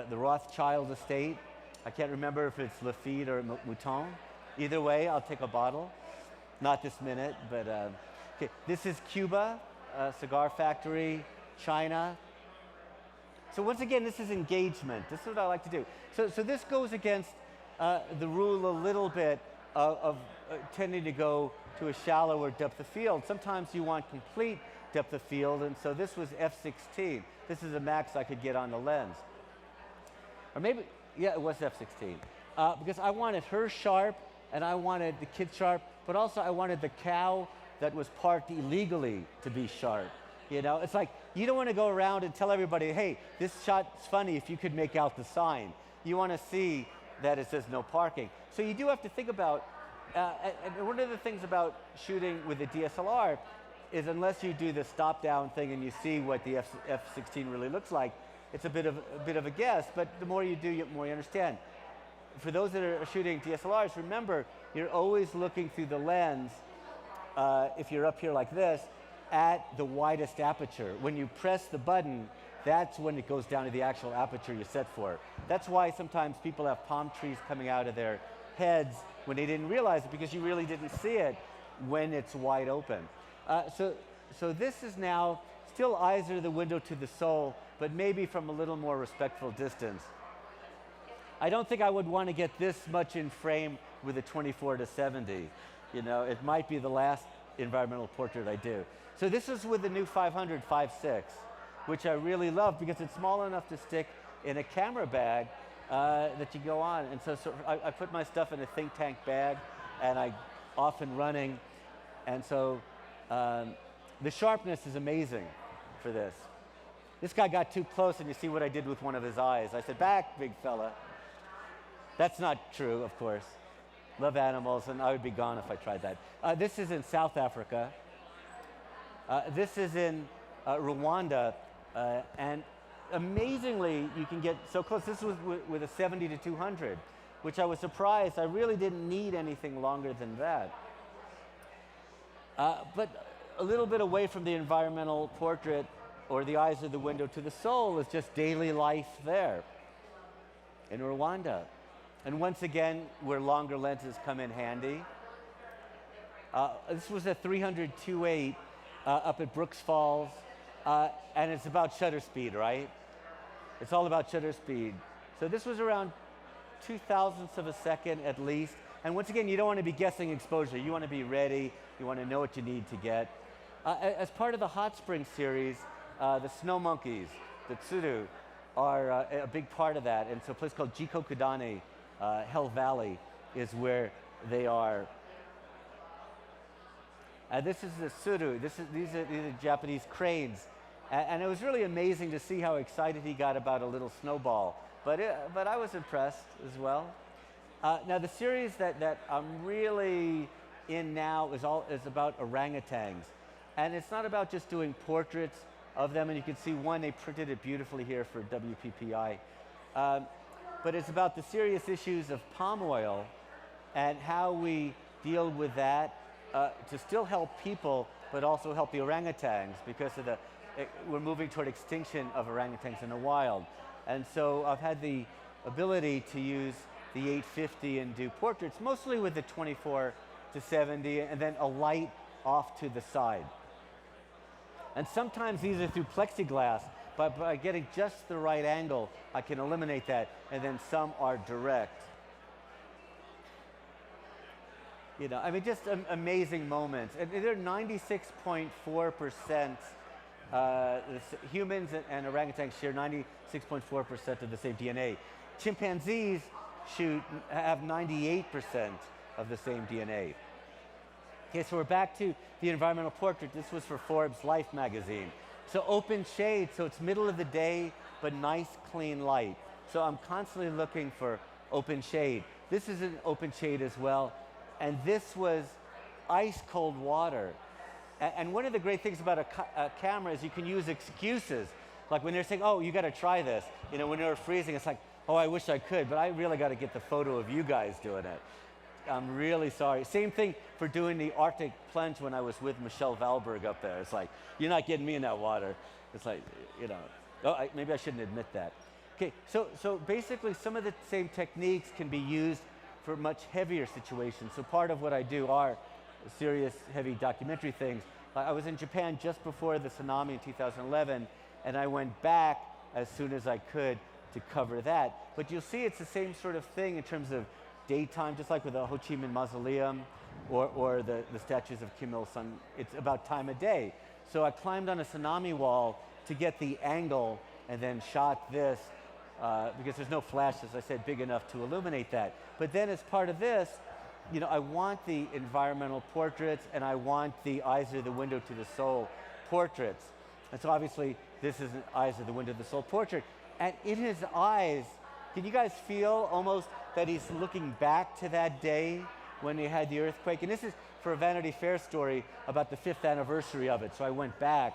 the Rothschild estate. I can't remember if it's Lafite or Mouton. Either way, I'll take a bottle. Not this minute, but okay. This is Cuba, cigar factory, China. So once again, this is engagement. This is what I like to do. So this goes against the rule a little bit of tending to go to a shallower depth of field. Sometimes you want complete depth of field, and so this was f/16. This is a max I could get on the lens. Or maybe, yeah, it was f/16. Because I wanted her sharp, and I wanted the kid sharp, but also I wanted the cow that was parked illegally to be sharp. You know, it's like, you don't want to go around and tell everybody, hey, this shot's funny if you could make out the sign. You want to see that it says no parking. So you do have to think about, and one of the things about shooting with a DSLR is unless you do the stop down thing and you see what the f/16 really looks like, it's a bit of a guess, but the more you do, the more you understand. For those that are shooting DSLRs, remember, you're always looking through the lens, if you're up here like this, at the widest aperture. When you press the button, that's when it goes down to the actual aperture you set for. That's why sometimes people have palm trees coming out of their heads when they didn't realize it, because you really didn't see it when it's wide open. So this is now still eyes are the window to the soul, but maybe from a little more respectful distance. I don't think I would want to get this much in frame with a 24-70. You know, it might be the last environmental portrait I do. So this is with the new 500 5.6, which I really love because it's small enough to stick in a camera bag that you go on. And so I put my stuff in a think tank bag, and I often running. And so the sharpness is amazing for this. This guy got too close, and you see what I did with one of his eyes. I said, back, big fella. That's not true, of course. Love animals, and I would be gone if I tried that. This is in South Africa. This is in Rwanda, and amazingly, you can get so close. This was with a 70-200, which I was surprised. I really didn't need anything longer than that. But a little bit away from the environmental portrait or the eyes of the window to the soul is just daily life there. in Rwanda. And once again, where longer lenses come in handy. This was a 300-2.8 up at Brooks Falls, and it's about shutter speed, right? It's all about shutter speed. So this was around 0.02 of a second at least. And once again, you don't want to be guessing exposure. You want to be ready. You want to know what you need to get. As part of the Hot Spring series, the snow monkeys, the tsuru, are a big part of that. And so a place called Jikokudane, Hell Valley, is where they are. This is the tsuru. These are Japanese cranes. And it was really amazing to see how excited he got about a little snowball. But I was impressed as well. Now the series that I'm really in now is about orangutans. And it's not about just doing portraits of them, and you can see one, they printed it beautifully here for WPPI. But it's about the serious issues of palm oil and how we deal with that to still help people, but also help the orangutans because of we're moving toward extinction of orangutans in the wild. And so I've had the ability to use the 850 and do portraits, mostly with the 24 to 70, and then a light off to the side. And sometimes these are through plexiglass, but by getting just the right angle, I can eliminate that, and then some are direct. You know, I mean, just amazing moments. And they're 96.4%, humans and orangutans share 96.4% of the same DNA. Chimpanzees have 98% of the same DNA. Okay, so we're back to the environmental portrait. This was for Forbes Life magazine. So open shade, so it's middle of the day, but nice clean light. So I'm constantly looking for open shade. This is an open shade as well. And this was ice cold water. And one of the great things about a camera is you can use excuses. Like when they're saying, oh, you got to try this. You know, when they're freezing, it's like, oh, I wish I could, but I really got to get the photo of you guys doing it. I'm really sorry. Same thing for doing the Arctic plunge when I was with Michelle Valberg up there. It's like, you're not getting me in that water. It's like, you know, maybe I shouldn't admit that. Okay, so basically some of the same techniques can be used for much heavier situations. So part of what I do are serious, heavy documentary things. I was in Japan just before the tsunami in 2011, and I went back as soon as I could to cover that. But you'll see it's the same sort of thing in terms of daytime, just like with the Ho Chi Minh Mausoleum or the statues of Kim Il-sung. It's about time of day. So I climbed on a tsunami wall to get the angle and then shot this because there's no flash, as I said, big enough to illuminate that. But then as part of this, you know, I want the environmental portraits and I want the eyes are the window to the soul portraits. And so obviously this is an eyes are the window to the soul portrait. And in his eyes, can you guys feel almost that he's looking back to that day when they had the earthquake? And this is for a Vanity Fair story about the 5th anniversary of it. So I went back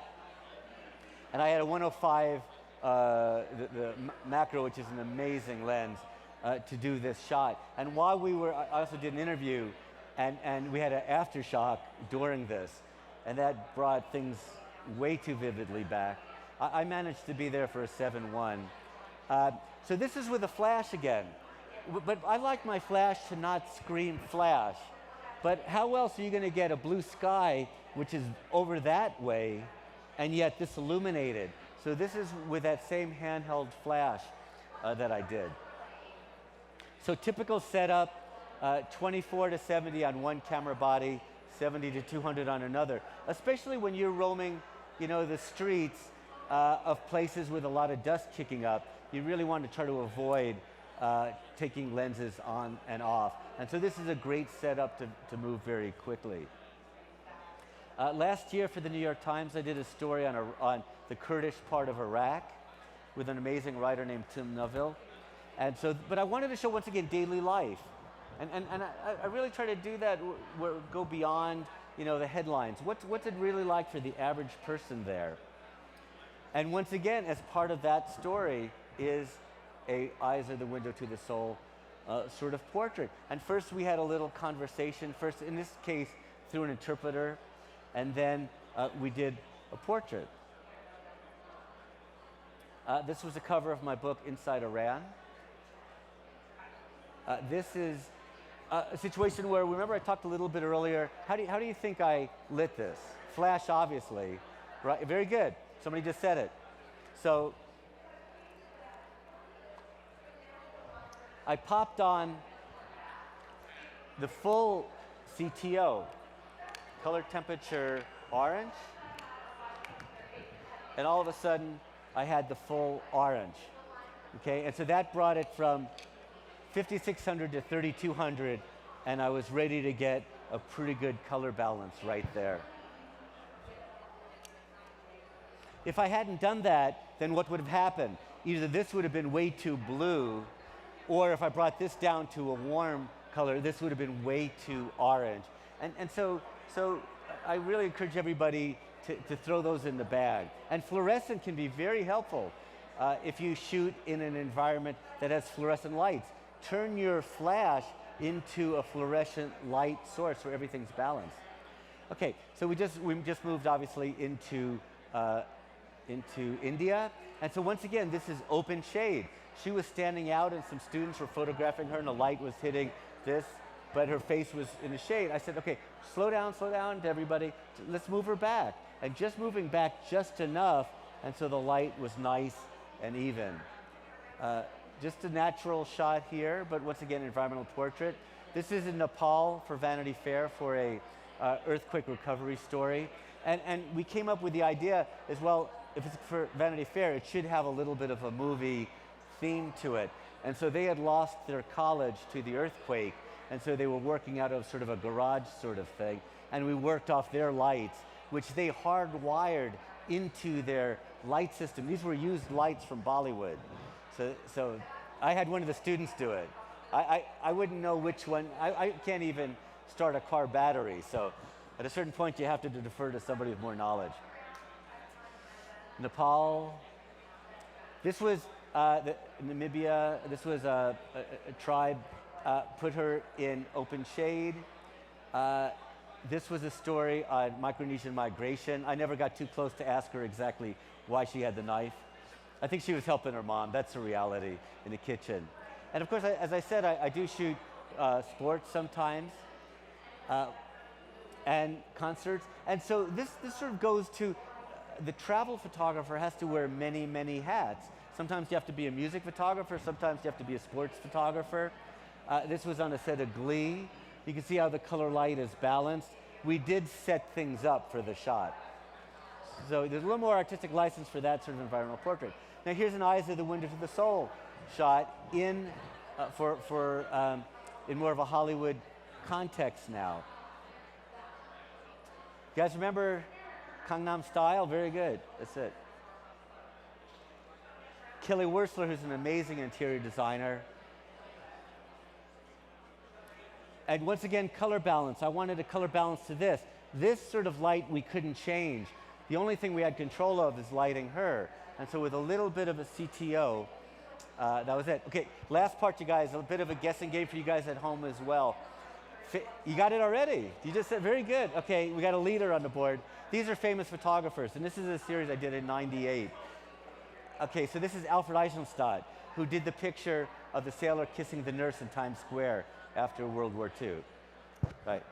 and I had a 105, the macro, which is an amazing lens, to do this shot. And while we were, I also did an interview and we had an aftershock during this. And that brought things way too vividly back. I managed to be there for a 7-1. So this is with a flash again. But I like my flash to not scream flash. But how else are you going to get a blue sky, which is over that way, and yet this illuminated? So this is with that same handheld flash that I did. So typical setup, 24 to 70 on one camera body, 70 to 200 on another. Especially when you're roaming, you know, the streets of places with a lot of dust kicking up. You really want to try to avoid taking lenses on and off. And so this is a great setup to move very quickly. Last year for the New York Times, I did a story on the Kurdish part of Iraq with an amazing writer named Tim Neville. And so, but I wanted to show once again daily life. And I really try to do that, go beyond, you know, the headlines. What's it really like for the average person there? And once again, as part of that story is a eyes are the window to the soul sort of portrait. And first we had a little conversation, first in this case through an interpreter, and then we did a portrait. This was a cover of my book, Inside Iran. This is a situation where, remember I talked a little bit earlier, how do you think I lit this? Flash, obviously, right? Very good. Somebody just said it. So I popped on the full CTO, color temperature orange, and all of a sudden I had the full orange. Okay, and so that brought it from 5600 to 3200, and I was ready to get a pretty good color balance right there. If I hadn't done that, then what would have happened? Either this would have been way too blue, or if I brought this down to a warm color, this would have been way too orange. And so I really encourage everybody to throw those in the bag. And fluorescent can be very helpful if you shoot in an environment that has fluorescent lights. Turn your flash into a fluorescent light source where everything's balanced. Okay, so we just moved obviously into India. And so once again, this is open shade. She was standing out and some students were photographing her and the light was hitting this, but her face was in the shade. I said, okay, slow down to everybody. Let's move her back. And just moving back just enough, and so the light was nice and even. Just a natural shot here, but once again, environmental portrait. This is in Nepal for Vanity Fair for a earthquake recovery story. And we came up with the idea as well, if it's for Vanity Fair, it should have a little bit of a movie theme to it. And so they had lost their college to the earthquake, and so they were working out of sort of a garage sort of thing. And we worked off their lights, which they hardwired into their light system. These were used lights from Bollywood. So I had one of the students do it. I wouldn't know which one. I can't even start a car battery. So at a certain point, you have to defer to somebody with more knowledge. Nepal. This was Namibia. This was a tribe. Put her in open shade. This was a story on Micronesian migration. I never got too close to ask her exactly why she had the knife. I think she was helping her mom. That's the reality in the kitchen. And of course, as I said, I do shoot sports sometimes and concerts. And so this sort of goes to the travel photographer has to wear many, many hats. Sometimes you have to be a music photographer. Sometimes you have to be a sports photographer. This was on a set of Glee. You can see how the color light is balanced. We did set things up for the shot. So there's a little more artistic license for that sort of environmental portrait. Now here's an Eyes of the Window to the Soul shot in in more of a Hollywood context now. You guys remember Gangnam Style? Very good. That's it. Kelly Wursler, who's an amazing interior designer. And once again, color balance. I wanted a color balance to this. This sort of light we couldn't change. The only thing we had control of is lighting her. And so with a little bit of a CTO, that was it. Okay, last part, you guys, a bit of a guessing game for you guys at home as well. You got it already? You just said, very good. Okay, we got a leader on the board. These are famous photographers, and this is a series I did in '98. Okay, so this is Alfred Eisenstadt, who did the picture of the sailor kissing the nurse in Times Square after World War II. Right.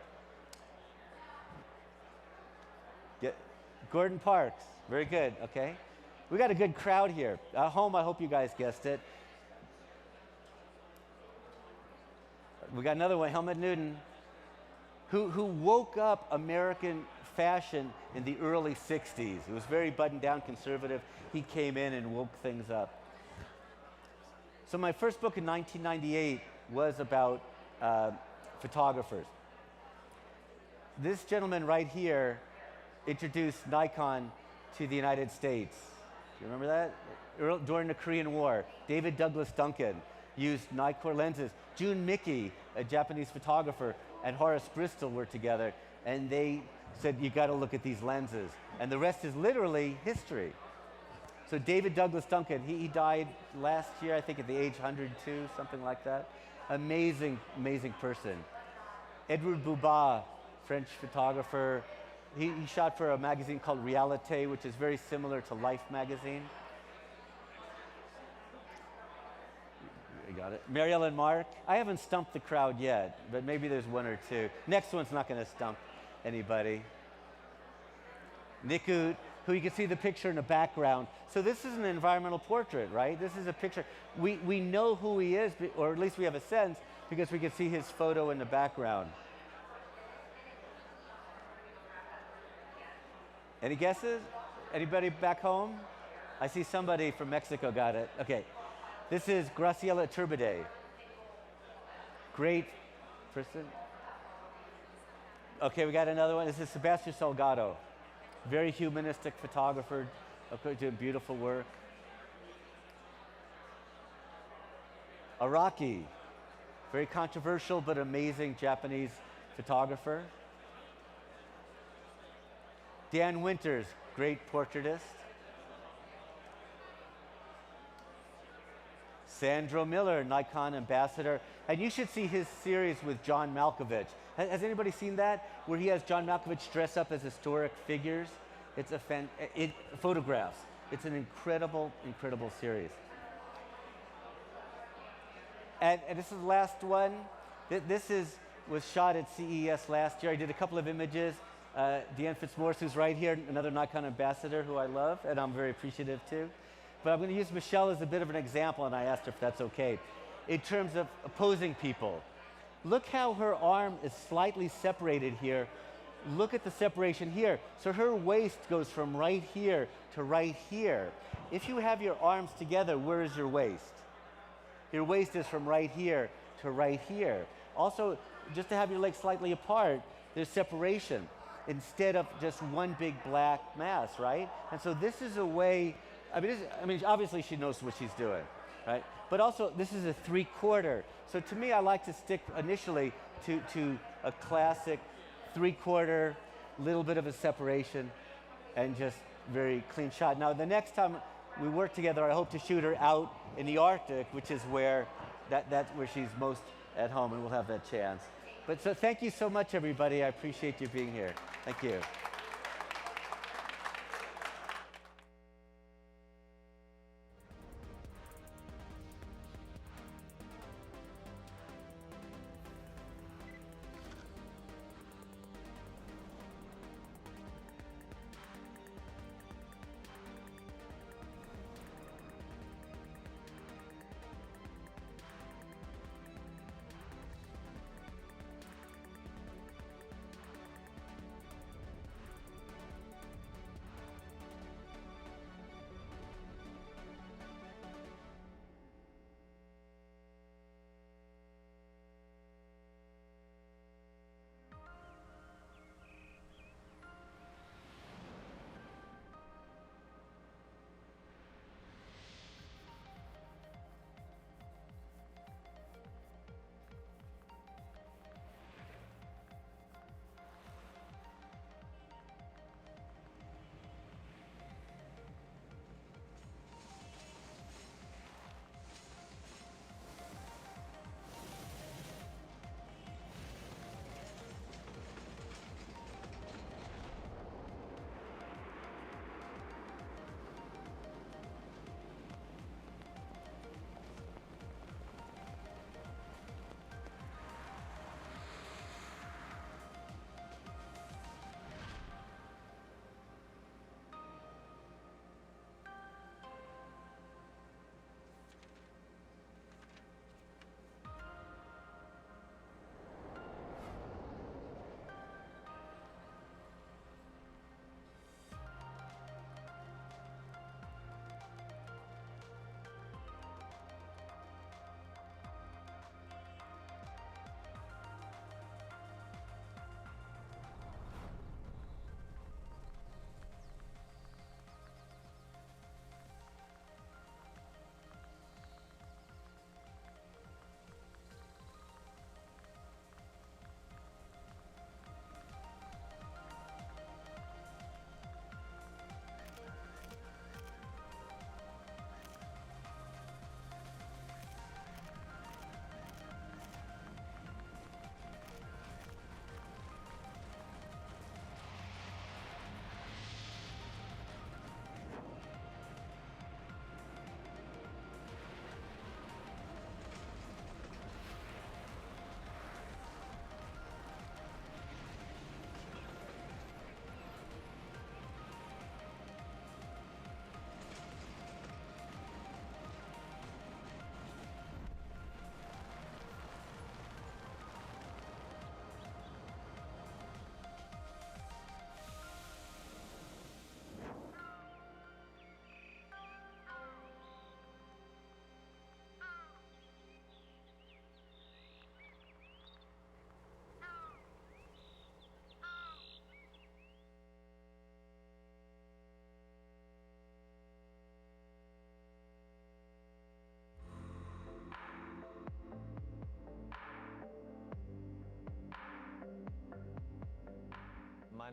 Gordon Parks, very good, okay. We got a good crowd here. At home, I hope you guys guessed it. We got another one, Helmut Newton, who woke up American fashion in the early 60s. It was very buttoned down, conservative. He came in and woke things up. So my first book in 1998 was about photographers. This gentleman right here introduced Nikon to the United States. Do you remember that? During the Korean War, David Douglas Duncan used Nikon lenses. June Mickey, a Japanese photographer, and Horace Bristol were together, and they said, you got to look at these lenses. And the rest is literally history. So David Douglas Duncan, he died last year, I think at the age 102, something like that. Amazing, amazing person. Edward Bouba, French photographer. He shot for a magazine called Realite, which is very similar to Life magazine. got it. Marielle and Mark, I haven't stumped the crowd yet, but maybe there's one or two. Next one's not going to stump anybody. Niku, who you can see the picture in the background. So this is an environmental portrait, right? This is a picture. We know who he is, or at least we have a sense, because we can see his photo in the background. Any guesses? Anybody back home? I see somebody from Mexico got it. Okay. This is Graciela Turbide. Great person. Okay, we got another one. This is Sebastian Salgado. Very humanistic photographer, doing beautiful work. Araki, very controversial but amazing Japanese photographer. Dan Winters, great portraitist. Sandro Miller, Nikon ambassador. And you should see his series with John Malkovich. Has anybody seen that? Where he has John Malkovich dress up as historic figures? It's a photographs. It's an incredible, incredible series. And this is the last one. This was shot at CES last year. I did a couple of images. Deanne Fitzmaurice, who's right here, another Nikon ambassador who I love, and I'm very appreciative too. But I'm going to use Michelle as a bit of an example, and I asked her if that's okay. In terms of opposing people, look how her arm is slightly separated here. Look at the separation here. So her waist goes from right here to right here. If you have your arms together, where is your waist? Your waist is from right here to right here. Also, just to have your legs slightly apart, there's separation instead of just one big black mass, right? And so this is a way, I mean, obviously she knows what she's doing, right? But also, this is a 3/4. So to me, I like to stick initially to a classic 3/4, little bit of a separation, and just very clean shot. Now, the next time we work together, I hope to shoot her out in the Arctic, which is where that's where she's most at home, and we'll have that chance. But so thank you so much, everybody. I appreciate you being here. Thank you.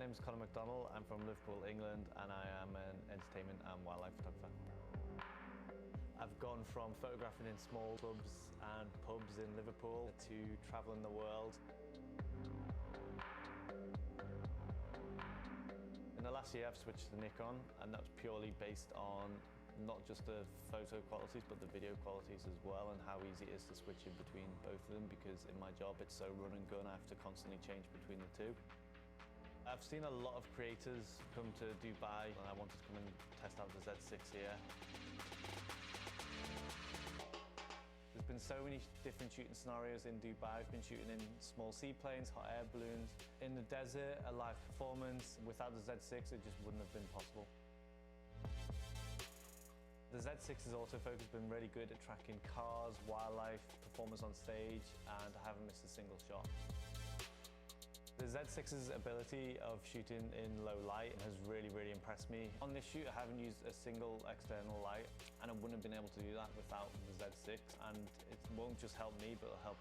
name is Conor McDonald. I'm from Liverpool, England, and I am an entertainment and wildlife photographer. I've gone from photographing in small clubs and pubs in Liverpool to traveling the world. In the last year, I've switched to Nikon, and that's purely based on not just the photo qualities, but the video qualities as well, and how easy it is to switch in between both of them, because in my job it's so run and gun, I have to constantly change between the two. I've seen a lot of creators come to Dubai, and I wanted to come and test out the Z6 here. There's been so many different shooting scenarios in Dubai. I've been shooting in small seaplanes, hot air balloons, in the desert, a live performance. Without the Z6, it just wouldn't have been possible. The Z6's autofocus has been really good at tracking cars, wildlife, performance on stage, and I haven't missed a single shot. The Z6's ability of shooting in low light has really, really impressed me. On this shoot, I haven't used a single external light, and I wouldn't have been able to do that without the Z6, and it won't just help me, but it'll help